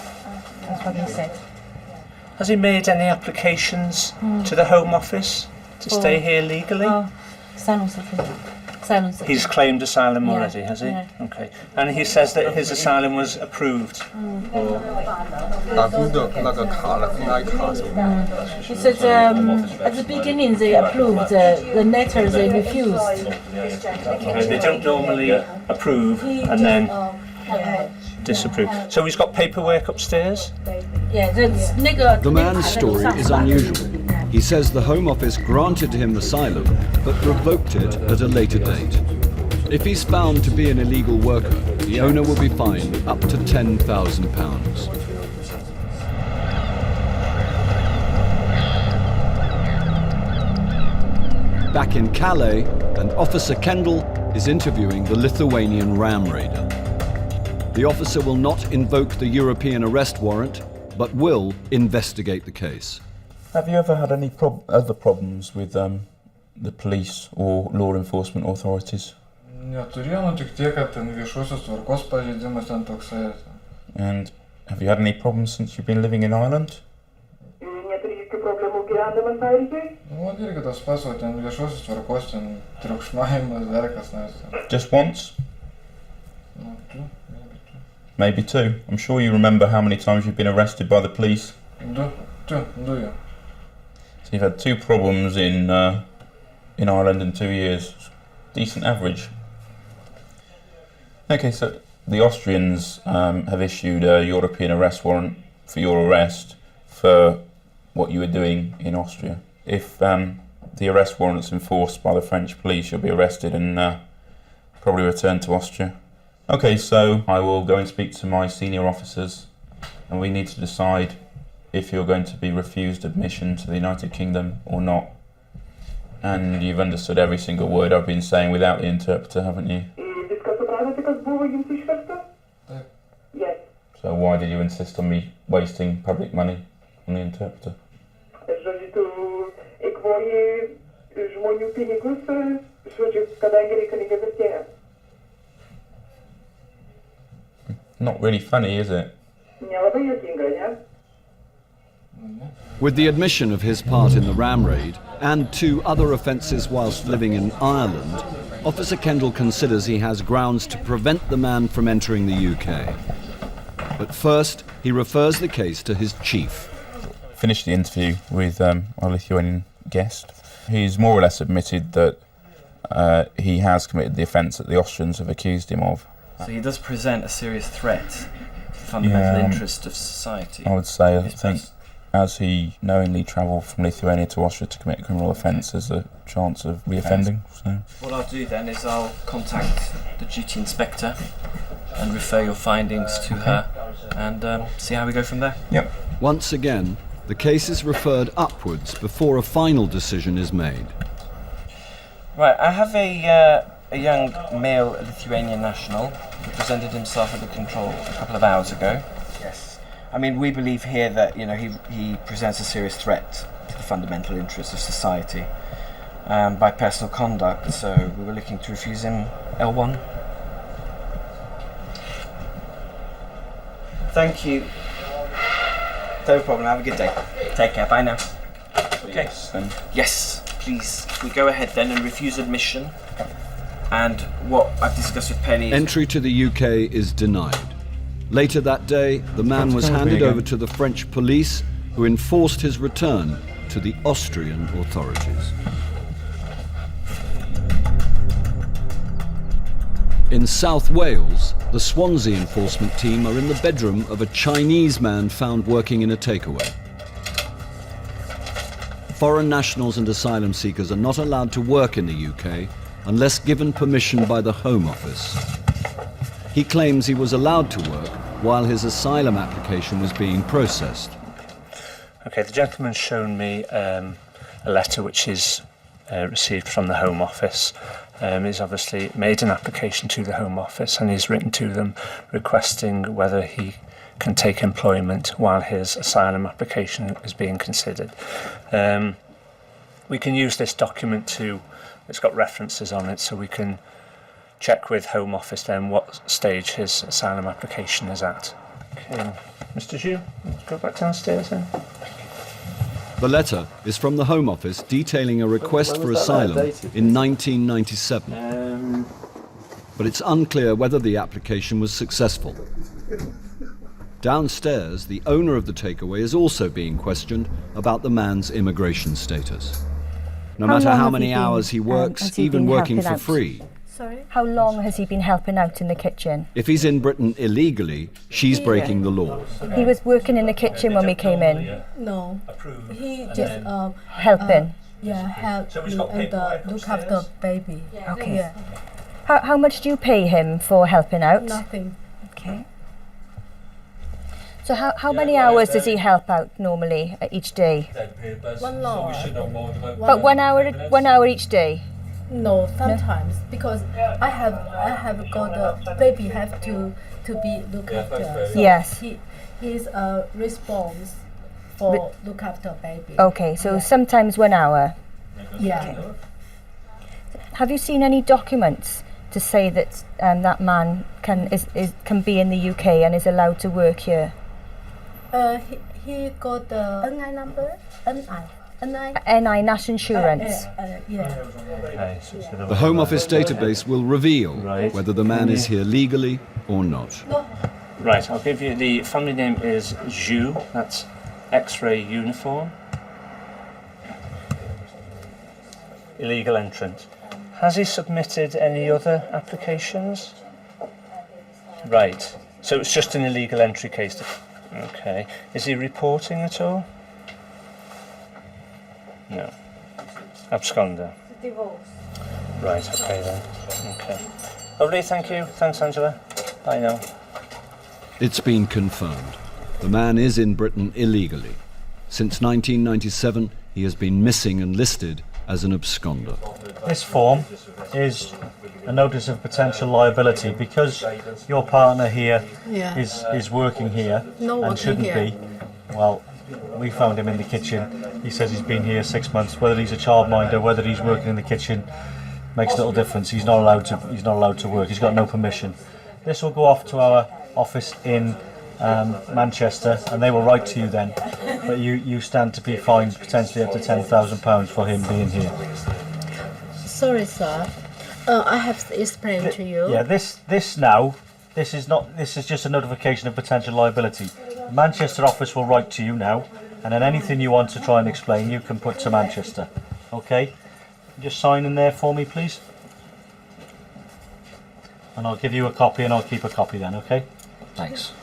that's what he said. Has he made any applications to the Home Office to stay here legally? Asylum seeker. He's claimed asylum already, has he? Yeah. Okay. And he says that his asylum was approved. He said at the beginning they approved, the later they refused. Okay. They don't normally approve and then disapprove. So he's got paperwork upstairs? Yeah, that's nigger. The man's story is unusual. He says the Home Office granted him asylum, but revoked it at a later date. If he's found to be an illegal worker, the owner will be fined up to £10,000. Back in Calais, an Officer Kendall is interviewing the Lithuanian ram raider. The officer will not invoke the European arrest warrant, but will investigate the case. Have you ever had any other problems with the police or law enforcement authorities? Neturėjau, tik tiek, kad ten viešosios tvarkos pažeidimas ten toksai. And have you had any problems since you've been living in Ireland? bandymas pavyzdžiui? Nu, irgi tas pats, o ten viešosios tvarkos, ten triukšmavimas, dar kas nors. Just once? No, two. Maybe two. I'm sure you remember how many times you've been arrested by the police. Two, yeah. So you've had 2 problems in Ireland in 2 years. Decent average. Okay, so the Austrians have issued a European arrest warrant for your arrest for what you were doing in Austria. If the arrest warrant's enforced by the French police, you'll be arrested and probably returned to Austria. Okay, so I will go and speak to my senior officers, and we need to decide if you're going to be refused admission to the United Kingdom or not. And you've understood every single word I've been saying without the interpreter, haven't you? Yes. So why did you insist on me wasting public money on the interpreter? Not really funny, is it? With the admission of his part in the ram raid and 2 other offences whilst living in Ireland, Officer Kendall considers he has grounds to prevent the man from entering the UK. But first, he refers the case to his chief. Finished the interview with our Lithuanian guest. He's more or less admitted that he has committed the offence that the Austrians have accused him of. So he does present a serious threat to the fundamental interest of society. I would say, I think, as he knowingly travelled from Lithuania to Austria to commit a criminal offence, there's a chance of reoffending. So. What I'll do then is I'll contact the duty inspector and refer your findings to her and see how we go from there. Yep. Once again, the case is referred upwards before a final decision is made. Right, I have a young male Lithuanian national who presented himself at the control a couple of hours ago. Yes. I mean, we believe here that, you know, he presents a serious threat to the fundamental interests of society by personal conduct, so we were looking to refuse him L1. Thank you. No problem, have a good day. Take care, bye now. Okay. Yes, please. We go ahead then and refuse admission. And what I've discussed with Penny... Entry to the UK is denied. Later that day, the man was handed over to the French police, who enforced his return to the Austrian authorities. In South Wales, the Swansea enforcement team are in the bedroom of a Chinese man found working in a takeaway. Foreign nationals and asylum seekers are not allowed to work in the UK unless given permission by the Home Office. He claims he was allowed to work while his asylum application was being processed. Okay, the gentleman's shown me a letter which is received from the Home Office. He's obviously made an application to the Home Office and he's written to them requesting whether he can take employment while his asylum application is being considered. We can use this document to, it's got references on it, so we can check with Home Office then what stage his asylum application is at. Okay, Mr. Zhu, let's go back downstairs then. The letter is from the Home Office detailing a request for asylum in 1997. But it's unclear whether the application was successful. Downstairs, the owner of the takeaway is also being questioned about the man's immigration status. No matter how many hours he works, even working for free. Sorry? How long has he been helping out in the kitchen? If he's in Britain illegally, she's breaking the law. He was working in the kitchen when we came in? No. He just... helping? Help me and look after baby. Okay. Yeah. How much do you pay him for helping out? Nothing. Okay. So how many hours does he help out normally each day? 1 hour. But 1 hour each day? No, sometimes because I have got a baby have to be looked after. So yes. He's a response for look after baby. Okay, so sometimes 1 hour. Yeah. Okay. Have you seen any documents to say that that man can be in the UK and is allowed to work here? He got the NI number. NI. NI National Insurance. Okay, The Home Office database will reveal whether the man is here legally or not. Right, I'll give you the family name is Zhu, that's X-ray uniform. Illegal entrant. Has he submitted any other applications? Right, so it's just an illegal entry case. Okay, is he reporting at all? No. Absconder. Divorce. Right, okay then. Okay. Lovely, thank you. Thanks, Angela. Bye now. It's been confirmed. The man is in Britain illegally. Since 1997, he has been missing and listed as an absconder. This form is a notice of potential liability because your partner here is working here and shouldn't be. Well, we found him in the kitchen. He says he's been here 6 months. Whether he's a childminder, whether he's working in the kitchen, makes little difference. He's not allowed to work. He's got no permission. This will go off to our office in Manchester, and they will write to you then. But you stand to be fined potentially up to £10,000 for him being here. Sorry, sir. I have to explain to you. Yeah, this is just a notification of potential liability. The Manchester office will write to you now, and then anything you want to try and explain, you can put to Manchester. Okay? Just sign in there for me, please. And I'll give you a copy, and I'll keep a copy then. Okay? Thanks.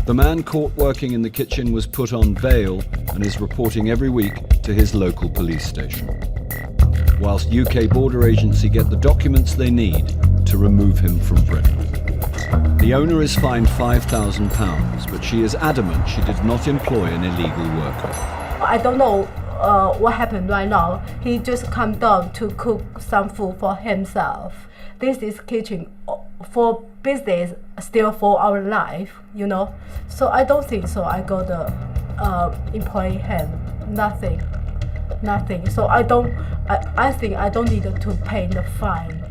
The man caught working in the kitchen was put on bail and is reporting every week to his local police station, whilst UK border agency get the documents they need to remove him from Britain. The owner is fined £5,000, but she is adamant she did not employ an illegal worker. I don't know what happened right now. He just come down to cook some food for himself. This is kitchen for business, still for our life, you know. So I don't think so. I got employ him. Nothing. So I think I don't need to pay the fine.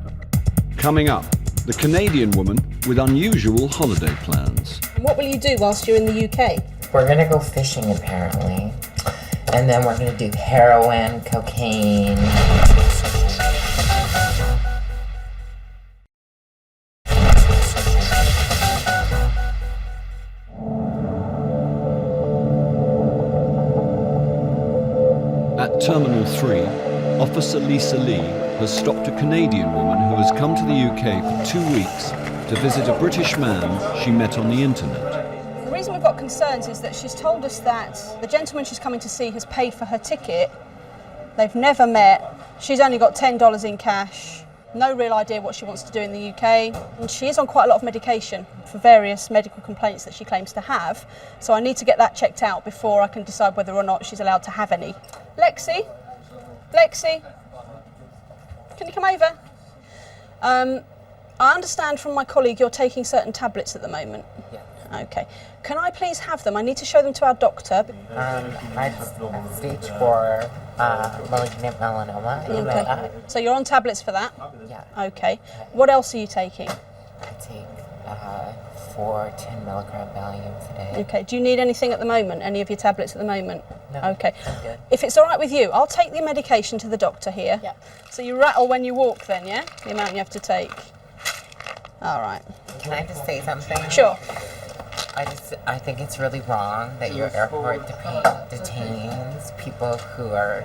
Coming up, the Canadian woman with unusual holiday plans. What will you do whilst you're in the UK? We're gonna go fishing apparently. And then we're gonna do heroin, cocaine. At Terminal 3, Officer Lisa Lee has stopped a Canadian woman who has come to the UK for 2 weeks to visit a British man she met on the internet. The reason we've got concerns is that she's told us that the gentleman she's coming to see has paid for her ticket. They've never met. She's only got $10 in cash. No real idea what she wants to do in the UK. And she is on quite a lot of medication for various medical complaints that she claims to have. So I need to get that checked out before I can decide whether or not she's allowed to have any. Lexi, can you come over? I understand from my colleague you're taking certain tablets at the moment. Yeah. Okay. Can I please have them? I need to show them to our doctor. I have stage 4 malignant melanoma in my eye. So you're on tablets for that? Yeah. Okay. What else are you taking? I take 4 10 milligram Valiums a day. Okay. Do you need anything at the moment? Any of your tablets at the moment? No. Okay. I'm good. If it's all right with you, I'll take the medication to the doctor here. Yeah. So you rattle when you walk then, yeah? The amount you have to take. All right. Can I just say something? Sure. I think it's really wrong that your airport detains people who are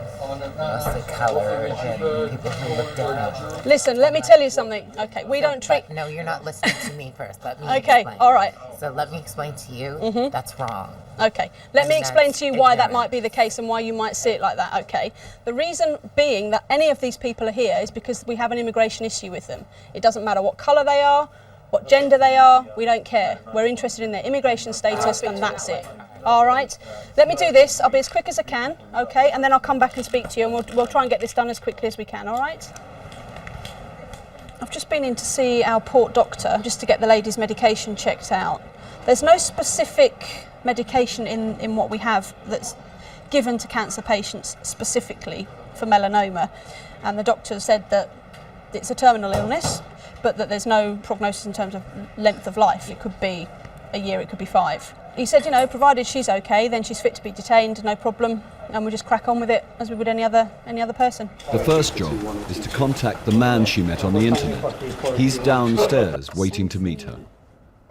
mostly colored and people who look different. Listen, let me tell you something. Okay, we don't treat... No, you're not listening to me first. Let me Okay, explain. all right. So let me explain to you, that's wrong. Okay, let me And explain that's to you why that ignorant. might be the case and why you might see it like that, okay? The reason being that any of these people are here is because we have an immigration issue with them. It doesn't matter what colour they are, what gender they are, we don't care. We're interested in their immigration status and that's it. All right, let me do this. I'll be as quick as I can, okay? And then I'll come back and speak to you and we'll try and get this done as quickly as we can, all right? I've just been in to see our port doctor just to get the lady's medication checked out. There's no specific medication in what we have that's given to cancer patients specifically for melanoma. And the doctor said that it's a terminal illness, but that there's no prognosis in terms of length of life. It could be a year, it could be 5. He said, you know, provided she's okay, then she's fit to be detained, no problem. and we'll just crack on with it as we would any other person. The first job is to contact the man she met on the internet. He's downstairs waiting to meet her.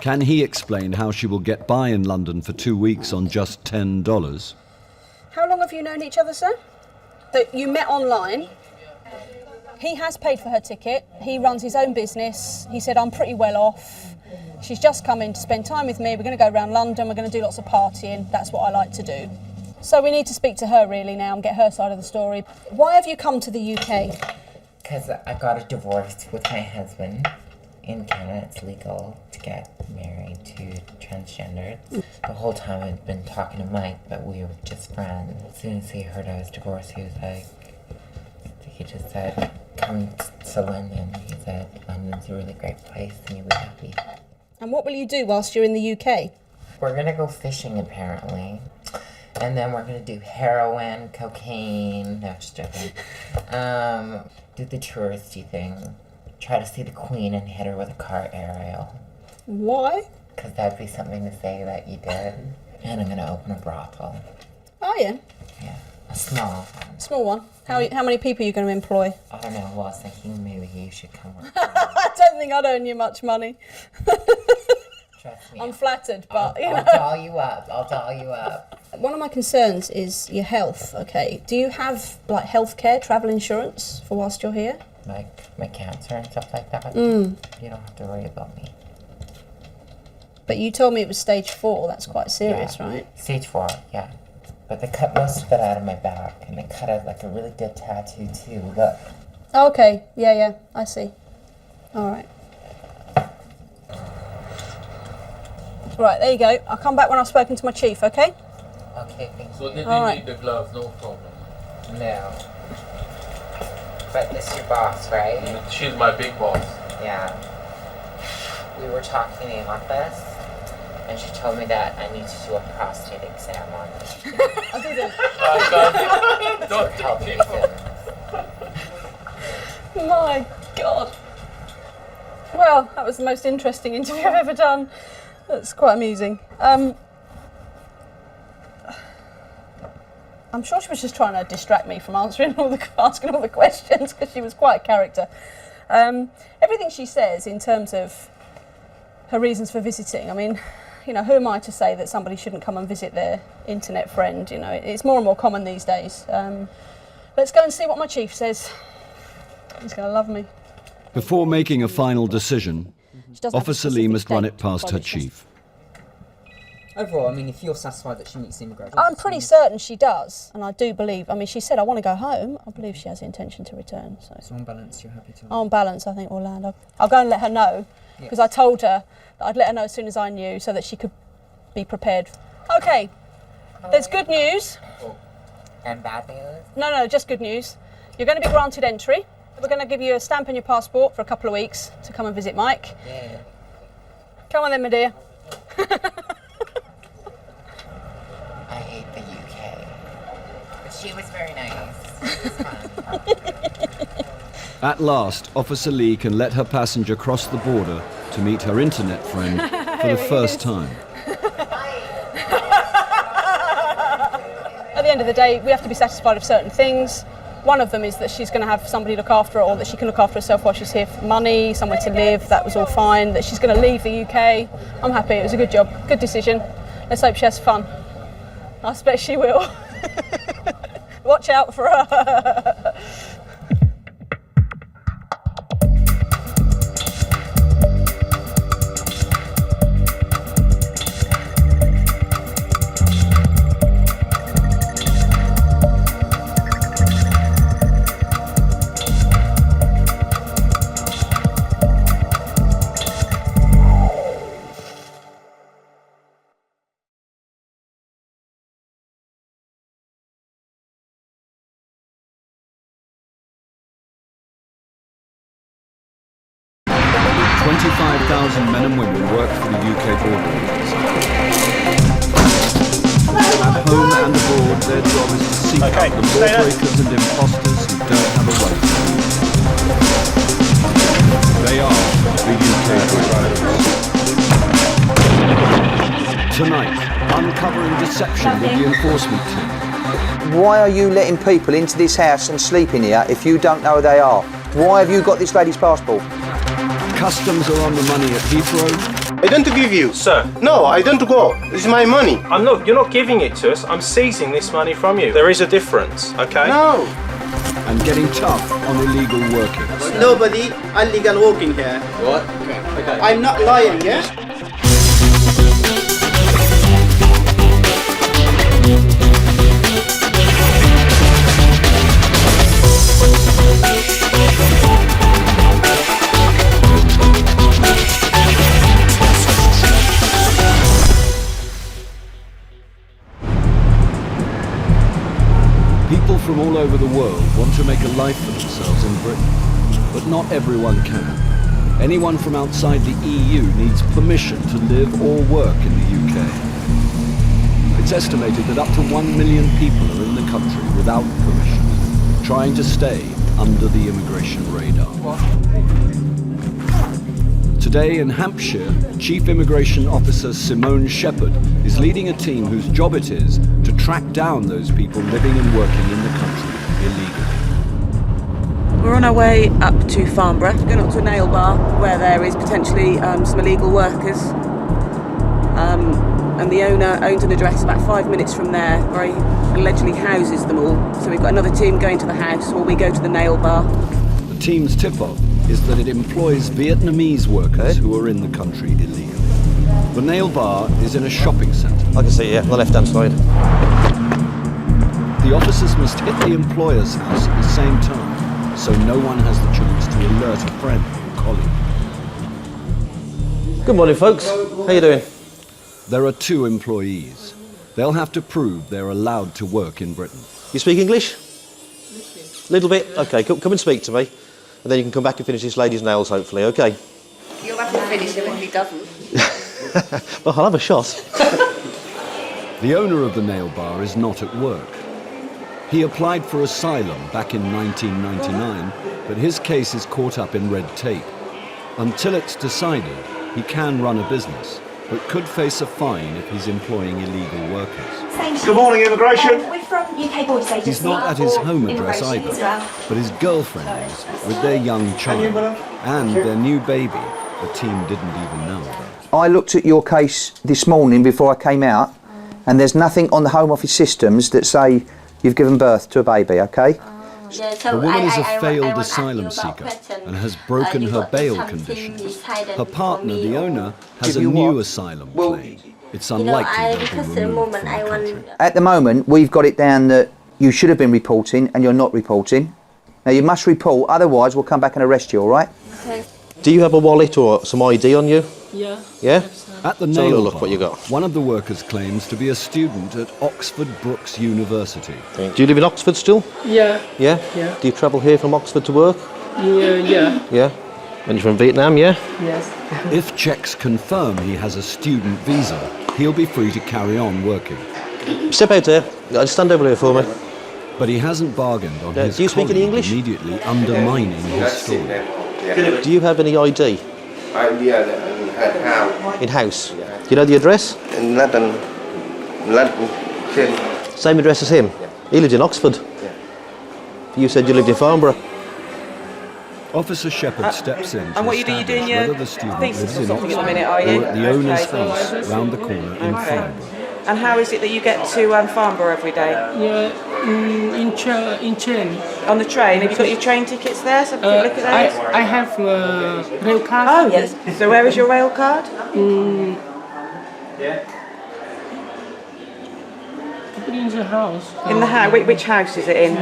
Can he explain how she will get by in London for 2 weeks on just $10? How long have you known each other, sir? So you met online. He has paid for her ticket. He runs his own business. He said, I'm pretty well off. She's just come in to spend time with me. We're going to go around London. We're going to do lots of partying. That's what I like to do. So we need to speak to her really now and get her side of the story. Why have you come to the UK? Because I got a divorce with my husband. In Canada, it's legal to get married to transgenders. The whole time I'd been talking to Mike, but we were just friends. As soon as he heard I was divorced, he just said, come to London. He said, London's a really great place and you'll be happy. And what will you do whilst you're in the UK? We're gonna go fishing, apparently. And then we're gonna do heroin, cocaine, no, just joking. Do the touristy thing. Try to see the Queen and hit her with a car aerial. Why? Because that'd be something to say that you did. And I'm gonna open a brothel. Oh, yeah? Yeah, a small one. Small one? How many people are you going to employ? I don't know, well, I was thinking maybe you should come work. I don't think I'd earn you much money. Trust me. I'm flattered, but, you know. I'll doll you up. One of my concerns is your health, okay? Do you have, like, healthcare, travel insurance for whilst you're here? Like my cancer and stuff like that? Mm. You don't have to worry about me. But you told me it was stage 4. That's quite serious, Yeah. right? Stage 4, yeah. But they cut most of it out of my back, and they cut out like a really good tattoo too. Look. Oh, okay, yeah, I see. All right. Right, there you go. I'll come back when I've spoken to my chief, okay? Okay, thank you. So they All right. need the gloves, no problem. No. But this is your boss, right? She's my big boss. Yeah. We were talking in the office, and she told me that I need to do a prostate exam on me. I didn't. Don't help me. My God. Well, that was the most interesting interview I've ever done. That's quite amusing. I'm sure she was just trying to distract me from asking all the questions because she was quite a character. Everything she says in terms of her reasons for visiting, I mean, you know, who am I to say that somebody shouldn't come and visit their internet friend? You know, it's more and more common these days. Let's go and see what my chief says. He's going to love me. Before making a final decision, Officer Lee must run it past her chief. Overall, I mean, if you're satisfied that she meets the immigration... I'm pretty certain she does, and I do believe, I mean, she said, I want to go home. I believe she has the intention to return. So on balance, you're happy to... On balance, I think we'll land. I'll go and let her know, because I told her that I'd let her know as soon as I knew, so that she could be prepared. Okay, there's good news. And bad news? No, just good news. You're going to be granted entry. We're going to give you a stamp in your passport for a couple of weeks to come and visit Mike. Yeah. Come on then, my dear. I hate the UK. But she was very nice. It was fun. At last, Officer Lee can let her passenger cross the border to meet her internet friend for the first time. At the end of the day, we have to be satisfied with certain things. One of them is that she's going to have somebody look after her, or that she can look after herself while she's here for money, somewhere to live. That was all fine. That she's going to leave the UK. I'm happy. It was a good job. Good decision. Let's hope she has fun. I expect she will. Watch out for her. 25,000 men and women work for the UK border police. At home and abroad, their job is to seek out the lawbreakers and imposters who don't have a right to be. They are the UK border police. Tonight, uncovering deception with the enforcement team Why are you letting people into this house and sleep in here if you don't know who they are? Why have you got this lady's passport? Customs are on the money at Heathrow. I don't give you. Sir. No, I don't go. It's my money. You're not giving it to us. I'm seizing this money from you. There is a difference, okay? No. And getting tough on illegal working. Nobody illegal working here. What? Okay. I'm not lying, yeah? People from all over the world want to make a life for themselves in Britain, but not everyone can. Anyone from outside the EU needs permission to live or work in the UK. It's estimated that up to 1 million people are in the country without permission, trying to stay under the immigration radar. Today in Hampshire, Chief Immigration Officer Simone Shepherd is leading a team whose job it is to track down those people living and working in the country illegally. We're on our way up to Farnborough, going up to a nail bar where there is potentially some illegal workers. And the owner owns an address about 5 minutes from there where he allegedly houses them all. So we've got another team going to the house while we go to the nail bar. The team's tip-off is that it employs Vietnamese workers who are in the country illegally. The nail bar is in a shopping centre. I can see it, on the left-hand side. The officers must hit the employer's house at the same time, so no one has the chance to alert a friend or colleague. Good morning, folks. How you doing? There are 2 employees. They'll have to prove they're allowed to work in Britain. You speak English? Little bit? Okay, come and speak to me. And then you can come back and finish this lady's nails, hopefully, okay? You'll have to finish him if he doesn't. Well, I'll have a shot. The owner of the nail bar is not at work. He applied for asylum back in 1999, but his case is caught up in red tape. Until it's decided, he can run a business, but could face a fine if he's employing illegal workers. Good morning, immigration. We're from UK Border Agency. He's not at his home address Immigration either, as well. but his girlfriend is, with their young child and their new baby the team didn't even know about. I looked at your case this morning before I came out, and there's nothing on the Home Office systems that say you've given birth to a baby, okay? Yeah, so The woman is a I failed want asylum to ask you about seeker question. and has broken you her got bail something conditions. decided Her partner, for me the or- owner, has a Give you new what? asylum claim. It's You know, unlikely they'll because be at the removed moment from I the want. country. At the moment, we've got it down that you should have been reporting and you're not reporting. Now, you must report, otherwise we'll come back and arrest you, all right? Okay. Do you have a wallet or some ID on you? Yeah. Yeah? At the So nail look bar, what you got. one of the workers claims to be a student at Oxford Brookes University. Do you live in Oxford still? Yeah. Yeah? Yeah. Do you travel here from Oxford to work? Yeah. Yeah? And you're from Vietnam, yeah? Yes. If checks confirm he has a student visa, he'll be free to carry on working. Step out there. Stand over there for me. But he hasn't bargained on his do you speak any colleague English? immediately undermining his story. Do you have any ID? In house? Do you know the address? In London. Same address as him? He lived in Oxford. You said you lived in Farnborough. Officer Shepherd steps in to And what you establish doing your whether the student thesis lives or in something Oxford at the minute, are you? or at the owner's Okay. house round the corner in Farnborough. And how is it that you get to Farnborough every day? Yeah, in train. On the train? Have you got your train tickets there? So have a quick look at those. I have rail card. Oh yes. So where is your rail card? In the house. In the house. Which house is it in?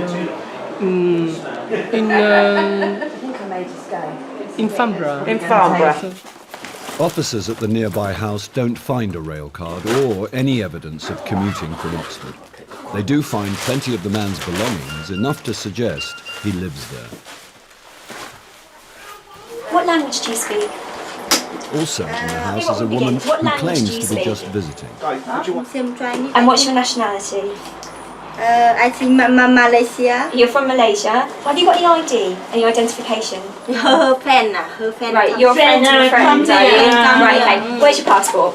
In Farnborough. In Farnborough. Officers at the nearby house don't find a rail card or any evidence of commuting from Oxford. They do find plenty of the man's belongings, enough to suggest he lives there. What language do you speak? Also in the house is a woman who claims to be just visiting. And what's your nationality? I think Malaysia. You're from Malaysia. Have you got any ID and your identification? Her friend. Right, your friend and a friend, are you? Come Right, here. okay. Where's your passport?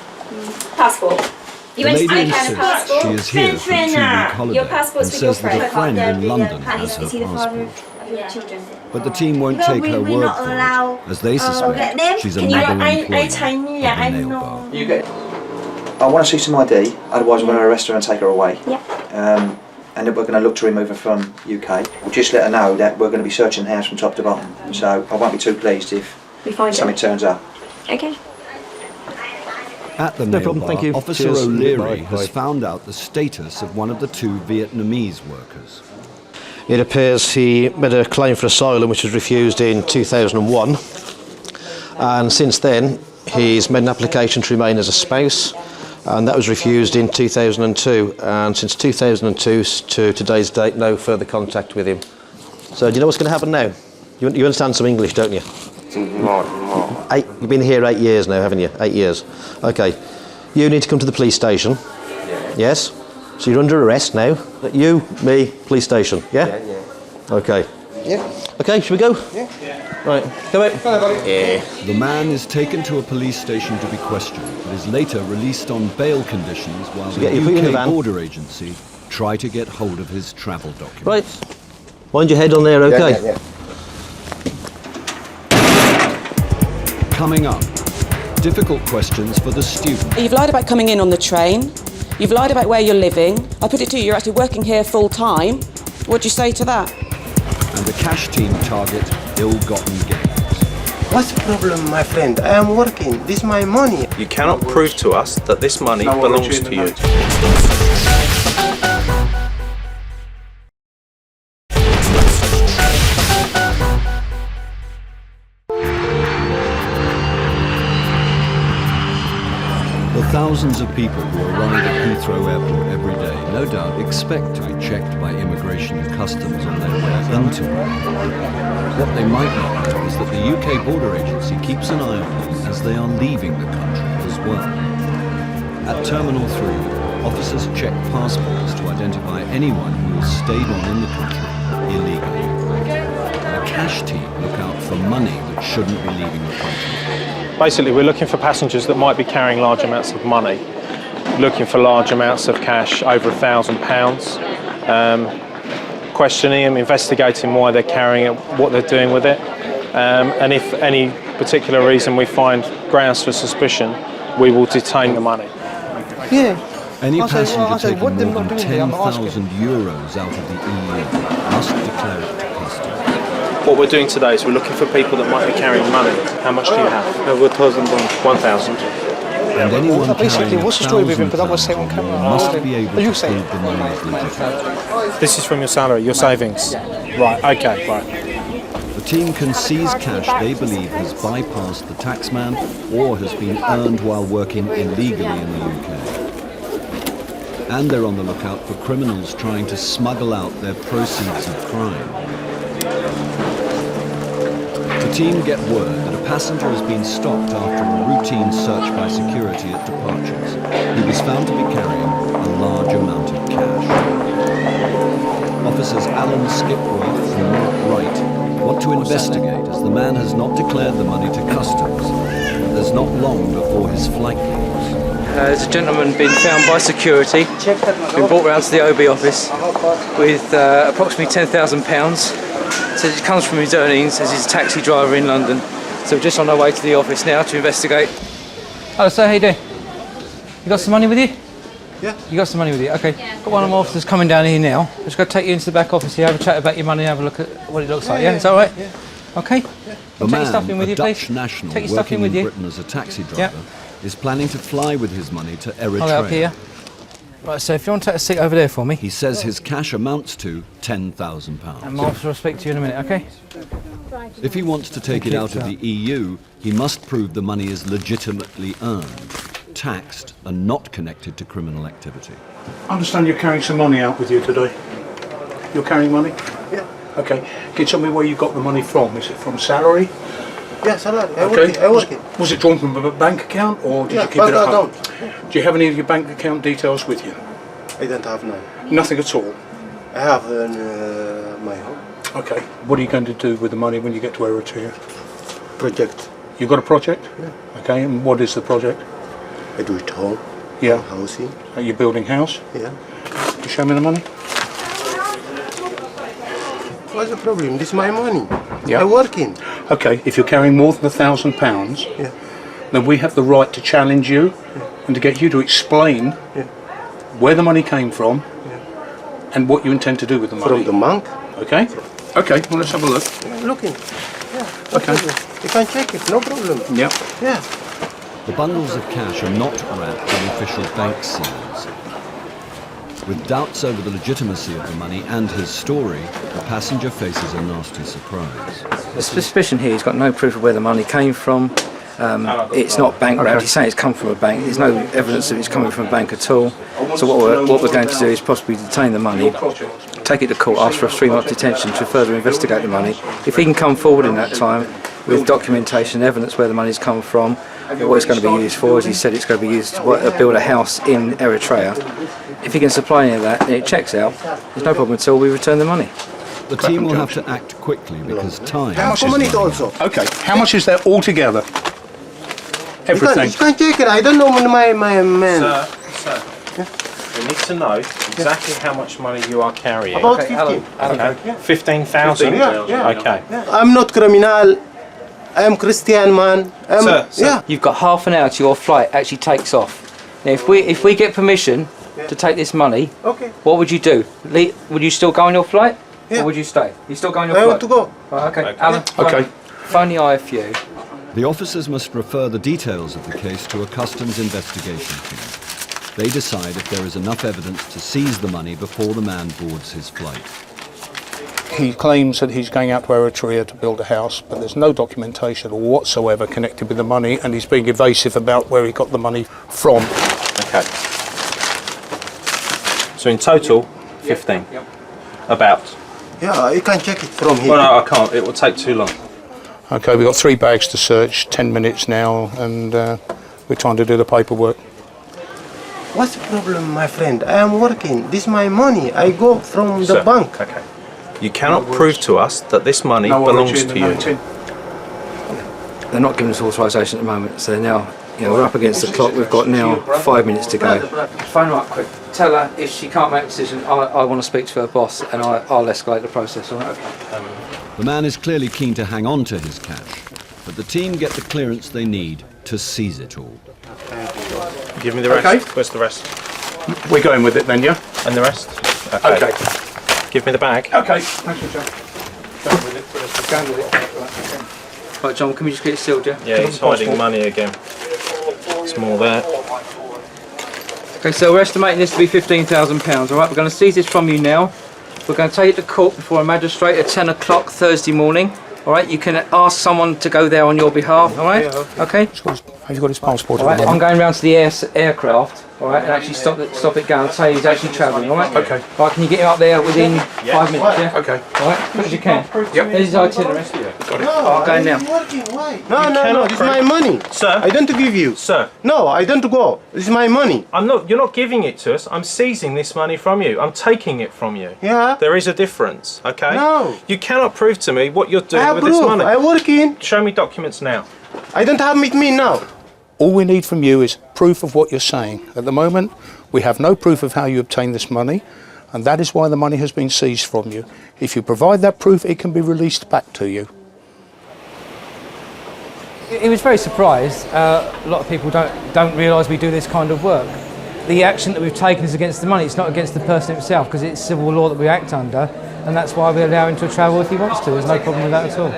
Passport. The lady insists she is here for a 2-week holiday and says that a friend in London has her passport. But the team won't take her word for it, as they suspect she's a model employee of the nail bar. I want to see some ID, otherwise we're going to arrest her and take her away. And then we're going to look to remove her from UK. We'll just let her know that we're going to be searching the house from top to bottom. So I won't be too pleased if something turns up. Okay. At the nail bar, Officer O'Leary has found out the status of one of the 2 Vietnamese workers. It appears he made a claim for asylum which was refused in 2001, and since then he's made an application to remain as a spouse, and that was refused in 2002, and since 2002 to today's date no further contact with him. So do you know what's going to happen now? You understand some English, don't you? No. You've been here 8 years now, haven't you? 8 years. Okay. You need to come to the police station. Yes? So you're under arrest now. You, me, police station. Yeah? Yeah. Okay. Yeah. Okay, should we go? Yeah. Right. Come out. Yeah. The man is taken to a police station to be questioned, but is later released on bail conditions while the UK border agency try to get hold of his travel documents. Right. Mind your head on there, okay? Yeah. Coming up, difficult questions for the student. You've lied about coming in on the train. You've lied about where you're living. I put it to you, you're actually working here full time. What do you say to that? And the cash team target ill-gotten gains. What's the problem, my friend? I am working. This is my money. You cannot prove to us that this money belongs to you. Thousands of people who arrive at Heathrow Airport every day no doubt expect to be checked by immigration and customs on their way into it. What they might not know is that the UK border agency keeps an eye on them as they are leaving the country as well. At Terminal 3, officers check passports to identify anyone who has stayed on in the country illegally. The cash team look out for money that shouldn't be leaving the country. Basically, we're looking for passengers that might be carrying large amounts of money, looking for large amounts of cash, over £1,000, questioning them, investigating why they're carrying it, what they're doing with it, and if any particular reason we find grounds for suspicion, we will detain the money. Yeah. Any passenger taking more than €10,000 out of the EU must declare it to customs. What we're doing today is we're looking for people that might be carrying money. How much do you have? Over £1,000. 1,000. And anyone basically, what's the story with him? But I was saying on camera. Must be able to prove the money is legitimate. This is from your salary, your savings? Right, okay, right. The team can seize cash they believe has bypassed the taxman or has been earned while working illegally in the UK. And they're on the lookout for criminals trying to smuggle out their proceeds of crime. The team get word that a passenger has been stopped after a routine search by security at departures. He was found to be carrying a large amount of cash. Officers Alan Skipworth and Mark Wright want to investigate as the man has not declared the money to customs. There's not long before his flight leaves. There's a gentleman been found by security, been brought round to the OB office with approximately £10,000. Says it comes from his earnings as he's a taxi driver in London. So we're just on our way to the office now to investigate. Hello sir, how you doing? You got some money with you? Yeah. You got some money with you? Okay. Got one of my officers coming down here now. Just going to take you into the back office here, have a chat about your money, have a look at what it looks like. Yeah, is that all right? Yeah. Okay. The Take your stuff in man, with a you, Dutch please. national Take your stuff working in with in you. Britain as a taxi driver, is planning to fly with his money to Eritrea. I'll help here. Right, so if you want to take a seat over there for me. He says his cash amounts to £10,000. And my officer will speak to you in a minute, okay? If he wants to take it out of the EU, he must prove the money is legitimately earned, taxed and not connected to criminal activity. I understand you're carrying some money out with you today. You're carrying money? Yeah. Okay. Can you tell me where you got the money from? Is it from salary? Yeah, salary. I Okay. work it. Was it drawn from a bank account or did you keep it at home? Do you have any of your bank account details with you? I don't have none. Nothing at all? I have in my home. Okay. What are you going to do with the money when you get to Eritrea? Project. You got a project? Yeah. Okay, and what is the project? I do it at home. Yeah. Housing. Are you building house? Yeah. Can you show me the money? What's the problem? This is my money. Yeah. I'm working. Okay, if you're carrying more than £1,000, Yeah. then we have the right to challenge you and to get you to explain where the money came from and what you intend to do with the money. From the bank. Okay? Okay, well, let's have a look. Yeah, looking. Yeah. Okay. You can check it. No problem. Yeah. Yeah. The bundles of cash are not wrapped in official bank seals. With doubts over the legitimacy of the money and his story, the passenger faces a nasty surprise. The suspicion here, he's got no proof of where the money came from. It's not bank wrapped. He's saying it's come from a bank. There's no evidence that it's coming from a bank at all. So what we're going to do is possibly detain the money, take it to court, ask for a 3-month detention to further investigate the money. If he can come forward in that time with documentation, evidence where the money's come from, what it's going to be used for, as he said, it's going to be used to build a house in Eritrea. If he can supply any of that and it checks out, there's no problem until we return the money. The team will have to act quickly because time How much is is running out. Okay, how much is there altogether? Everything. You can check it. I don't know my man. Sir, we need to know exactly how much money you are carrying. About 15. Okay. 15,000? Yeah. Okay. I'm not criminal. I'm Christian man. Sir, yeah. You've got half an hour till your flight actually takes off. Now, if we get permission to take this money, what would you do? Would you still go on your flight? Or would you stay? You still go on your flight? I want to go. Right, okay. Alan, phone the IFU. The officers must refer the details of the case to a customs investigation team. They decide if there is enough evidence to seize the money before the man boards his flight. He claims that he's going out to Eritrea to build a house, but there's no documentation whatsoever connected with the money, and he's being evasive about where he got the money from. Okay. So in total, 15. Yep. About. Yeah, you can check it from here. Well, no, I can't. It will take too long. Okay, we've got 3 bags to search, 10 minutes now, and we're trying to do the paperwork. What's the problem, my friend? I am working. This is my money. I go from the bank. Okay. You cannot prove to us that this money belongs to you. They're not giving us authorisation at the moment, so now we're up against the clock. We've got now 5 minutes to go. Phone her up quick. Tell her if she can't make a decision, I want to speak to her boss, and I'll escalate the process. All right? The man is clearly keen to hang on to his cash, but the team get the clearance they need to seize it all. Give me the rest. Okay. Where's the rest? We're going with it then, yeah? And the rest? Okay. Give me the bag. Okay. Thank you, John. Going with it. Going with it. Right, John, can we just get it sealed, yeah? Yeah, he's hiding money again. There's more there. Okay, so we're estimating this to be £15,000, all right? We're going to seize this from you now. We're going to take it to court before a magistrate at 10 o'clock Thursday morning, all right? You can ask someone to go there on your behalf, all right? Okay? Have you got his passport? All right, I'm going round to the aircraft, all right, and actually stop it going and say he's actually travelling, all right? Okay. All right, can you get him up there within 5 minutes, yeah? Okay. All right, as quick as you can. Yep. There's his itinerary. Got it. I'm going now. No, this is my money. Sir. I don't give you. Sir. No, I don't go. This is my money. You're not giving it to us. I'm seizing this money from you. I'm taking it from you. Yeah. There is a difference, okay? No. You cannot prove to me what you're doing I have with proof. this money. I'm working. Show me documents now. I don't have with me now. All we need from you is proof of what you're saying. At the moment, we have no proof of how you obtained this money, and that is why the money has been seized from you. If you provide that proof, it can be released back to you. He was very surprised. A lot of people don't realise we do this kind of work. The action that we've taken is against the money. It's not against the person himself, because it's civil law that we act under, and that's why we allow him to travel if he wants to. There's no problem with that at all.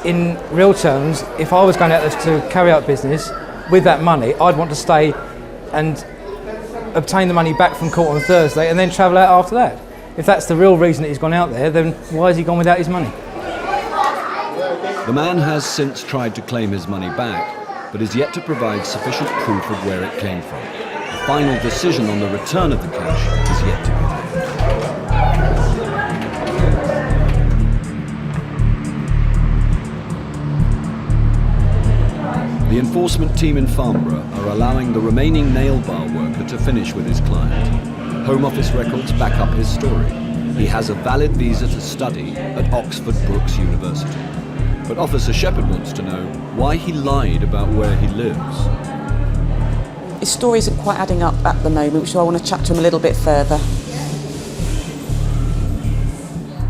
In real terms, if I was going out there to carry out business with that money, I'd want to stay and obtain the money back from court on Thursday and then travel out after that. If that's the real reason that he's gone out there, then why has he gone without his money? The man has since tried to claim his money back, but is yet to provide sufficient proof of where it came from. A final decision on the return of the cash is yet to be made. The enforcement team in Farnborough are allowing the remaining nail bar worker to finish with his client. Home Office records back up his story. He has a valid visa to study at Oxford Brookes University. But Officer Shepherd wants to know why he lied about where he lives. his story isn't quite adding up at the moment, so I want to chat to him a little bit further.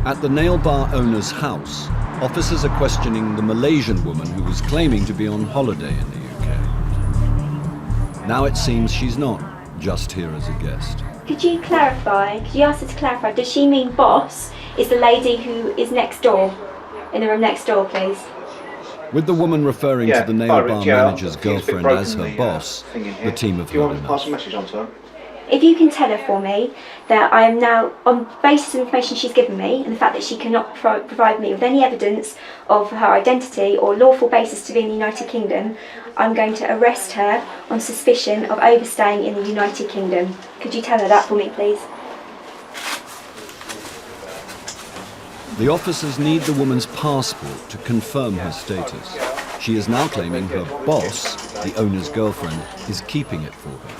At the nail bar owner's house, officers are questioning the Malaysian woman who was claiming to be on holiday in the UK. Now it seems she's not just here as a guest. Could you clarify, could you ask her to clarify, does she mean boss is the lady who is next door, in the room next door, please? With the woman referring to the nail bar manager's girlfriend as her boss, the team have heard enough. Pass a message on to her? If you can tell her for me that I am now, on the basis of information she's given me and the fact that she cannot provide me with any evidence of her identity or lawful basis to be in the United Kingdom, I'm going to arrest her on suspicion of overstaying in the United Kingdom. Could you tell her that for me, please? The officers need the woman's passport to confirm her status. She is now claiming her boss, the owner's girlfriend, is keeping it for her.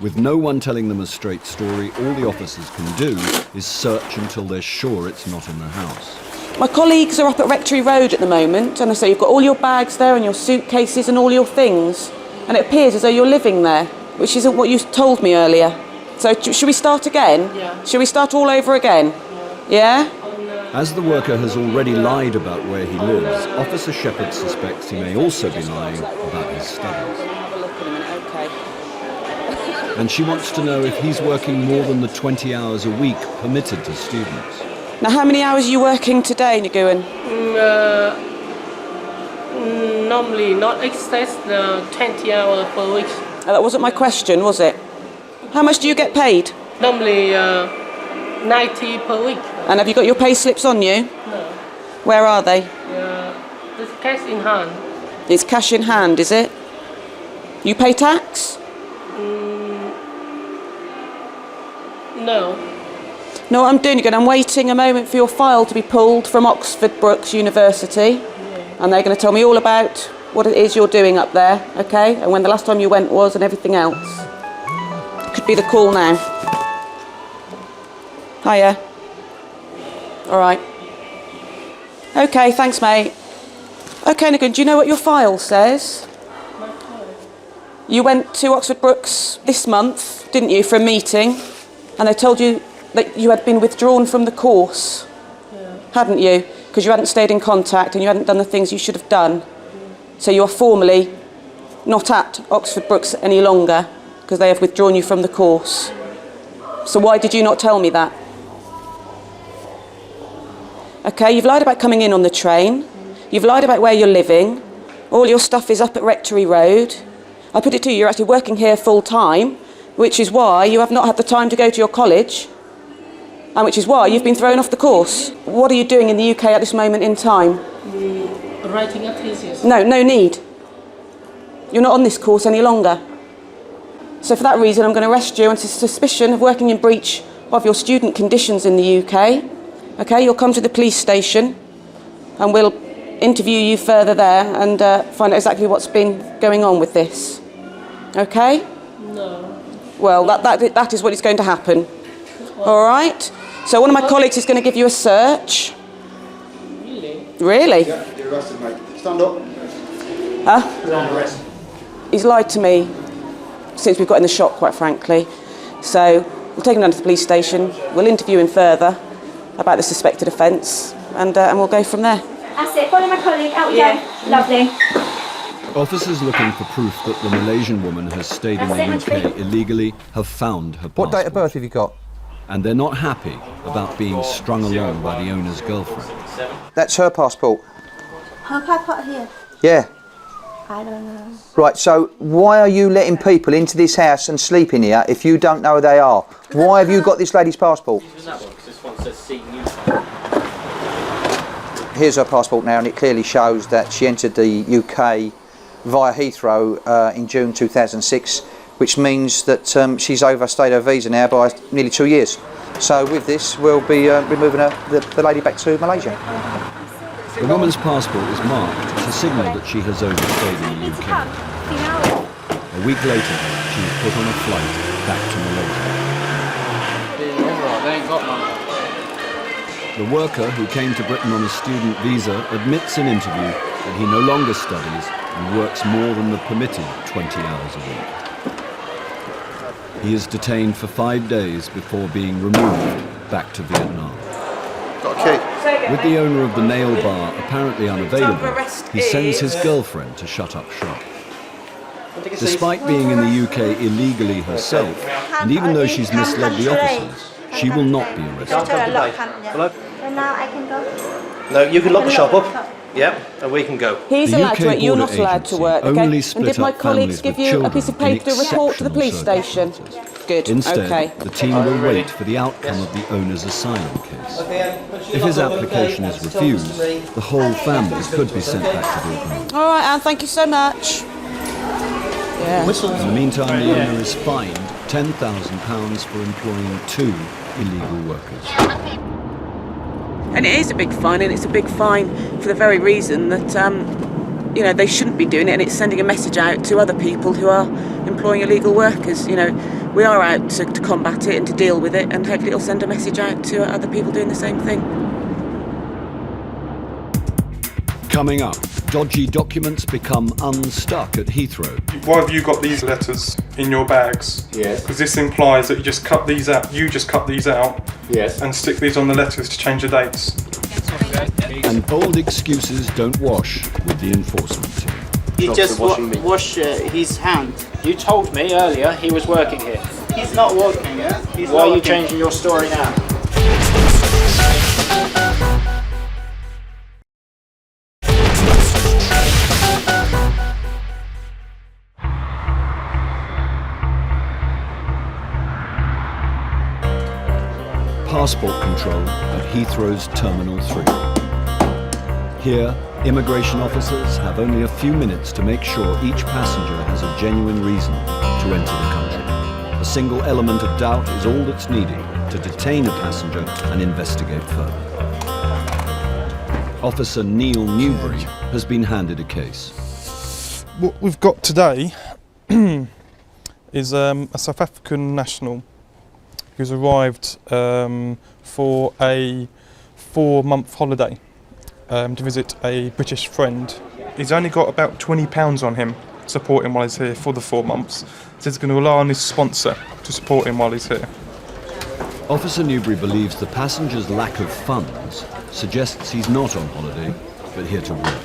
With no one telling them a straight story, all the officers can do is search until they're sure it's not in the house. My colleagues are up at Rectory Road at the moment, and I say you've got all your bags there and your suitcases and all your things, and it appears as though you're living there, which isn't what you told me earlier. So should we start again? Yeah. Should we start all over again? Yeah? As the worker has already lied about where he lives, Officer Shepherd suspects he may also be lying about his studies. And she wants to know if he's working more than the 20 hours a week permitted to students. Now, how many hours are you working today, Nguyen? Normally not excess the 20 hours per week. That wasn't my question, was it? How much do you get paid? Normally 90 per week. And have you got your pay slips on you? No. Where are they? It's cash in hand. It's cash in hand, is it? You pay tax? No. No, what I'm doing, I'm waiting a moment for your file to be pulled from Oxford Brookes University, and they're going to tell me all about what it is you're doing up there, okay? And when the last time you went was and everything else. Could be the call now. Hiya. All right. Okay, thanks, mate. Okay, Nguyen, do you know what your file says? You went to Oxford Brookes this month, didn't you, for a meeting? And they told you that you had been withdrawn from the course, hadn't you? Because you hadn't stayed in contact and you hadn't done the things you should have done. So you are formally not at Oxford Brookes any longer because they have withdrawn you from the course. So why did you not tell me that? Okay, you've lied about coming in on the train. You've lied about where you're living. All your stuff is up at Rectory Road. I put it to you, you're actually working here full time, which is why you have not had the time to go to your college, and which is why you've been thrown off the course. What are you doing in the UK at this moment in time? Writing a thesis. No need. You're not on this course any longer. So for that reason, I'm going to arrest you on suspicion of working in breach of your student conditions in the UK. Okay, you'll come to the police station, and we'll interview you further there and find out exactly what's been going on with this. Okay? No. Well, that is what is going to happen. All right? So one of my colleagues is going to give you a search. Really? Really? Yeah, you're arrested, mate. Stand up. Huh? You're under arrest. He's lied to me since we've got in the shop, quite frankly. So we'll take him down to the police station. We'll interview him further about the suspected offence, and we'll go from there. That's it. Follow my colleague. Out we go. Lovely. Officers looking for proof that the Malaysian woman has stayed in the UK illegally have found her passport. What date of birth have you got? And they're not happy about being strung along by the owner's girlfriend. That's her passport. Her passport here. Yeah. I don't know. Right, so why are you letting people into this house and sleep in here if you don't know who they are? Why have you got this lady's passport? Here's her passport now, and it clearly shows that she entered the UK via Heathrow in June 2006, which means that she's overstayed her visa now by nearly 2 years. So with this, we'll be removing the lady back to Malaysia. The woman's passport is marked to signal that she has overstayed in the UK. A week later, she was put on a flight back to Malaysia. The worker, who came to Britain on a student visa, admits in interview that he no longer studies and works more than the permitted 20 hours a week. He is detained for 5 days before being removed back to Vietnam. Got a key. With the owner of the nail bar apparently unavailable, he sends his girlfriend to shut up shop. Despite being in the UK illegally herself, and even though she's misled the officers, she will not be arrested. Hello? And now I can go? No, you can lock the shop up. Yeah, and we can go. He's The allowed UK to work, you're not border allowed to agency work, okay? only And split did my up colleagues families give with you a children piece of in paper to report to the police station? circumstances. Good, Instead, okay. the team will wait for the outcome of the owner's asylum case. If his application is refused, the whole family could be sent back to Vietnam. All right, Anne, thank you so much. Yeah. In the meantime, the owner is fined £10,000 for employing 2 illegal workers. And it is a big fine, and it's a big fine for the very reason that, you know, they shouldn't be doing it, and it's sending a message out to other people who are employing illegal workers. You know, we are out to combat it and to deal with it, and hopefully it'll send a message out to other people doing the same thing. Coming up, dodgy documents become unstuck at Heathrow. Why have you got these letters in your bags? Yes. Because this implies that you just cut these out. You just cut these out. Yes. And stick these on the letters to change the dates. And bold excuses don't wash with the enforcement team. He just washed his hand. You told me earlier he was working here. He's not working here. Why are you changing your story now? Passport control at Heathrow's Terminal 3. Here, immigration officers have only a few minutes to make sure each passenger has a genuine reason to enter the country. A single element of doubt is all that's needed to detain a passenger and investigate further. Officer Neil Newbury has been handed a case. What we've got today is a South African national who's arrived for a 4-month holiday to visit a British friend. He's only got about £20 on him to support him while he's here for the 4 months. So he's going to rely on his sponsor to support him while he's here. Officer Newbury believes the passenger's lack of funds suggests he's not on holiday, but here to work.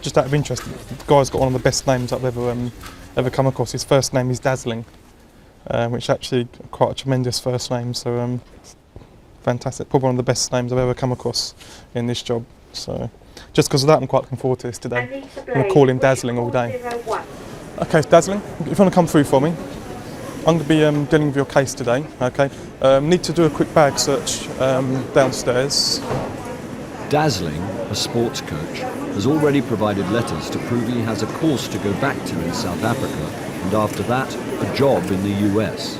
Just out of interest, the guy's got one of the best names I've ever come across. His first name is Dazzling. Which actually quite a tremendous first name, so fantastic. Probably one of the best names I've ever come across in this job. So just because of that, I'm quite looking forward to this today. I'm going to call him Dazzling all day. Okay, Dazzling, if you want to come through for me, I'm going to be dealing with your case today. Okay, need to do a quick bag search downstairs. Dazzling, a sports coach, has already provided letters to prove he has a course to go back to in South Africa, and after that, a job in the US.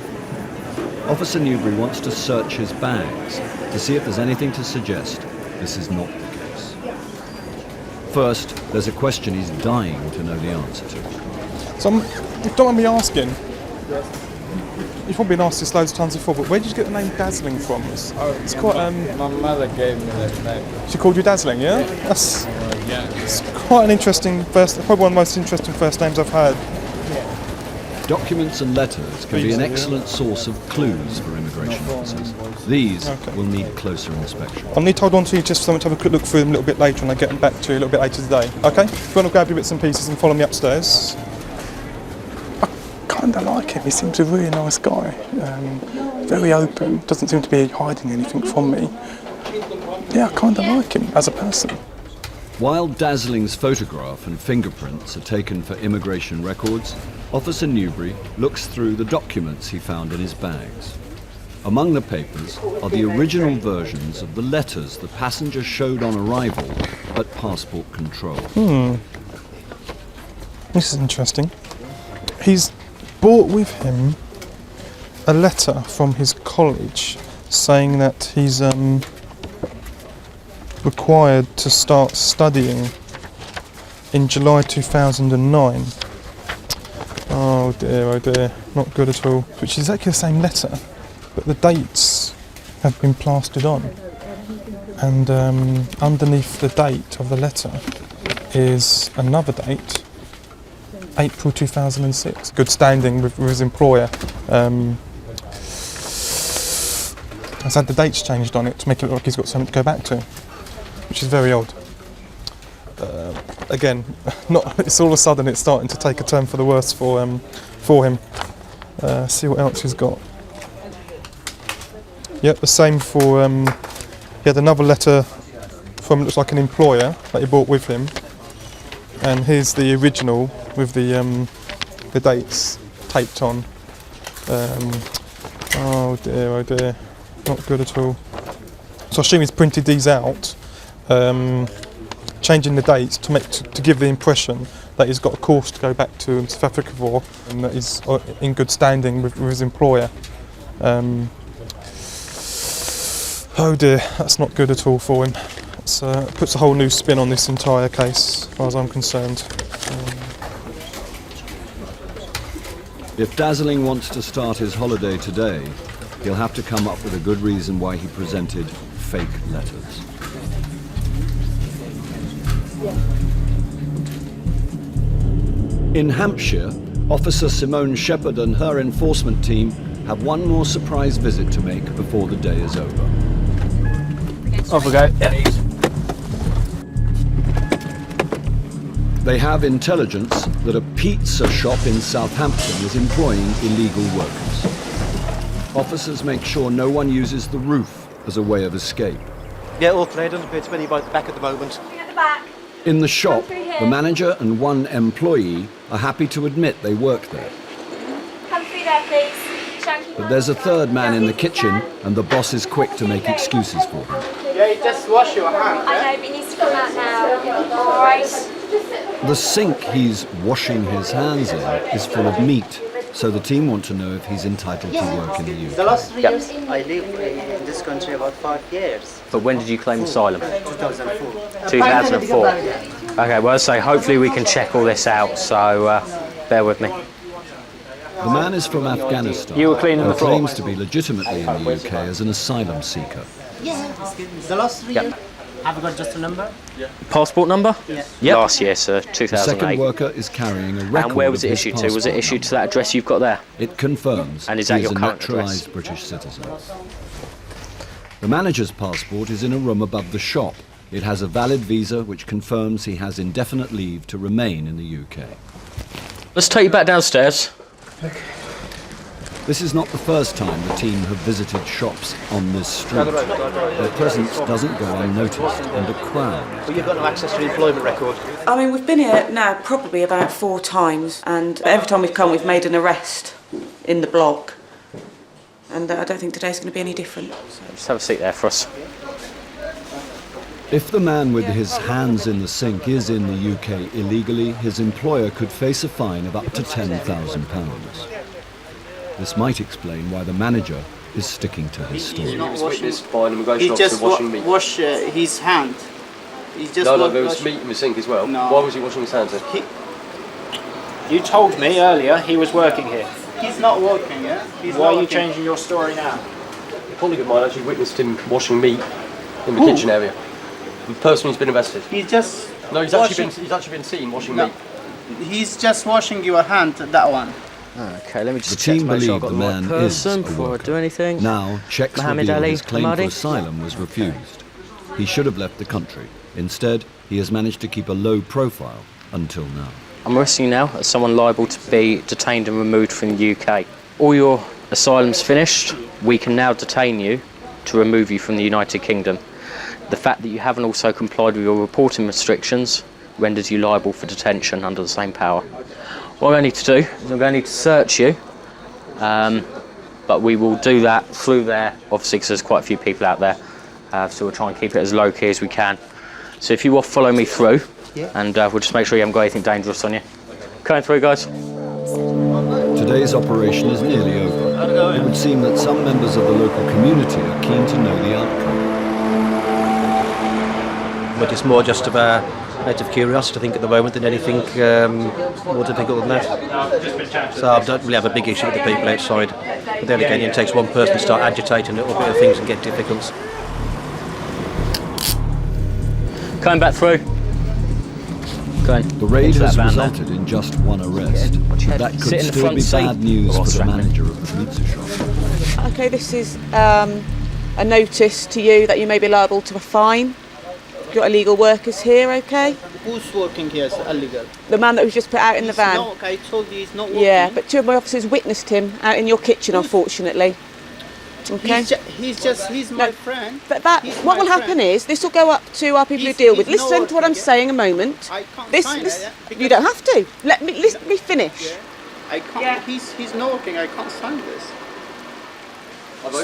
Officer Newbury wants to search his bags to see if there's anything to suggest this is not the case. First, there's a question he's dying to know the answer to. So, if you don't mind me asking, you've probably been asked this loads of times before, but where did you get the name Dazzling from? It's quite. My mother gave me that name. She called you Dazzling, yeah? That's it's quite an interesting probably one of the most interesting first names I've heard. Documents and letters can be an excellent source of clues for immigration officers. These will need closer inspection. I'll need to hold on to you just for them to have a quick look through them a little bit later, and I'll get them back to you a little bit later today. Okay? If you want to grab your bits and pieces and follow me upstairs. I kind of like him. He seems a really nice guy. Very open. Doesn't seem to be hiding anything from me. Yeah, I kind of like him as a person. While Dazzling's photograph and fingerprints are taken for immigration records, Officer Newbury looks through the documents he found in his bags. Among the papers are the original versions of the letters the passenger showed on arrival at passport control. This is interesting. He's brought with him a letter from his college saying that he's required to start studying in July 2009. Oh dear, not good at all. Which is exactly the same letter, but the dates have been plastered on. And underneath the date of the letter is another date April 2006. Good standing with his employer. Has had the dates changed on it to make it look like he's got something to go back to, which is very odd. Again, it's all of a sudden it's starting to take a turn for the worse for him. See what else he's got. Yep, the same for. He had another letter from, looks like an employer that he brought with him, and here's the original with the dates taped on. Oh dear, not good at all. So I assume he's printed these out, changing the dates to give the impression that he's got a course to go back to South Africa for, and that he's in good standing with his employer. Oh dear, that's not good at all for him. It puts a whole new spin on this entire case, as far as I'm concerned. If Dazzling wants to start his holiday today, he'll have to come up with a good reason why he presented fake letters. In Hampshire, Officer Simone Shepherd and her enforcement team have one more surprise visit to make before the day is over. Off we go. Yeah. They have intelligence that a pizza shop in Southampton is employing illegal workers. Officers make sure no one uses the roof as a way of escape. Yeah, all clear. Doesn't appear to be anybody at the back at the moment. At the back. In the shop, the manager and one employee are happy to admit they work there. Come through there, please. Shanky. But there's a third man in the kitchen, and the boss is quick to make excuses for him. Yeah, you just wash your hands. I know, but he needs to come out now. All right. The sink he's washing his hands in is full of meat, so the team want to know if he's entitled to work in the UK. The last 3 years, I lived in this country about 5 years. But when did you claim asylum? 2004. 2004. Okay, well, so hopefully we can check all this out, so bear with me. The man is from Afghanistan You were cleaning the and floor. claims to be legitimately in the UK as an asylum seeker. Yeah. The last 3 years. Have you got just a number? Passport number? Yeah. Yep. Last year, sir, The 2008. second worker is carrying a record And where was of it his issued to? Was it passport issued to number. that address you've got there? It confirms And is he that is your a current naturalised address? British citizen. The manager's passport is in a room above the shop. It has a valid visa which confirms he has indefinite leave to remain in the UK. Let's take you back downstairs. This is not the first time the team have visited shops on this street. Their presence doesn't go unnoticed, and a crowd. Well, you've got no access to the employment record. I mean, we've been here now probably about 4 times, and every time we've come, we've made an arrest in the block. And I don't think today's going to be any different. So. Just have a seat there for us. If the man with his hands in the sink is in the UK illegally, his employer could face a fine of up to £10,000. This might explain why the manager is sticking to his story. He was witnessed by an immigration officer washing meat. Wash his hand. He just No, there was meat in the sink as well. No. Why was he washing his hands then? You told me earlier he was working here. He's not working, yeah? Why are you changing your story now? A colleague of mine actually witnessed him washing meat in the kitchen area. The person who's been arrested. He's just. No, he's actually been seen washing meat. He's just washing your hand, that one. Okay, let me just The check team to make sure I've believe got the the right man is person a before I worker. do anything. Now, checks Mohammed reveal Ali his claim for Hamadi. asylum was refused. He should have left the country. Instead, he has managed to keep a low profile until now. I'm arresting you now as someone liable to be detained and removed from the UK. All your asylum's finished. We can now detain you to remove you from the United Kingdom. The fact that you haven't also complied with your reporting restrictions renders you liable for detention under the same power. What I'm going to need to do is I'm going to need to search you, but we will do that through there, obviously, because there's quite a few people out there, so we'll try and keep it as low-key as we can. So if you will follow me through, and we'll just make sure you haven't got anything dangerous on you. Coming through, guys. Today's operation is nearly over. It would seem that some members of the local community are keen to know the outcome. But it's more just about out of curiosity, I think, at the moment than anything more difficult than that. So I don't really have a big issue with the people outside. But then again, it takes one person to start agitating a little bit of things and get difficult. Coming back through. The raid has resulted in just one arrest. That could still be bad news for the manager of the pizza shop. Okay, this is a notice to you that you may be liable to a fine. You've got illegal workers here, okay? Who's working here is illegal? The man that was just put out in the van. No, I told you he's not working. Yeah, but two of my officers witnessed him out in your kitchen, unfortunately. Okay. He's my friend. But what will happen is this will go up to our people who deal with. Listen to what I'm saying a moment. I can't sign it, you don't have to. Let me finish. Yeah. I can't. Yeah. He's not working. I can't sign this.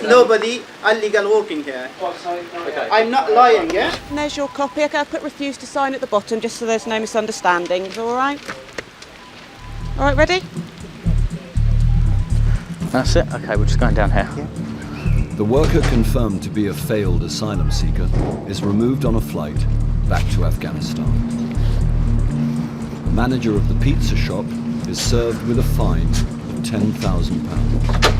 Nobody illegal working here. Okay. I'm not lying, yeah? And there's your copy. Okay, I'll put refuse to sign at the bottom just so there's no misunderstandings, all right? All right, ready? That's it? Okay, we're just going down here. Yeah. The worker confirmed to be a failed asylum seeker is removed on a flight back to Afghanistan. The manager of the pizza shop is served with a fine of £10,000.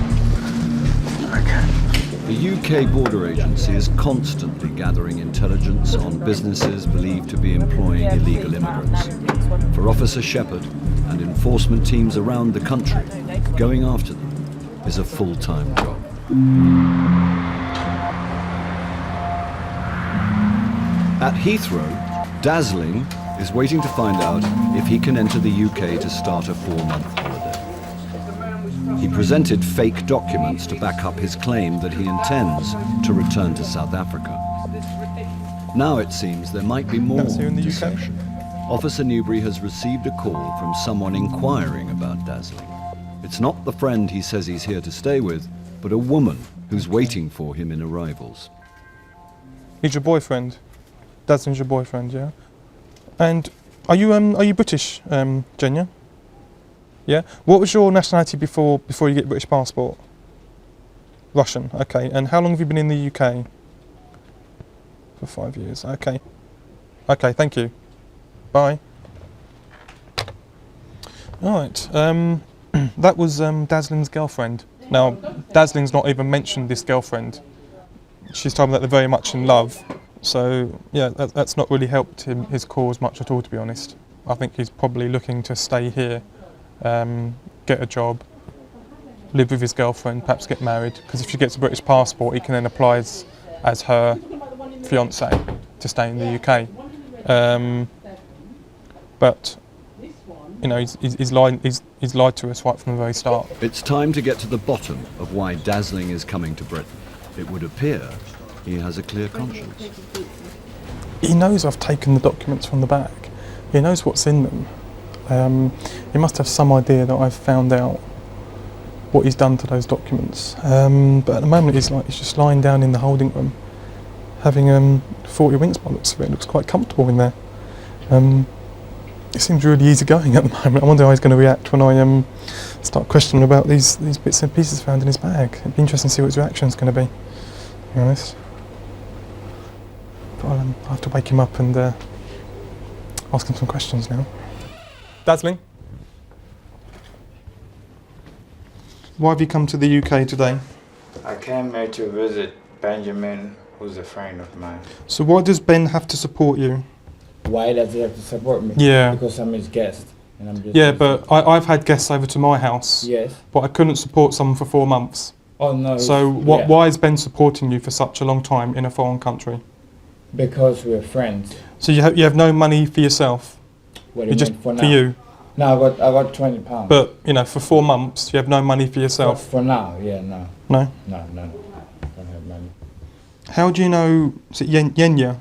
The UK Border Agency is constantly gathering intelligence on businesses believed to be employing illegal immigrants. For Officer Shepherd and enforcement teams around the country, going after them is a full-time job. At Heathrow, Dazzling is waiting to find out if he can enter the UK to start a 4-month holiday. He presented fake documents to back up his claim that he intends to return to South Africa. Now it seems there might be more deception. Officer Newbury has received a call from someone inquiring about Dazzling. It's not the friend he says he's here to stay with, but a woman who's waiting for him in arrivals. He's your boyfriend. Dazzling's your boyfriend, yeah? And are you British, Jenya? Yeah? What was your nationality before you get a British passport? Russian, okay. And how long have you been in the UK? For 5 years, okay. Okay, thank you. Bye. Alright, that was Dazzling's girlfriend. Now, Dazzling's not even mentioned this girlfriend. She's told me that they're very much in love. So, yeah, that's not really helped his cause much at all, to be honest. I think he's probably looking to stay here, get a job, live with his girlfriend, perhaps get married. Because if she gets a British passport, he can then apply as her fiancée to stay in the UK. But, you know, he's lied to us right from the very start. It's time to get to the bottom of why Dazzling is coming to Britain. It would appear he has a clear conscience. He knows I've taken the documents from the bag. He knows what's in them. He must have some idea that I've found out what he's done to those documents. But at the moment he's just lying down in the holding room, having 40 winks by the looks of it. It looks quite comfortable in there. It seems really easygoing at the moment. I wonder how he's going to react when I start questioning about these bits and pieces found in his bag. It'd be interesting to see what his reaction's going to be, to be honest. But I'll have to wake him up and ask him some questions now. Dazzling? Why have you come to the UK today? I came here to visit Benjamin, who's a friend of mine. So why does Ben have to support you? Why does he have to support me? Yeah. Because I'm his guest. And I'm just yeah, but I've had guests over to my house. Yes. But I couldn't support someone for 4 months. Oh no. So why is Ben supporting you for such a long time in a foreign country? Because we're friends. So you have no money for yourself? What do you just mean for now? For you? No, I got £20. But, you know, for 4 months, you have no money for yourself? For now, yeah, no. No? No, I don't have money. How do you know, is it Yenya?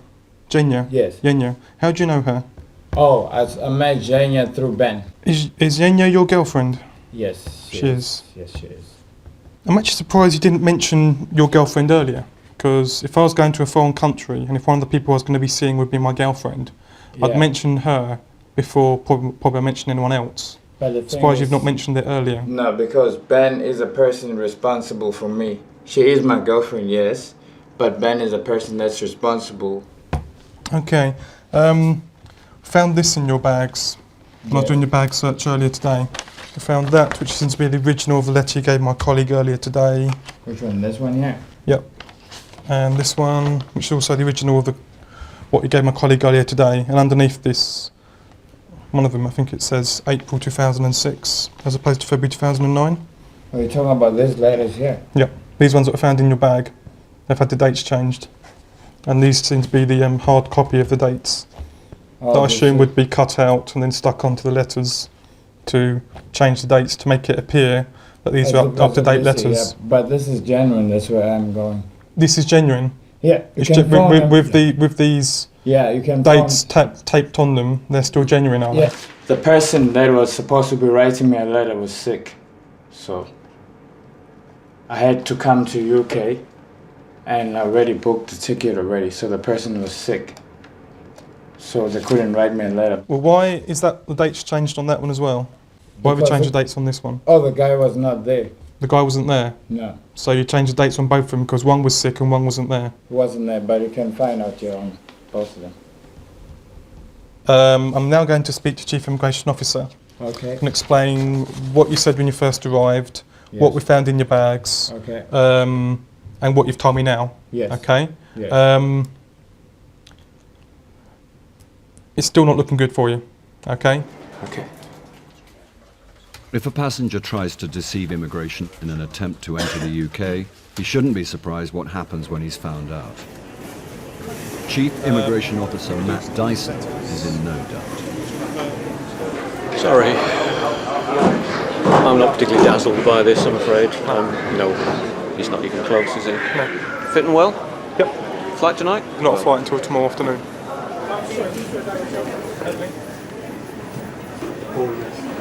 Jenya? Yes. Yenya. How do you know her? Oh, I met Jenya through Ben. Is Yenya your girlfriend? Yes. She is? Yes, she is. I'm actually surprised you didn't mention your girlfriend earlier. Because if I was going to a foreign country and if one of the people I was going to be seeing would be my girlfriend, I'd mention her before probably mention anyone else. Surprised you've not mentioned it earlier. No, because Ben is a person responsible for me. She is my girlfriend, yes, but Ben is a person that's responsible. Okay. Found this in your bags. When I was doing your bag search earlier today. I found that, which seems to be the original of the letter you gave my colleague earlier today. Which one? This one here? Yep. And this one, which is also the original of what you gave my colleague earlier today. And underneath this, One of them, I think it says April 2006 as opposed to February 2009. Are you talking about these letters here? Yep, these ones that were found in your bag, they've had the dates changed. And these seem to be the hard copy of the dates that I assume would be cut out and then stuck onto the letters to change the dates to make it appear that these are up-to-date letters. Yeah, but this is genuine, that's where I'm going. This is genuine? Yeah, with these you can dates taped on them, they're still genuine, are they? The person that was supposed to be writing me a letter was sick, so I had to come to UK and I already booked the ticket already, so the person was sick, so they couldn't write me a letter. Well, why is that the dates changed on that one as well? Why have you changed the dates on this one? Oh, the guy was not there. The guy wasn't there? No. So you changed the dates on both of them because one was sick and one wasn't there? He wasn't there, but you can find out here on both of them. I'm now going to speak to Chief Immigration Officer. Okay. And explain what you said when you first arrived, what we found in your bags, okay. And what you've told me now. Yes. Okay? Yes. It's still not looking good for you. Okay? Okay. If a passenger tries to deceive immigration in an attempt to enter the UK, he shouldn't be surprised what happens when he's found out. Chief Immigration Officer Matt Dyson is in no doubt. Sorry. I'm not particularly dazzled by this, I'm afraid. No, he's not even close, is he? No. Fitting well? Yep. Flight tonight? Not a flight until tomorrow afternoon.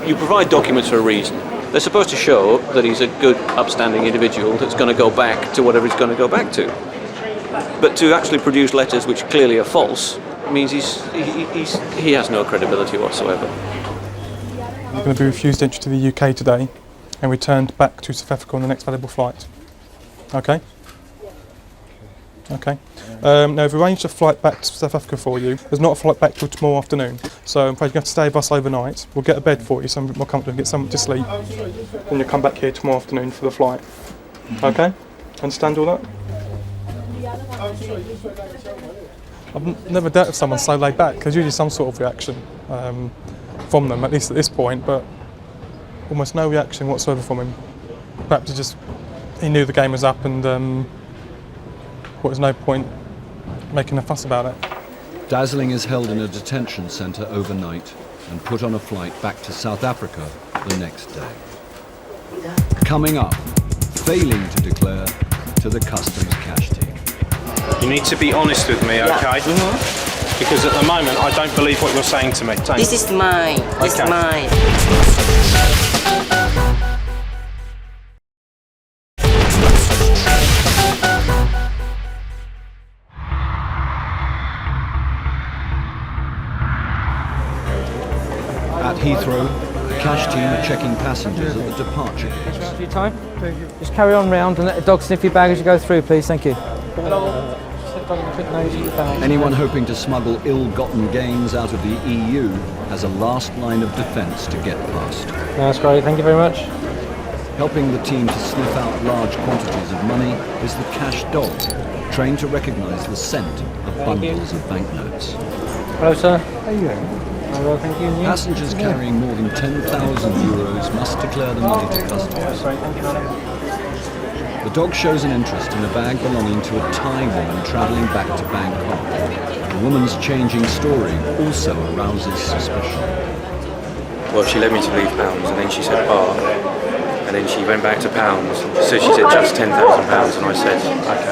You provide documents for a reason. They're supposed to show that he's a good, upstanding individual that's going to go back to whatever he's going to go back to. But to actually produce letters which clearly are false means he has no credibility whatsoever. You're going to be refused entry to the UK today and returned back to South Africa on the next available flight. Okay? Okay. Now, we've arranged a flight back to South Africa for you. There's not a flight back till tomorrow afternoon, so I'm afraid you're going to have to stay with us overnight. We'll get a bed for you, something more comfortable, and get something to sleep. Then you'll come back here tomorrow afternoon for the flight. Okay? Understand all that? I've never dealt with someone so laid back. There's usually some sort of reaction from them, at least at this point, but almost no reaction whatsoever from him. Perhaps he knew the game was up and there was no point making a fuss about it. Dazzling is held in a detention centre overnight and put on a flight back to South Africa the next day. Coming up, failing to declare to the customs cash team. You need to be honest with me, okay? Because at the moment, I don't believe what you're saying to me. This is mine. This is mine. At Heathrow, the cash team are checking passengers at the departure gates. For your time. Just carry on round and let the dog sniff your bag as you go through, please. Thank you. Anyone hoping to smuggle ill-gotten gains out of the EU has a last line of defence to get past. That's great. Thank you very much. Helping the team to sniff out large quantities of money is the cash dog, trained to recognise the scent of bundles of banknotes. Hello, sir. How are you doing? Well, thank you. Passengers carrying more than 10,000 euros must declare the money to customs. The dog shows an interest in a bag belonging to a Thai woman travelling back to Bangkok. The woman's changing story also arouses suspicion. Well, she led me to leave pounds, and then she said bar, and then she went back to pounds. So she said just £10,000, and I said,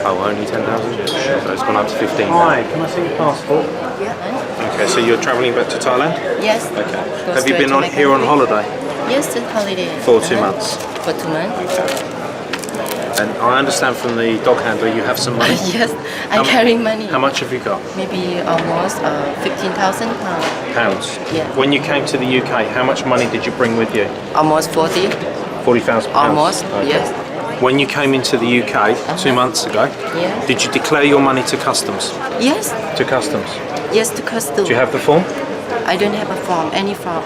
oh, only 10,000? So it's gone up to 15. Hi, can I see your passport? Yeah. Okay, so you're travelling back to Thailand? Yes. Okay. Have you been here on holiday? Yes, on holiday. For 2 months? For 2 months. Okay. And I understand from the dog handler you have some money? Yes, I carry money. How much have you got? Maybe almost 15,000 pounds. Pounds? Yeah. When you came to the UK, how much money did you bring with you? Almost 40. 40,000 pounds? Almost, okay. yes. When you came into the UK 2 months ago, Yeah. did you declare your money to customs? Yes. To customs? Yes, to customs. Do you have the form? I don't have a form, any form.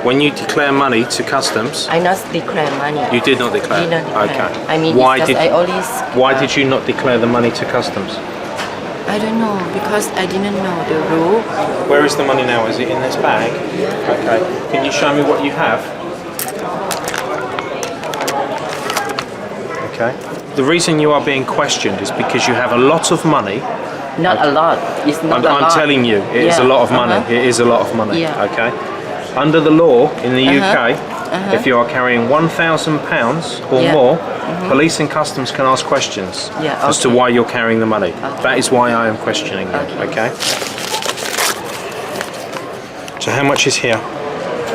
When you declare money to customs, I not declare money. you did not declare? Did not declare. Okay. I mean, why it's did just I always... why did you not declare the money to customs? I don't know because I didn't know the rule. Where is the money now? Is it in this bag? Okay. Can you show me what you have? Okay. The reason you are being questioned is because you have a lot of money. Not a lot. It's not a lot. I'm telling you, it is a lot of money. It is a lot of money. Yeah. Okay. Under the law in the UK, if you are carrying £1,000 or more, police and customs can ask questions as to why you're carrying the money. That is why I am questioning you. Okay. So how much is here?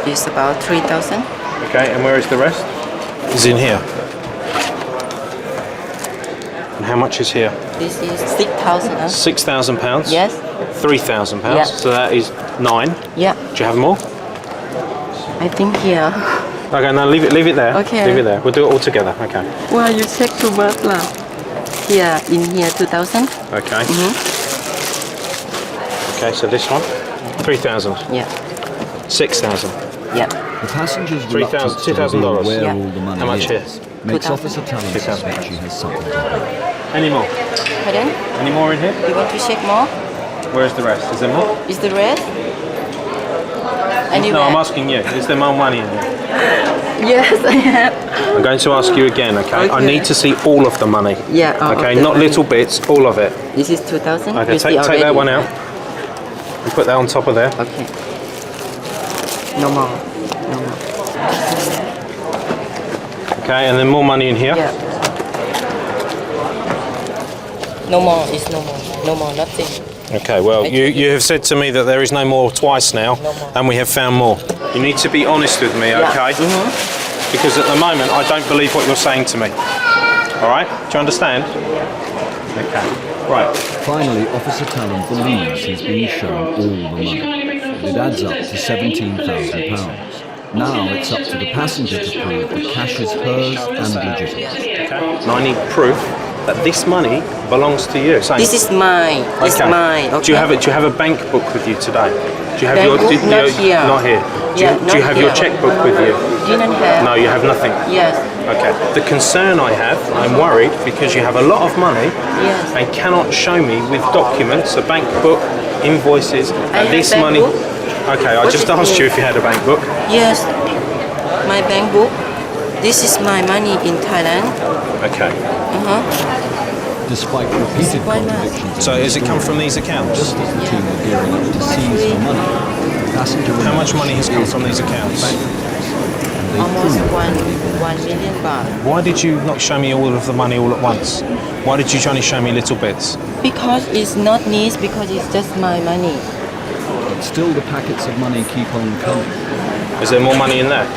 It's about 3,000. Okay, and where is the rest? Is in here. And how much is here? This is 6,000. £6,000? Yes. £3,000? Yeah. So that is 9. Yeah. Do you have more? I think here. Okay, now leave it there. Okay. Leave it there. We'll do it all together. Okay. Well, you check too much now. Here, in here, 2,000. Okay. Okay, so this one, 3,000. Yeah. 6,000. Yeah. The passengers $3,000, to reveal $2,000. where Yeah. all the money How much is makes 2,000. Officer Talon suspect she has something to hide. Any more? Pardon? Any more in here? You want to check more? Where's the rest? Is there more? Is the red? No, I'm asking you. Is there more money in here? Yes, I have. I'm going to ask you again, okay? I need to see all of the money. Yeah. Okay, not little bits, all of it. This is 2,000. Okay, You see take that already. one out and put that on top of there. Okay. No more. No more. Okay, and then more money in here. Yeah. No more. It's no more. No more. Nothing. Okay, well, you have said to me that there is no more twice now, and we have found more. You need to be honest with me, okay? Because at the moment, I don't believe what you're saying to me. All right? Do you understand? Okay. Right. Finally, Officer Talon believes he's been shown all the money. It adds up to £17,000. Now it's up to the passenger to prove the cash is hers and legitimate. Okay. And I need proof that this money belongs to you. This is mine. It's mine. Okay. Do you have a bank book with you today? Do you have Bank your book? Not here. Not here. Do you have your checkbook with you? Didn't have. No, you have nothing. Yes. Okay. The concern I have, I'm worried because you have a lot of money and cannot show me with documents, a bank book, invoices, and this bank money. book? Okay, I just asked you if you had a bank book. Yes. My bank book. This is my money in Thailand. Okay. Despite repeated contradictions. So has it come from these accounts? Just as the team are gearing up to seize the money, the passenger... How much money has come from these accounts? Almost 1 million baht. Why did you not show me all of the money all at once? Why did you only show me little bits? Because it's not needs, because it's just my money. But still the packets of money keep on coming. Is there more money in there?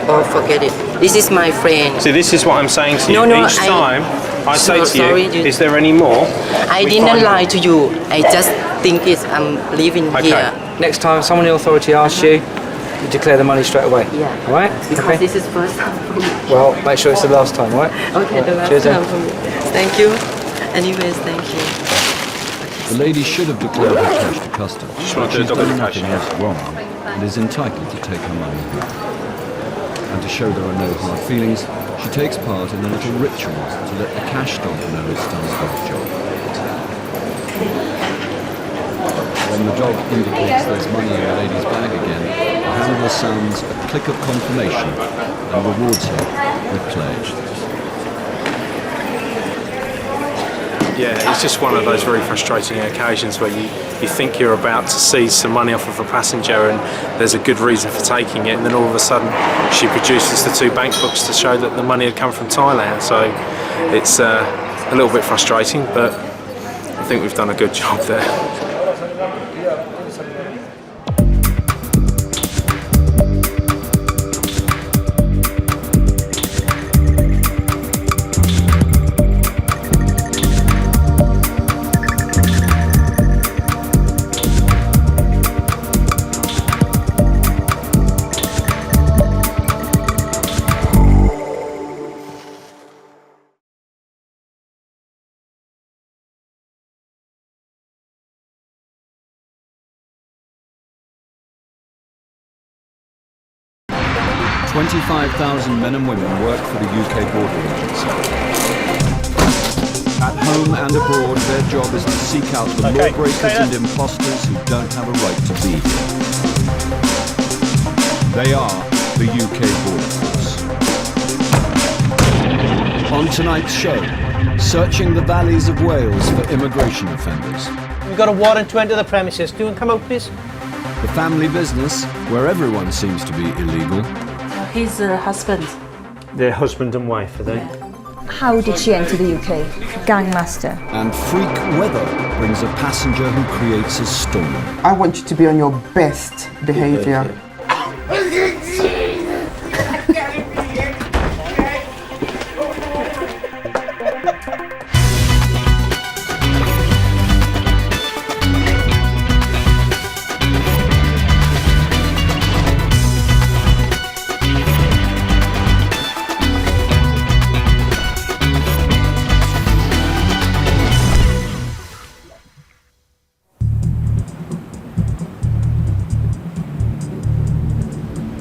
Oh, forget it. This is my friend. See, this is what I'm saying to you. No, Each time I say to you, is there any more? I didn't lie to you. I just think I'm living here. Next time someone in the authority asks you, you declare the money straight away. Yeah. All right? Because this is first time for me. Well, make sure it's the last time, all right? Okay, the last Cheers, time then. for me. Thank you. Anyways, thank you. The lady should have declared her cash to customs. Just want to do a She's done documentation. nothing else wrong and is entitled to take her money home. And to show there are no hard feelings, she takes part in a little ritual to let the cash dog know it's done a good job. When the dog indicates there's money in the lady's bag again, the handler sounds a click of confirmation and rewards her with pledge. Yeah, it's just one of those very frustrating occasions where you think you're about to seize some money off of a passenger and there's a good reason for taking it, and then all of a sudden she produces the 2 bank books to show that the money had come from Thailand. So it's a little bit frustrating, but I think we've done a good job there. 25,000 men and women work for the UK Border Agency. At home and abroad, their job is to seek out the lawbreakers and imposters who don't have a right to be here. They are the UK Border Force. On tonight's show, searching the valleys of Wales for immigration offenders. We've got a warrant to enter the premises. Do you come out, please? The family business, where everyone seems to be illegal. He's her husband. They're husband and wife, are they? How did she enter the UK? Gangmaster. And freak weather brings a passenger who creates a storm. I want you to be on your best behaviour.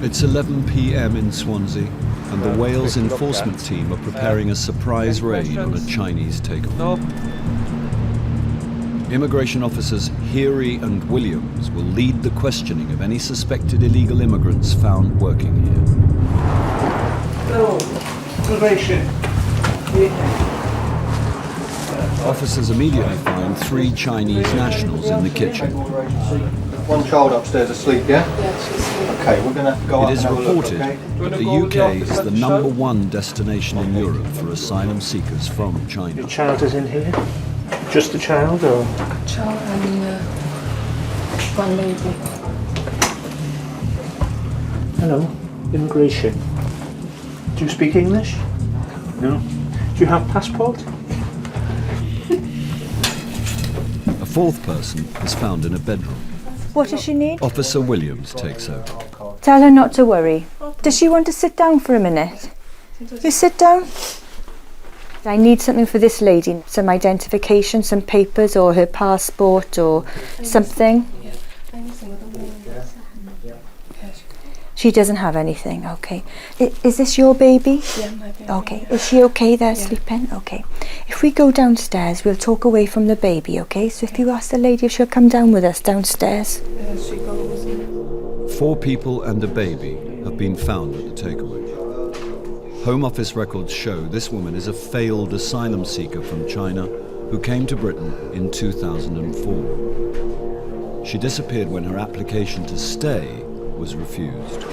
It's 11 p.m. in Swansea, and the Wales enforcement team are preparing a surprise raid on a Chinese takeaway. Immigration officers Heary and Williams will lead the questioning of any suspected illegal immigrants found working here. Hello, immigration. Officers immediately find 3 Chinese nationals in the kitchen. One child upstairs asleep, yeah? Okay, we're going to go up It is and have a look, reported okay? that the UK is the #1 destination in Europe for asylum seekers from China. Your child is in here? Just the child, or? Child and one lady. Hello, immigration. Do you speak English? No. Do you have passport? A 4th person is found in a bedroom. What does she need? Officer Williams takes over. Tell her not to worry. Does she want to sit down for a minute? You sit down. I need something for this lady, some identification, some papers or her passport or something. She doesn't have anything, okay. Is this your baby? Yeah, my baby. Okay, is she okay there sleeping? Okay. If we go downstairs, we'll talk away from the baby, okay? So if you ask the lady if she'll come down with us downstairs. 4 people and a baby have been found at the takeaway. Home Office records show this woman is a failed asylum seeker from China who came to Britain in 2004. She disappeared when her application to stay was refused.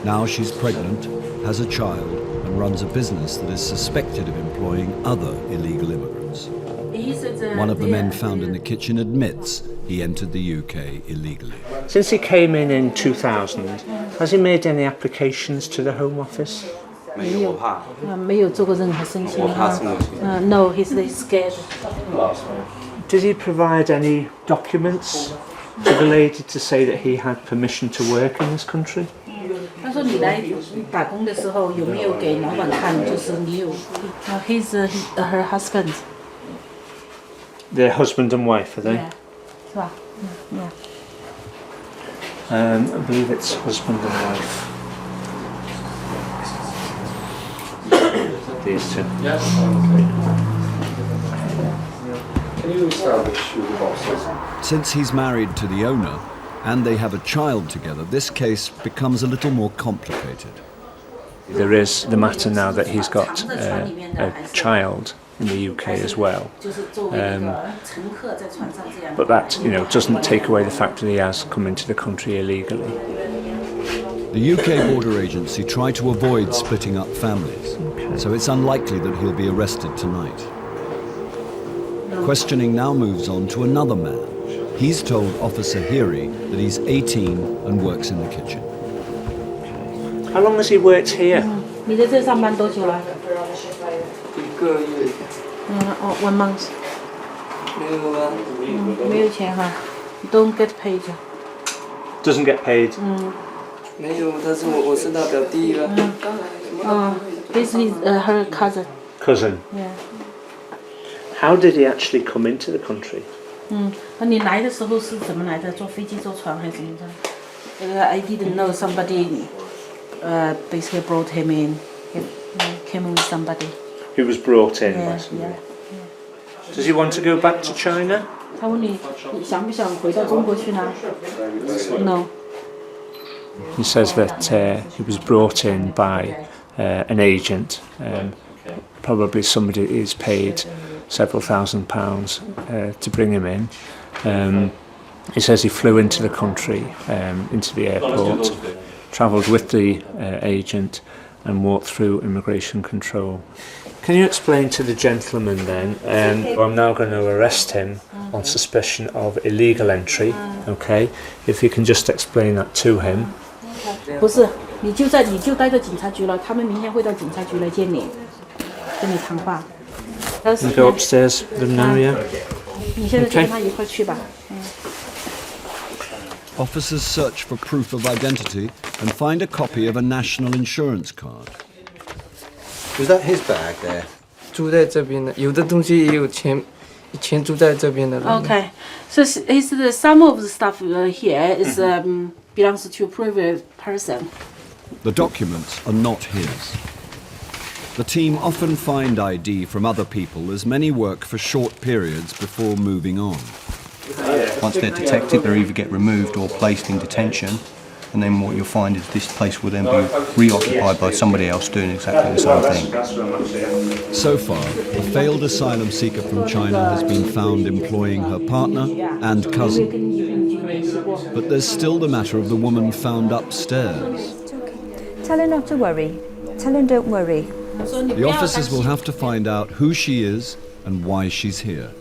Now she's pregnant, has a child, and runs a business that is suspected of employing other illegal immigrants. One of the men found in the kitchen admits he entered the UK illegally. Since he came in 2000, has he made any applications to the Home Office? 没有，没有做过任何申请。No, he's scared. Did he provide any documents to the lady to say that he had permission to work in this country? 他说你来打工的时候有没有给老板看？就是你有。He's her husband. They're husband and wife, are they? Yeah. 是吧？Yeah. I believe it's husband and wife. These two. Yes. Can you establish who the boss is? Since he's married to the owner and they have a child together, this case becomes a little more complicated. There is the matter now that he's got a child in the UK as well. But that, doesn't take away the fact that he has come into the country illegally. The UK Border Agency try to avoid splitting up families, so it's unlikely that he'll be arrested tonight. Questioning now moves on to another man. He's told Officer Heary that he's 18 and works in the kitchen. How long has he worked here? 你在这上班多久了？ 1个月。1 month. 没有啊。没有钱哈。Don't get paid. Doesn't get paid. 没有，但是我是他表弟了。This is her cousin. Cousin. Yeah. How did he actually come into the country? 那你来的时候是怎么来的？坐飞机、坐船还是怎么着？I didn't know somebody. Basically brought him in. He came in with somebody. He was brought in. Yeah, by somebody. yeah. Does he want to go back to China? 他问你想不想回到中国去呢 ？No. He says that he was brought in by an agent, probably somebody who's paid several £1,000s to bring him in. He says he flew into the country, into the airport, travelled with the agent and walked through immigration control. Can you explain to the gentleman then, I'm now going to arrest him on suspicion of illegal entry, okay? If you can just explain that to him. 不是，你就待在警察局了，他们明天会到警察局来见你，跟你谈话。 You go upstairs with him now, yeah? 你现在就跟他一块去吧。 Officers search for proof of identity and find a copy of a national insurance card. Was that his bag there? 住在这边的，有的东西也有钱，以前住在这边的。Okay, so some of the stuff here is belongs to a private person. The documents are not his. The team often find ID from other people as many work for short periods before moving on. Once they're detected, they either get removed or placed in detention, and then what you'll find is this place will then be reoccupied by somebody else doing exactly the same thing. So far, a failed asylum seeker from China has been found employing her partner and cousin. But there's still the matter of the woman found upstairs. Tell her not to worry. Tell her don't worry. The officers will have to find out who she is and why she's here.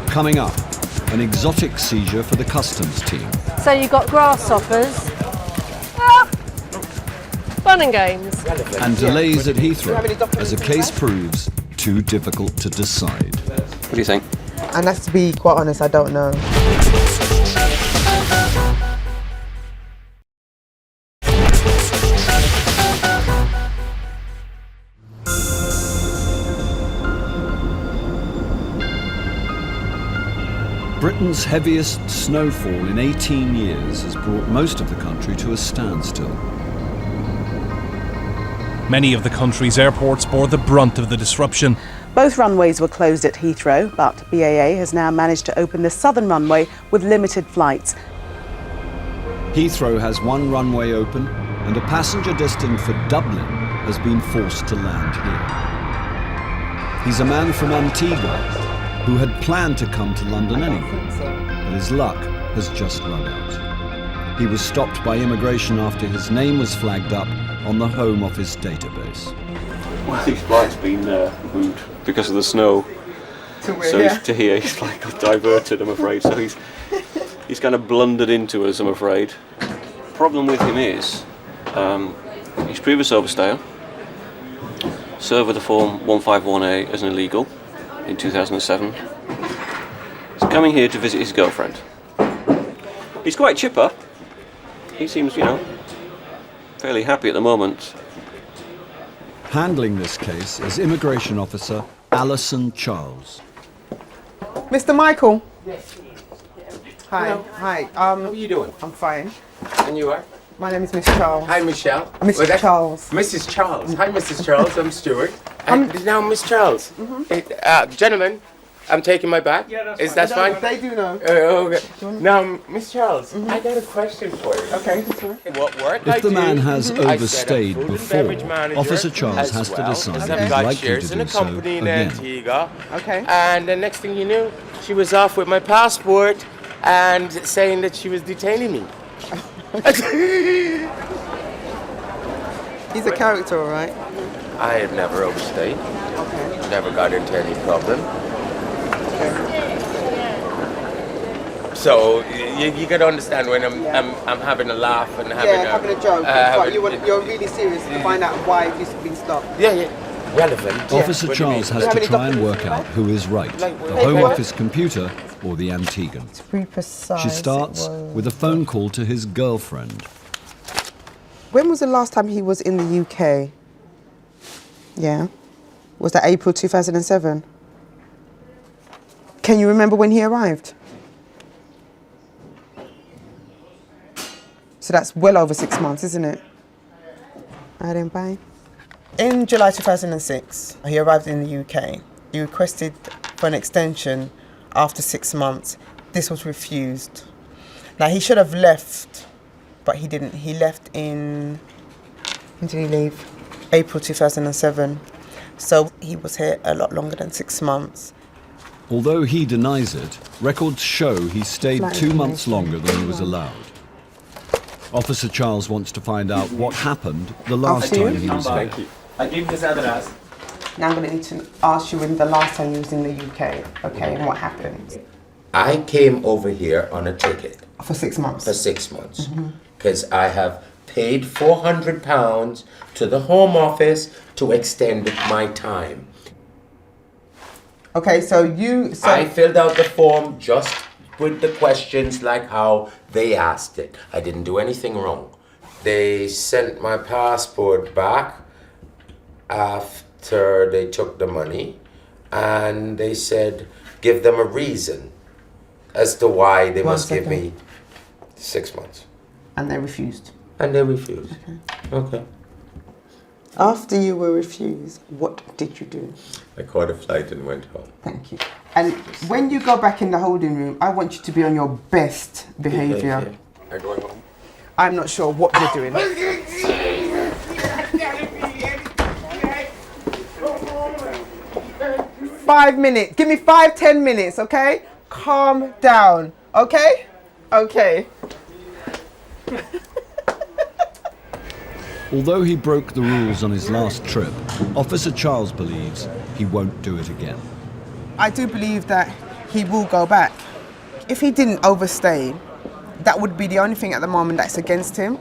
Coming up, an exotic seizure for the customs team. So you've got grasshoppers. Fun and games. And delays at Heathrow, as a case proves too difficult to decide. What do you think? And that's to be quite honest, I don't know. Britain's heaviest snowfall in 18 years has brought most of the country to a standstill. Many of the country's airports bore the brunt of the disruption. Both runways were closed at Heathrow, but BAA has now managed to open the southern runway with limited flights. Heathrow has one runway open, and a passenger destined for Dublin has been forced to land here. He's a man from Antigua who had planned to come to London anyway, but his luck has just run out. He was stopped by immigration after his name was flagged up on the Home Office database. Well, his flight's been moved because of the snow. To here, he's like diverted, I'm afraid. So he's kind of blundered into us, I'm afraid. Problem with him is he's previous overstayer, served with the form 151A as an illegal in 2007. He's coming here to visit his girlfriend. He's quite chipper. He seems, fairly happy at the moment. Handling this case is Immigration Officer Alison Charles. Mr. Michael. Yes. Hi. Hello. Hi. How are you doing? I'm fine. And you are? My name is Miss Charles. Hi, Michelle. Mrs. Charles. Mrs. Charles. Hi, Mrs. Charles. I'm Stuart. Now, Miss Charles. Gentlemen, I'm taking my bag. Yeah, that's fine. Fine? They do know. Okay. Now, Miss Charles, I got a question for you. Okay. What work If the man has I overstayed set up food and before, beverage manager Officer Charles as has to well, decide as if I've he's got likely shares to in do a so company in again. Antigua. Okay. And the next thing you knew, she was off with my passport and saying that she was detaining me. He's a character, all right? I have never overstayed. Okay. Never got into any problem. So you got to understand when I'm having a laugh and having a joke. But you're really serious to find out why he's been stopped. Yeah. Relevant. Officer Charles has to try and work out who is right, the Home Office computer or the Antiguan. To be precise. She starts with a phone call to his girlfriend. When was the last time he was in the UK? Yeah. Was that April 2007? Can you remember when he arrived? So that's well over 6 months, isn't it? I didn't buy. In July 2006, he arrived in the UK. He requested for an extension after 6 months. This was refused. Now he should have left, but he didn't. He left in, when did he leave? April 2007. So he was here a lot longer than 6 months. Although he denies it, records show he stayed 2 months longer than he was allowed. Officer Charles wants to find out what happened the last time he was here. Thank you. I give this address. Now I'm going to need to ask you when the last time you was in the UK, okay, and what happened? I came over here on a ticket. For 6 months? For 6 months. Because I have paid £400 to the Home Office to extend my time. Okay, so I filled out the form just with the questions like how they asked it. I didn't do anything wrong. They sent my passport back after they took the money, and they said give them a reason as to why they must give me 6 months. And they refused? And they refused. Okay. After you were refused, what did you do? I caught a flight and went home. Thank you. And when you go back in the holding room, I want you to be on your best behaviour. I go home. I'm not sure what you're doing. 5 minutes. Give me 5-10 minutes, okay? Calm down, okay? Okay. Although he broke the rules on his last trip, Officer Charles believes he won't do it again. I do believe that he will go back. If he didn't overstay, that would be the only thing at the moment that's against him.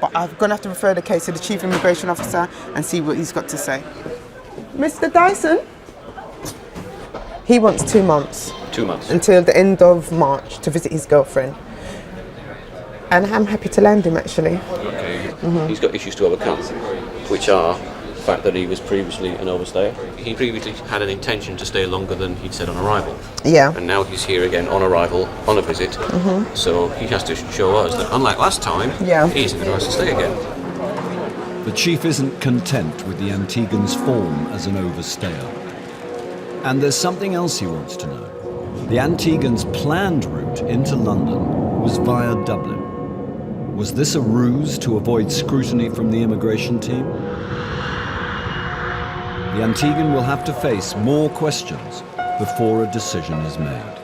But I'm going to have to refer the case to the Chief Immigration Officer and see what he's got to say. Mr. Dyson? He wants 2 months. 2 months. Until the end of March to visit his girlfriend. And I'm happy to land him, actually. Okay. He's got issues to overcome, which are the fact that he was previously an overstayer. He previously had an intention to stay longer than he'd said on arrival. Yeah. And now he's here again on arrival, on a visit. So he has to show us that, unlike last time, he isn't going to stay again. The chief isn't content with the Antiguan's form as an overstayer. And there's something else he wants to know. The Antiguan's planned route into London was via Dublin. Was this a ruse to avoid scrutiny from the immigration team? The Antiguan will have to face more questions before a decision is made.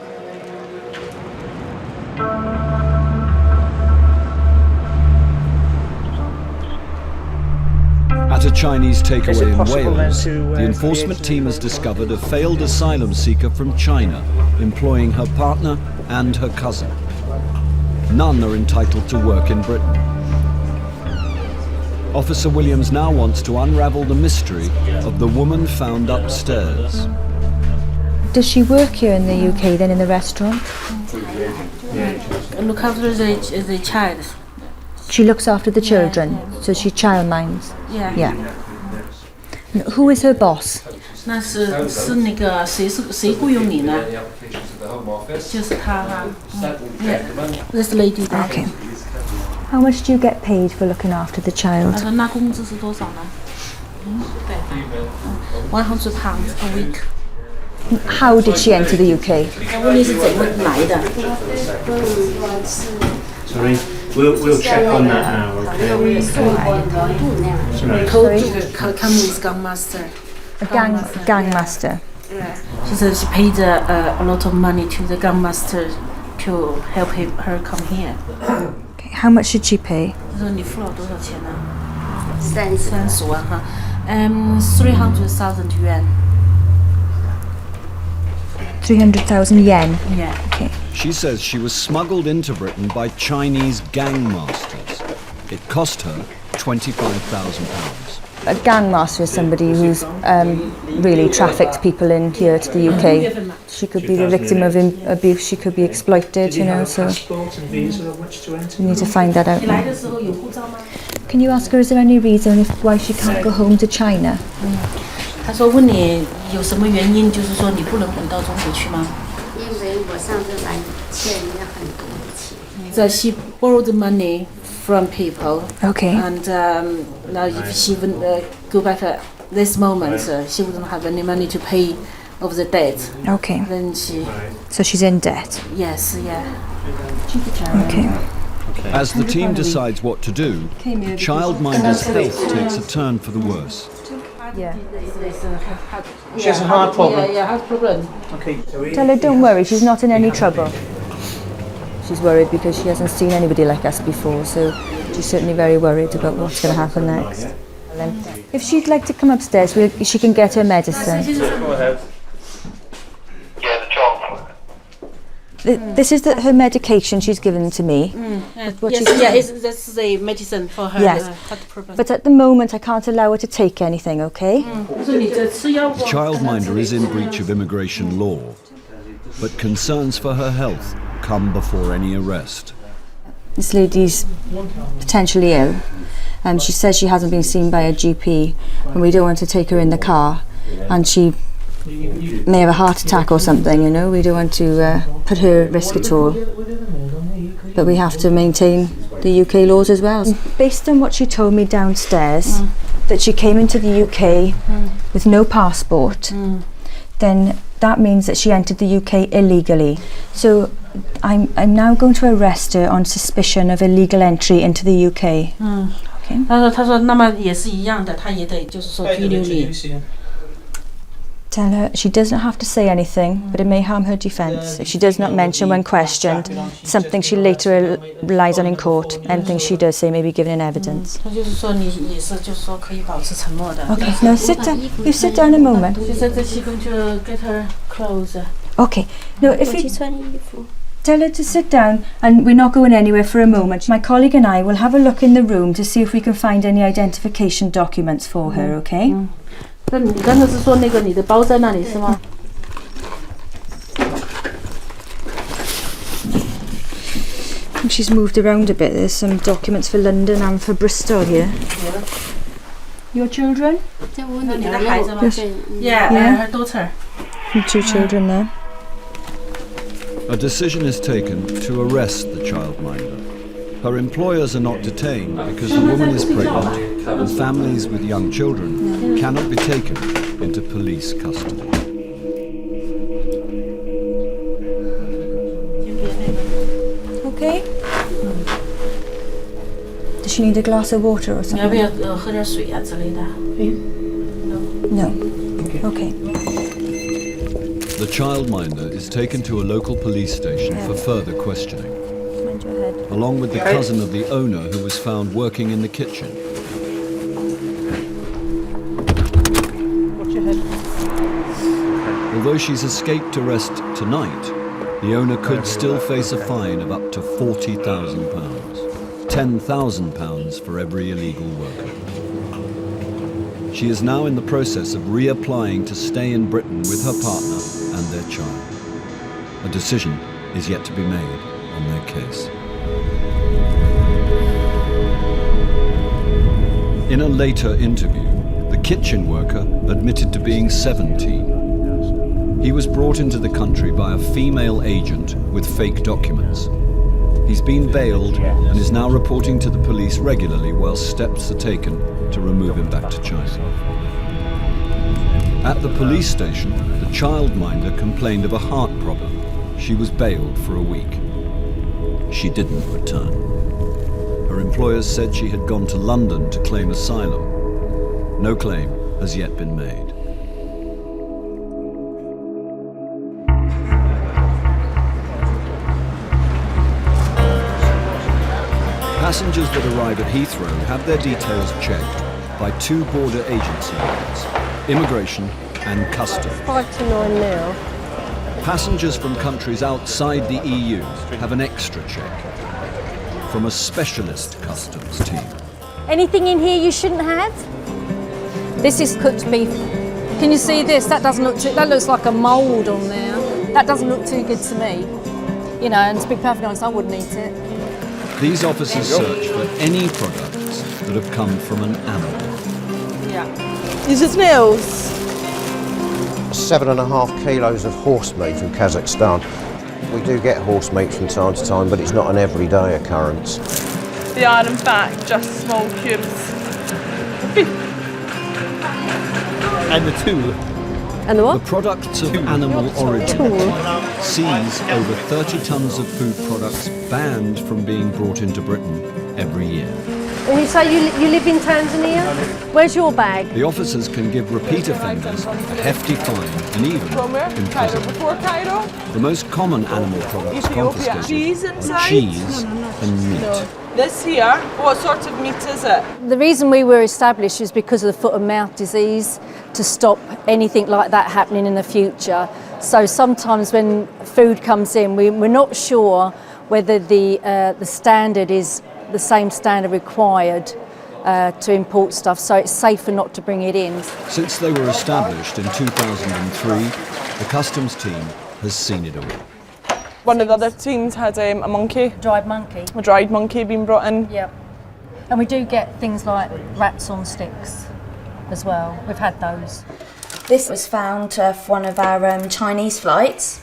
At a Chinese takeaway in Wales, the enforcement team has discovered a failed asylum seeker from China, employing her partner and her cousin. None are entitled to work in Britain. Officer Williams now wants to unravel the mystery of the woman found upstairs. Does she work here in the UK then in the restaurant? Look after the child. She looks after the children, so she child minds. Yeah. Who is her boss? 那是那个谁雇佣你呢？就是他哈。Yeah, this lady. Okay. How much do you get paid for looking after the child? 那工资是多少呢？100 pounds a week. How did she enter the UK? 问你是怎么来的？ Sorry, we'll check on that now. Okay. Come with gang master. A gang master. She said she paid a lot of money to the gang master to help her come here. Okay. How much should she pay? 她说你付了多少钱呢？30万哈，300,000 yuan. 300,000 yen. Yeah. Okay. She says she was smuggled into Britain by Chinese gang masters. It cost her £25,000. A gang master is somebody who's really trafficked people in here to the UK. She could be the victim of abuse, she could be exploited, you know, so we need to find that out now. Can you ask her, is there any reason why she can't go home to China? 她说问你有什么原因，就是说你不能回到中国去吗？因为我上次来欠人家很多钱。That she borrowed the money from people. Okay. And now if she wouldn't go back at this moment, she wouldn't have any money to pay of the debt. Okay. Then she... So she's in debt? Yes, yeah. Okay. As the team decides what to do, the childminder's health takes a turn for the worse. Yeah. She has a heart problem. Yeah, heart problem. Okay. Tell her don't worry, she's not in any trouble. She's worried because she hasn't seen anybody like us before, so she's certainly very worried about what's going to happen next. If she'd like to come upstairs, she can get her medicine. Go ahead. This is her medication she's given to me. That's the medicine for her heart problem. But at the moment I can't allow her to take anything, okay? The childminder is in breach of immigration law, but concerns for her health come before any arrest. This lady's potentially ill. She says she hasn't been seen by a GP and we don't want to take her in the car, and she may have a heart attack or something, you know. We don't want to put her at risk at all. But we have to maintain the UK laws as well. Based on what she told me downstairs, that she came into the UK with no passport, then that means that she entered the UK illegally. So I'm now going to arrest her on suspicion of illegal entry into the UK. Okay. 他说那么也是一样的，他也得就是说拘留你。 Tell her she doesn't have to say anything, but it may harm her defence if she does not mention when questioned something she later relies on in court. Anything she does say may be given in evidence. 他就是说你也是就是说可以保持沉默的。 Okay, now sit down. You sit down a moment. She said that she's going to get her clothes. Okay. No, if you tell her to sit down, and we're not going anywhere for a moment. My colleague and I will have a look in the room to see if we can find any identification documents for her. Okay. 那你刚才是说那个你的包在那里是吗？ I think she's moved around a bit. There's some documents for London and for Bristol here. Your children? Yes. Yeah, her daughter. And 2 children there. A decision is taken to arrest the childminder. Her employers are not detained because the woman is pregnant and families with young children cannot be taken into police custody. Okay. Does she need a glass of water or 你要不 something? 要喝点水啊之类的？ No. Okay. The childminder is taken to a local police station for further questioning, along with the cousin of the owner who was found working in the kitchen. Watch your head. Although she's escaped arrest tonight, the owner could still face a fine of up to £40,000, £10,000 for every illegal worker. She is now in the process of reapplying to stay in Britain with her partner and their child. A decision is yet to be made on their case. In a later interview, the kitchen worker admitted to being 17. He was brought into the country by a female agent with fake documents. He's been bailed and is now reporting to the police regularly while steps are taken to remove him back to China. At the police station, the childminder complained of a heart problem. She was bailed for a week. She didn't return. Her employers said she had gone to London to claim asylum. No claim has yet been made. Passengers that arrive at Heathrow have their details checked by 2 border agency units, immigration and customs. 5 to 9 now. Passengers from countries outside the EU have an extra check from a specialist customs team. Anything in here you shouldn't have? This is cooked beef. Can you see this? That doesn't look too, that looks like a mould on there. That doesn't look too good to me. You know, and to be perfectly honest, I wouldn't eat it. These officers search for any products that have come from an animal. Yeah. Is it snails? 7.5 kilos of horse meat from Kazakhstan. We do get horse meat from time to time, but it's not an everyday occurrence. They are in fact just small cubes of beef. And the tool. And the what? The products of animal origin seize over 30 tonnes of food products banned from being brought into Britain every year. And you say you live in Tanzania? Where's your bag? The officers can give repeat offenders a hefty fine and even imprisonment. Before Cairo? The most common animal products confiscated Cheese are inside? cheese and meat. No. This here, what sort of meat is it? The reason we were established is because of the foot and mouth disease, to stop anything like that happening in the future. So sometimes when food comes in, we're not sure whether the standard is the same standard required to import stuff, so it's safer not to bring it in. Since they were established in 2003, the customs team has seen it all. One of the other teams had a monkey. Dried monkey. A dried monkey being brought in. Yeah. And we do get things like rats on sticks as well. We've had those. This was found off one of our Chinese flights.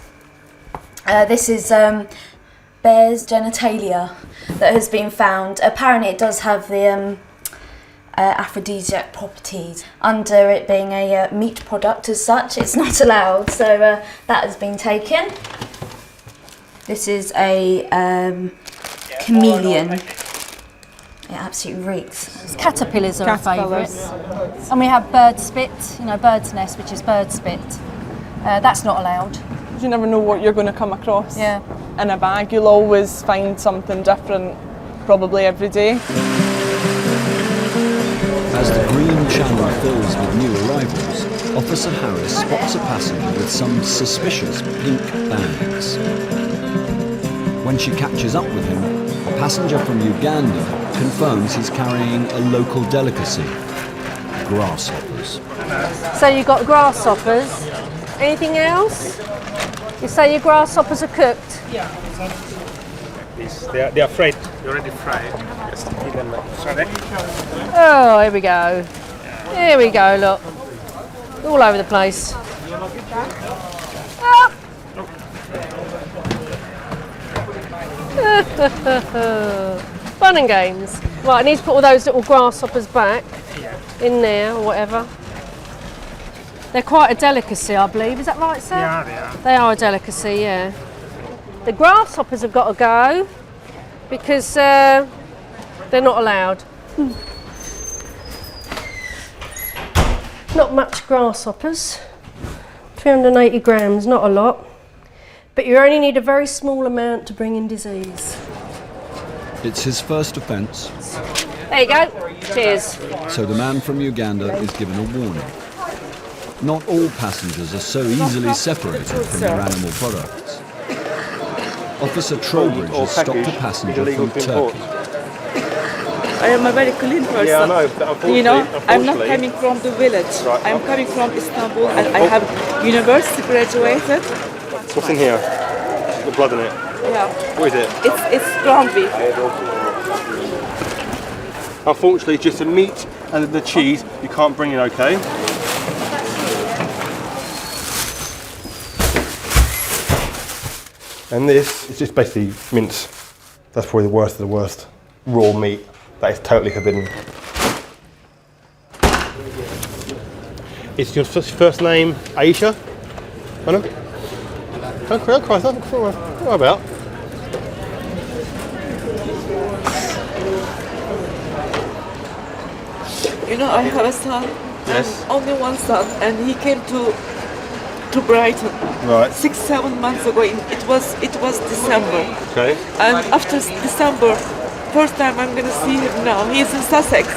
This is bear's genitalia that has been found. Apparently it does have the aphrodisiac properties. Under it being a meat product as such, it's not allowed, so that has been taken. This is a chameleon. It absolutely reeks. Caterpillars are a favourite. And we have bird spit, bird's nest, which is bird spit. That's not allowed. You never know what you're going to come across. Yeah. In a bag, you'll always find something different, probably every day. As the green channel fills with new arrivals, Officer Harris spots a passenger with some suspicious pink bags. When she catches up with him, a passenger from Uganda confirms he's carrying a local delicacy, grasshoppers. So you've got grasshoppers. Anything else? You say your grasshoppers are cooked? Yeah. They are fried. They're already fried. Just keep them like Oh, here we go. Here we go, look. All over the place. Ah. Fun and games. Right, I need to put all those little grasshoppers back in there or whatever. They're quite a delicacy, I believe. Is that right, sir? Yeah, they are. They are a delicacy, yeah. The grasshoppers have got to go because they're not allowed. Not much grasshoppers. 380 grams, not a lot. But you only need a very small amount to bring in disease. It's his first offence. There you go. Cheers. So the man from Uganda is given a warning. Not all passengers are so easily separated from their animal products. Officer Trowbridge has stopped a passenger from Turkey. I am a very clean person. Yeah, I know, but unfortunately, I'm not coming from the village. Right. I'm coming from Istanbul and I have university graduated. What's in here? It's got blood in it. Yeah. What is it? It's ground beef. Unfortunately, just the meat and the cheese you can't bring in, okay? And this is just basically mince. That's probably the worst of the worst. Raw meat. That is totally forbidden. Is your first name Aisha? Anna? Don't cry, don't worry about. I have a son. Yes. And only one son, and he came to Brighton. Right. 6-7 months ago. It was December. Okay. And after December, first time I'm gonna see him now. He's in Sussex.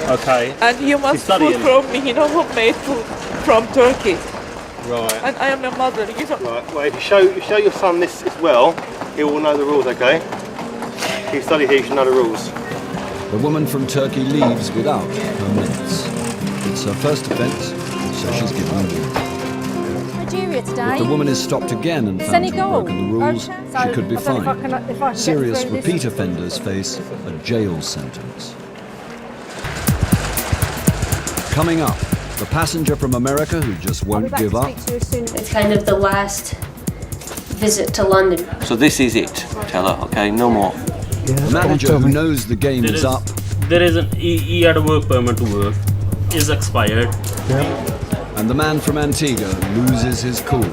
Okay. And he wants food from me. Homemade food from Turkey. Right. And I am a mother. Right. Well, if you show your son this as well, he will know the rules. Okay. If you study here, you should know the rules. The woman from Turkey leaves without her mints. It's her first offence, so she's given a warning. Nigeria today. If the woman is stopped again and found to have Senegal. broken the rules, Okay. she So, could be I don't know fined. if I can Serious get through repeat this. offenders face a jail sentence. Coming up, the passenger from America who just won't give up. It's kind of the last visit to London. So this is it, tell her, okay, no more. The manager, who knows the game is up, There is he had a work permit to work, is expired. and the man from Antigua loses his cool,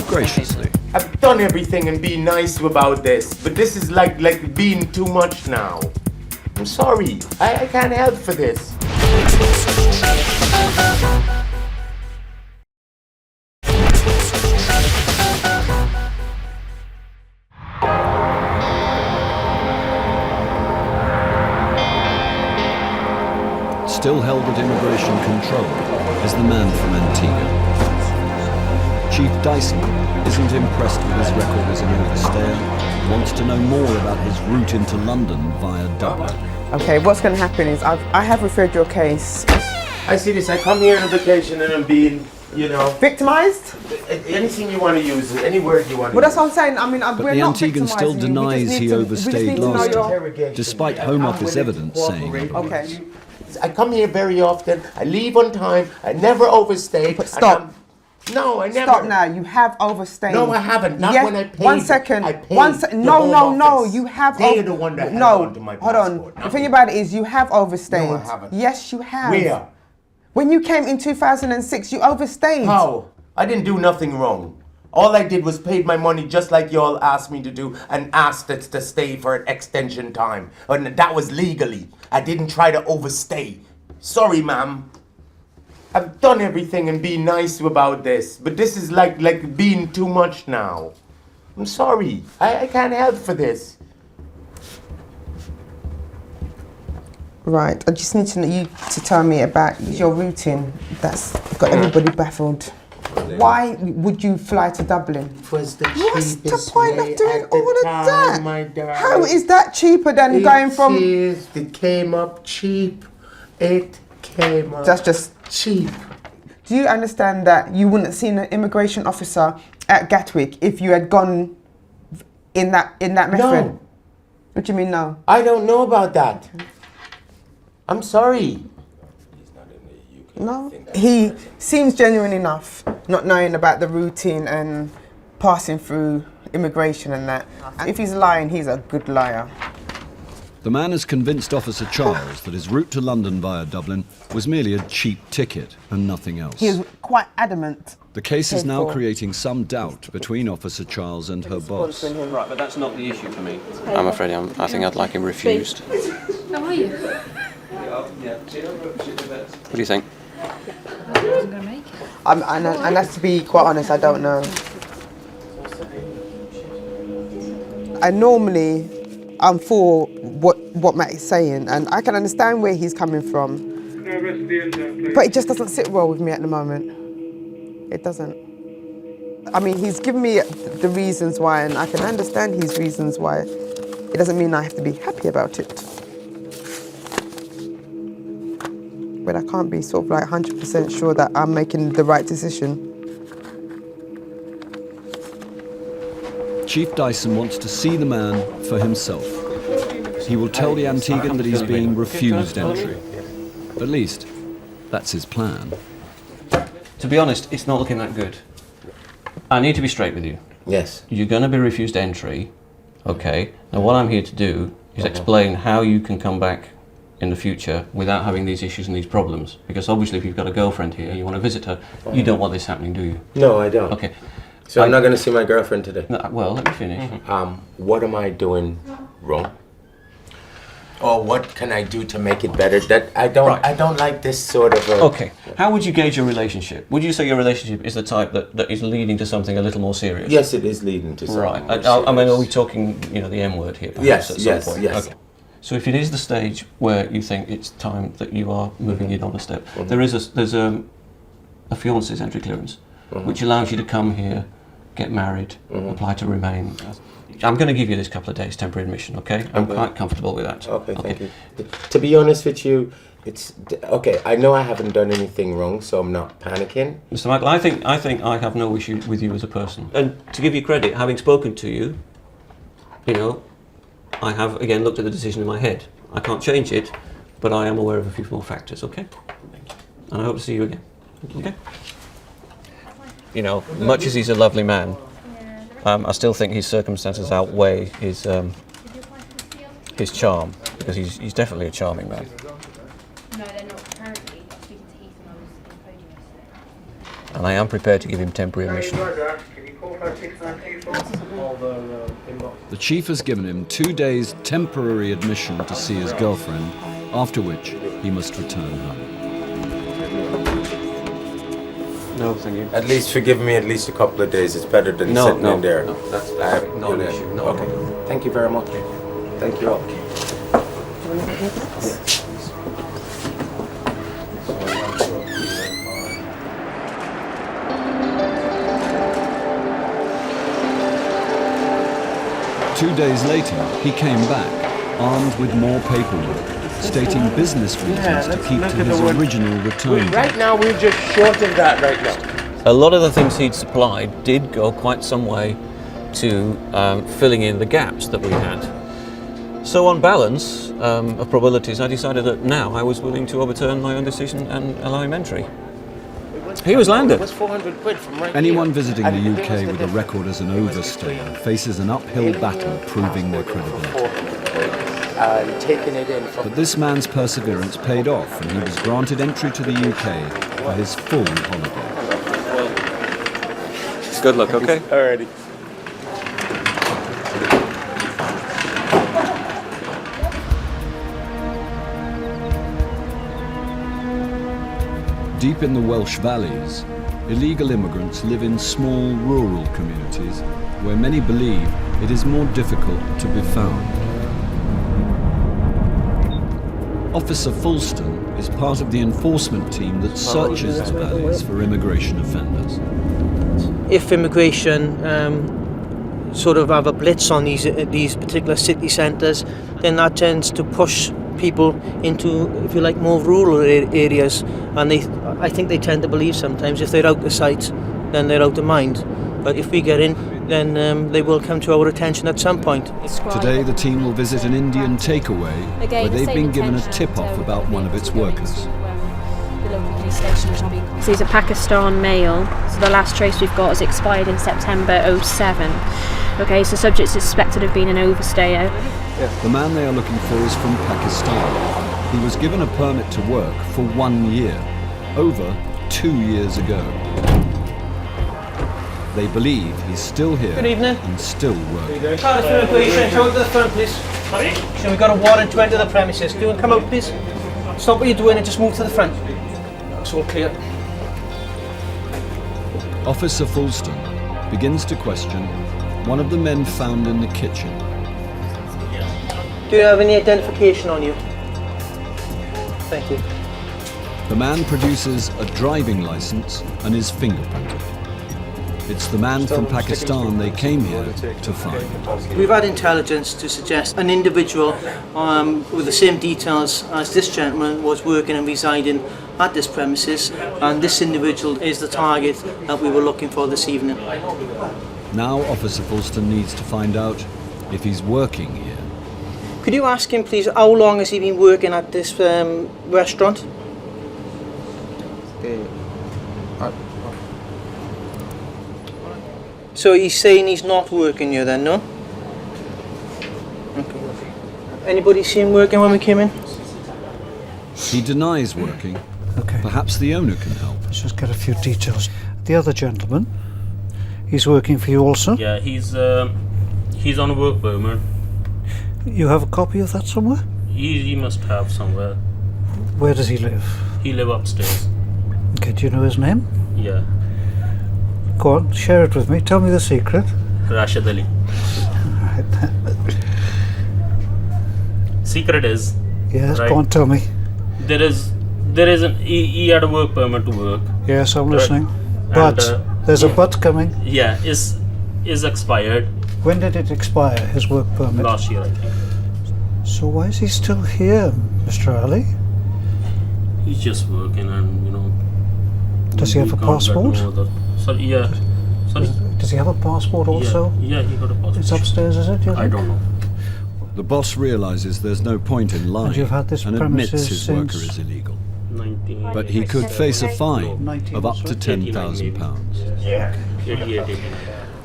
graciously. I've done everything and been nice about this, but this is like being too much now. I'm sorry, I can't help for this. Still held at immigration control is the man from Antigua. Chief Dyson isn't impressed with his record as an overstayer, wants to know more about his route into London via Dublin. Okay, what's going to happen is I have referred your case. I see this, I come here on vacation and I'm being, you know... Victimised? Anything you want to use, any word you want to Well, that's use. what I'm saying. I mean, But we're the not Antiguan still victimising you. We just denies need he to- overstayed last time, time. despite Home Office evidence saying otherwise. Okay. I come here very often, I leave on time, I never overstay. But stop. No, I never. Stop now. You have overstayed. No, I haven't. Not Yes, when I paid. 1 second. I paid One second. the No, Home no, Office. no. You have. They're the one that held no. on to my Hold passport, on. not The thing me. about it is, you have overstayed. No, I haven't. Yes, you have. Where? When you came in 2006, you overstayed. How? I didn't do nothing wrong. All I did was paid my money just like you all asked me to do and asked us to stay for an extension time. And that was legally. I didn't try to overstay. Sorry, ma'am. I've done everything and been nice about this, but this is like being too much now. I'm sorry. I can't help for this. Right. I just need you to tell me about your routine. That's got everybody baffled. Why would you fly to Dublin? Was the What's the cheapest point way of doing at the all of time, that? my darling. How is that cheaper than going from? It came up cheap. It came up. That's just cheap. Do you understand that you wouldn't have seen an immigration officer at Gatwick if you had gone in that method? No. What do you mean no? I don't know about that. I'm sorry. No. He seems genuine enough, not knowing about the routine and passing through immigration and that. If he's lying, he's a good liar. The man has convinced Officer Charles that his route to London via Dublin was merely a cheap ticket and nothing else. He is quite adamant. The case is now Paid for. creating some doubt between Officer Charles and her boss. Right, but that's not the issue for me. I'm afraid I think I'd like him refused. How are you? What do you think? And that's to be quite honest, I don't know. I'm for what Matt is saying, and I can understand where he's coming from. But it just doesn't sit well with me at the moment. It doesn't. I mean, he's given me the reasons why, and I can understand his reasons why. It doesn't mean I have to be happy about it. But I can't be sort of like 100% sure that I'm making the right decision. Chief Dyson wants to see the man for himself. He will tell the Antiguan that he's being refused entry. At least, that's his plan. To be honest, it's not looking that good. I need to be straight with you. Yes. You're going to be refused entry, okay? Now what I'm here to do is explain how you can come back in the future without having these issues and these problems. Because obviously if you've got a girlfriend here, you want to visit her, you don't want this happening, do you? No, I don't. Okay. So I'm not going to see my girlfriend today. No, well, let me finish. What am I doing wrong? Or what can I do to make it better? I don't like this sort of Okay. How would you gauge your relationship? Would you say your relationship is the type that is leading to something a little more serious? Yes, it is leading to something right. more I mean, serious. are we talking, the M word here? Perhaps, Yes, at some yes, point? yes. Okay. So if it is the stage where you think it's time that you are moving it on a step, there's a fiance's entry clearance, which allows you to come here, get married, apply to remain. I'm going to give you this couple of days temporary admission, okay? I'm quite comfortable with that. Okay, thank you. To be honest with you, it's okay. I know I haven't done anything wrong, so I'm not panicking. Mr. Michael, I think I have no issue with you as a person. And to give you credit, having spoken to you, I have again looked at the decision in my head. I can't change it, but I am aware of a few more factors, okay? Thank you. And I hope to see you again. Okay? Much as he's a lovely man, I still think his circumstances outweigh his his charm, because he's definitely a charming man. No, they're not currently. I'm speaking to Heathrow when I was in podium. And I am prepared to give him temporary admission. The chief has given him 2 days temporary admission to see his girlfriend, after which he must return home. No, thank you. At least forgive me at least a couple of days. It's better than sitting in there. No, that's not an issue. No. Okay. Thank you very much. Thank you all. Two days later, he came back, armed with more paperwork, stating business reasons to keep to his original return date. Right now, we're just short of that right now. A lot of the things he'd supplied did go quite some way to filling in the gaps that we had. So on balance of probabilities, I decided that now I was willing to overturn my own decision and allow him entry. He was landed. It was 400 quid from right Anyone here. visiting the UK with a record as an overstayer faces an uphill battle proving their credibility. Taking it in from... But this man's perseverance paid off, and he was granted entry to the UK for his full holiday. Good luck, okay? Alrighty. Deep in the Welsh valleys, illegal immigrants live in small rural communities where many believe it is more difficult to be found. Officer Fulston is part of the enforcement team that searches the valleys for immigration offenders. If immigration sort of have a blitz on these particular city centres, then that tends to push people into, if you like, more rural areas, and I think they tend to believe sometimes if they're out of sight, then they're out of mind. But if we get in, then they will come to our attention at some point. Today the team will visit an Indian takeaway where they've been given a tip-off about one of its workers. So he's a Pakistan male, so the last trace we've got is expired in September 07. Okay, so subject is suspected of being an overstayer. The man they are looking for is from Pakistan. He was given a permit to work for 1 year, over 2 years ago. They believe he's still here Good evening. and still working. Paris for immigration, show it to the front, please. Sorry? So we've got a warrant to enter the premises. Do you want to come out, please? Stop what you're doing and just move to the front. That's all clear. Officer Fulston begins to question one of the men found in the kitchen. Do you have any identification on you? Thank you. The man produces a driving license and is fingerprinted. It's the man from Pakistan they came here to find. We've had intelligence to suggest an individual with the same details as this gentleman was working and residing at this premises, and this individual is the target that we were looking for this evening. Now Officer Fulston needs to find out if he's working here. Could you ask him, please, how long has he been working at this restaurant? So he's saying he's not working here then, no? Okay. Anybody see him working when we came in? He denies working. Perhaps the owner can help. Let's just get a few details. The other gentleman, he's working for you also? Yeah, he's on a work permit. You have a copy of that somewhere? He must have somewhere. Where does he live? He live upstairs. Okay, do you know his name? Yeah, Go on, share it with me. Tell me the secret. Rashid Ali. Secret is. Yes, right, go on, tell me. There is he had a work permit to work. Yes, I'm Right. listening. But there's a yeah, but coming. Yeah, is expired. When did it expire, his work permit? Last year, I think. So why is he still here, Mr. Ali? He's just working, and Does he have a we can't get passport? no other- Sorry, yeah. Sorry. Does he have a passport also? Yeah, he got a passport. It's upstairs, is it? I don't know. The boss realises there's no point in lying And you've had this and admits premises his worker since- is illegal. 19. But he could face a fine of up to £10,000. Yeah. 88.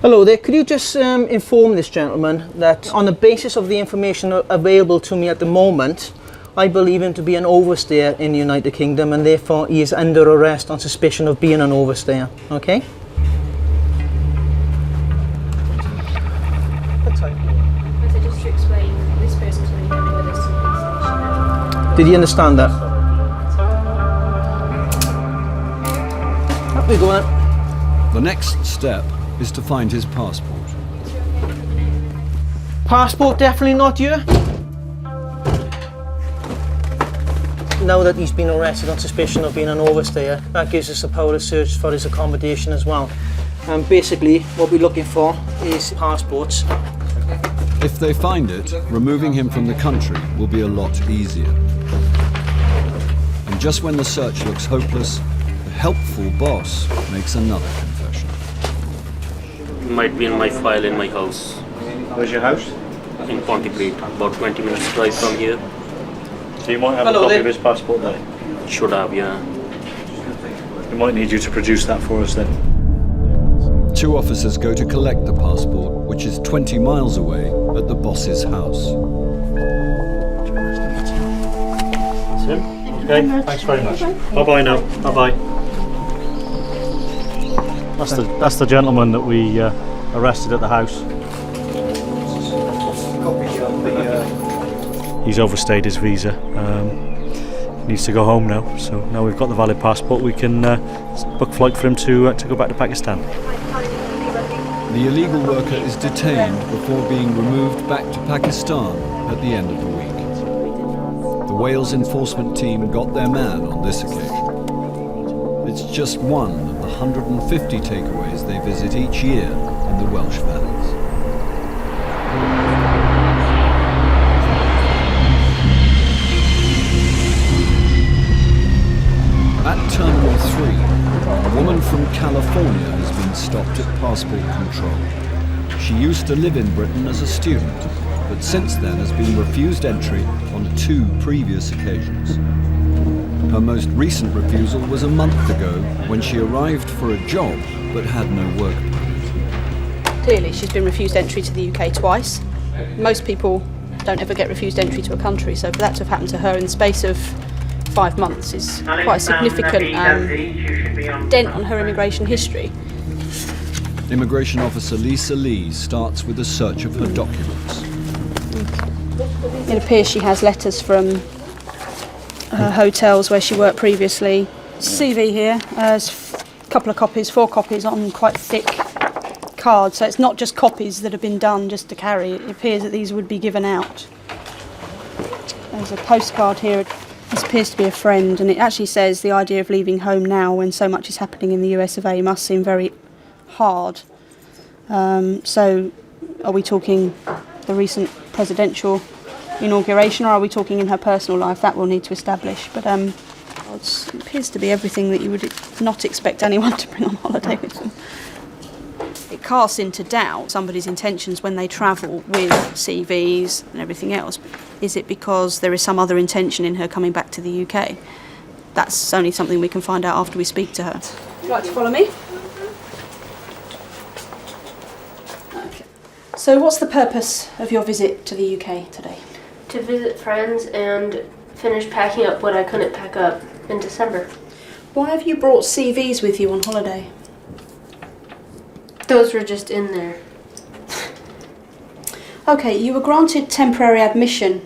Hello there, could you just inform this gentleman that on the basis of the information available to me at the moment, I believe him to be an overstayer in the United Kingdom and therefore he is under arrest on suspicion of being an overstayer, okay? Just to explain, this person's only been with us since the station. Did you understand that? Up we go then. The next step is to find his passport. Passport definitely not you? Now that he's been arrested on suspicion of being an overstayer, that gives us the power to search for his accommodation as well. And basically, what we're looking for is passports. If they find it, removing him from the country will be a lot easier. And just when the search looks hopeless, the helpful boss makes another confession. Might be in my file in my house. Where's your house? In Pontypridd, about 20 minutes drive from here. So you might have a copy of his passport there? Should have, yeah. We might need you to produce that for us then. 2 officers go to collect the passport, which is 20 miles away at the boss's house. That's him? Okay, thanks very much. Bye-bye now. Bye-bye. That's the gentleman that we arrested at the house. He's overstayed his visa. Needs to go home now. So now we've got the valid passport, we can book flight for him to go back to Pakistan. The illegal worker is detained before being removed back to Pakistan at the end of the week. The Wales enforcement team got their man on this occasion. It's just one of the 150 takeaways they visit each year in the Welsh valleys. At Terminal 3, a woman from California has been stopped at passport control. She used to live in Britain as a student, but since then has been refused entry on 2 previous occasions. Her most recent refusal was a month ago when she arrived for a job but had no work permit. Clearly she's been refused entry to the UK twice. Most people don't ever get refused entry to a country, so for that to have happened to her in the space of 5 months is quite a significant dent on her immigration history. Immigration officer Lisa Lee starts with a search of her documents. It appears she has letters from hotels where she worked previously. CV here, there's a couple of copies, 4 copies on quite thick cards, so it's not just copies that have been done just to carry. It appears that these would be given out. There's a postcard here. This appears to be a friend, and it actually says the idea of leaving home now when so much is happening in the US of A must seem very hard. So are we talking the recent presidential inauguration, or are we talking in her personal life? That we'll need to establish, but it appears to be everything that you would not expect anyone to bring on holiday with them. It casts into doubt somebody's intentions when they travel with CVs and everything else. Is it because there is some other intention in her coming back to the UK? That's only something we can find out after we speak to her. Would you like to follow me? Okay. So what's the purpose of your visit to the UK today? To visit friends and finish packing up what I couldn't pack up in December. Why have you brought CVs with you on holiday? Those were just in there. Okay, you were granted temporary admission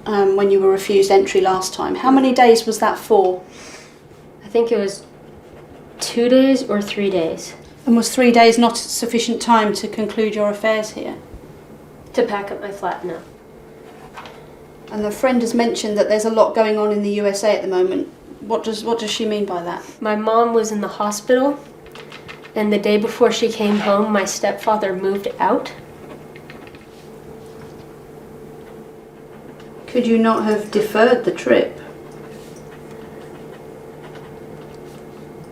when you were refused entry last time. How many days was that for? I think it was 2 days or 3 days. And was 3 days not sufficient time to conclude your affairs here? To pack up my flat, no. And the friend has mentioned that there's a lot going on in the USA at the moment. What does she mean by that? My mom was in the hospital, and the day before she came home, my stepfather moved out. Could you not have deferred the trip?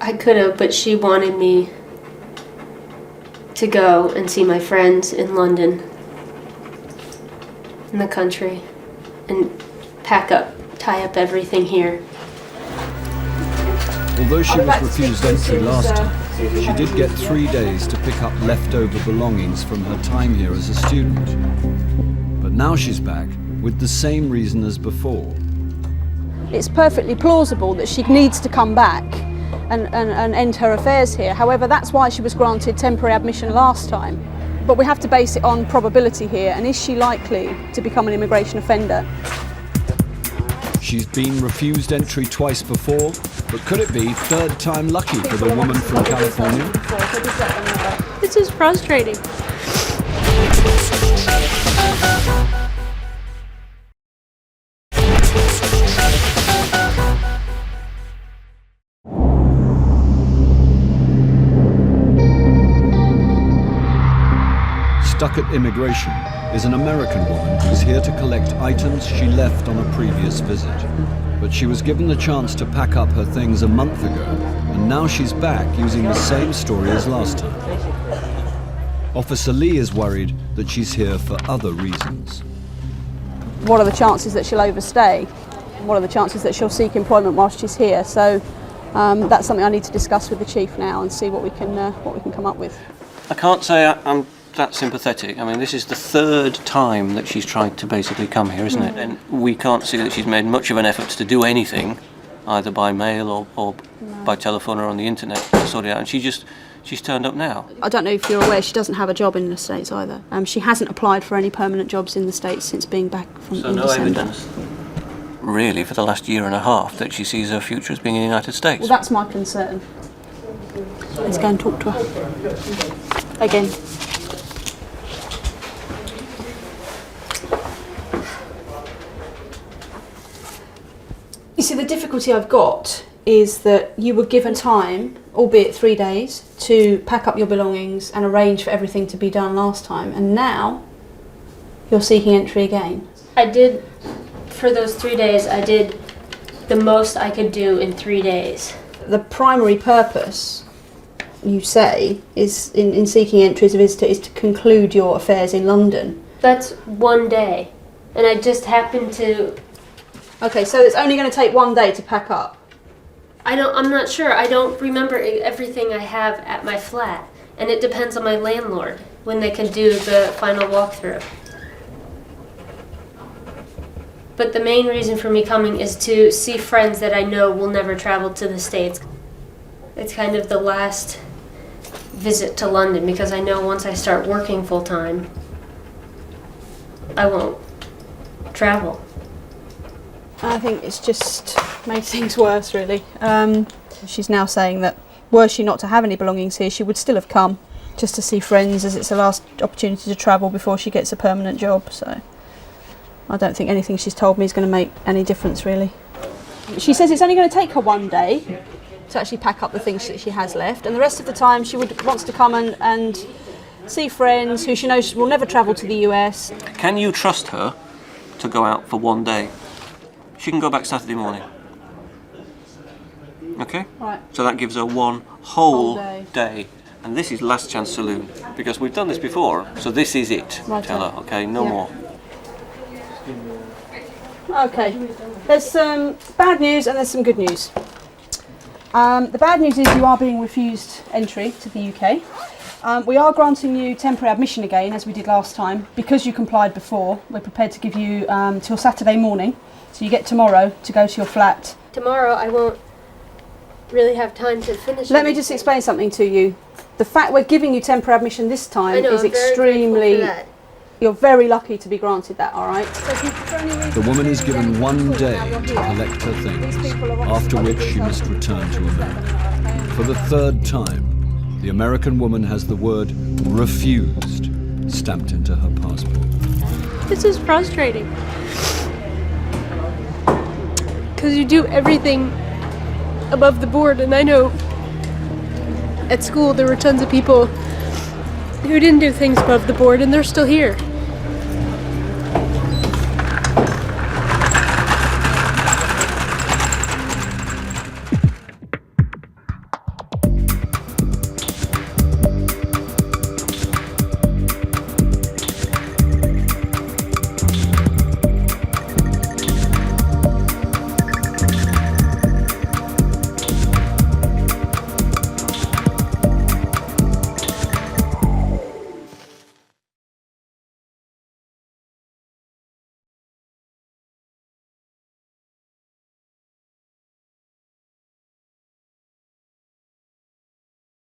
I could have, but she wanted me to go and see my friends in London, in the country, and tie up everything here. Although she was refused entry last time, She did get 3 days to pick up leftover belongings from her time here as a student. But now she's back with the same reason as before. It's perfectly plausible that she needs to come back and end her affairs here. However, that's why she was granted temporary admission last time. But we have to base it on probability here, and is she likely to become an immigration offender? She's been refused entry twice before, but could it be third time lucky for the woman from California? This is frustrating. Stuck at immigration is an American woman who's here to collect items she left on a previous visit. But she was given the chance to pack up her things a month ago, and now she's back using the same story as last time. Officer Lee is worried that she's here for other reasons. What are the chances that she'll overstay? What are the chances that she'll seek employment whilst she's here? So that's something I need to discuss with the chief now and see what we can come up with. I can't say I'm that sympathetic. I mean, this is the third time that she's tried to basically come here, isn't it? And we can't see that she's made much of an effort to do anything, either by mail or by telephone or on the internet to sort it out. And she's turned up now. I don't know if you're aware, she doesn't have a job in the States either. She hasn't applied for any permanent jobs in the States since being back from So in no December. evidence, really, for the last year and a half that she sees her future as being in the United States. Well, that's my concern. Let's go and talk to her. Again. You see, the difficulty I've got is that you were given time, albeit 3 days, to pack up your belongings and arrange for everything to be done last time, and now you're seeking entry again. I did, for those 3 days, I did the most I could do in 3 days. The primary purpose, you say, is in seeking entry as a visitor is to conclude your affairs in London. That's 1 day, and I just happened to... Okay, so it's only going to take 1 day to pack up? I'm not sure. I don't remember everything I have at my flat, and it depends on my landlord when they can do the final walkthrough. But the main reason for me coming is to see friends that I know will never travel to the States. It's kind of the last visit to London, because I know once I start working full-time, I won't travel. I think it's just made things worse, really. She's now saying that were she not to have any belongings here, she would still have come just to see friends, as it's the last opportunity to travel before she gets a permanent job. So I don't think anything she's told me is going to make any difference, really. She says it's only going to take her 1 day to actually pack up the things that she has left, and the rest of the time she wants to come and see friends who she knows will never travel to the US. Can you trust her to go out for 1 day? She can go back Saturday morning. Okay? Right. So that gives her one whole day. And this is last chance saloon, because we've done this before, so this is it. Right. Tell her, okay? No more. Okay, there's some bad news and there's some good news. The bad news is you are being refused entry to the UK. We are granting you temporary admission again, as we did last time. Because you complied before, we're prepared to give you till Saturday morning. So you get tomorrow to go to your flat. Tomorrow I won't really have time to finish. Let me just explain something to you. The fact we're giving you temporary admission this time is extremely... You're very lucky to be granted that, all right? The woman is given 1 day to collect her things, after which she must return to America. For the third time, the American woman has the word refused stamped into her passport. This is frustrating. Because you do everything above the board, and I know at school there were tons of people who didn't do things above the board, and they're still here.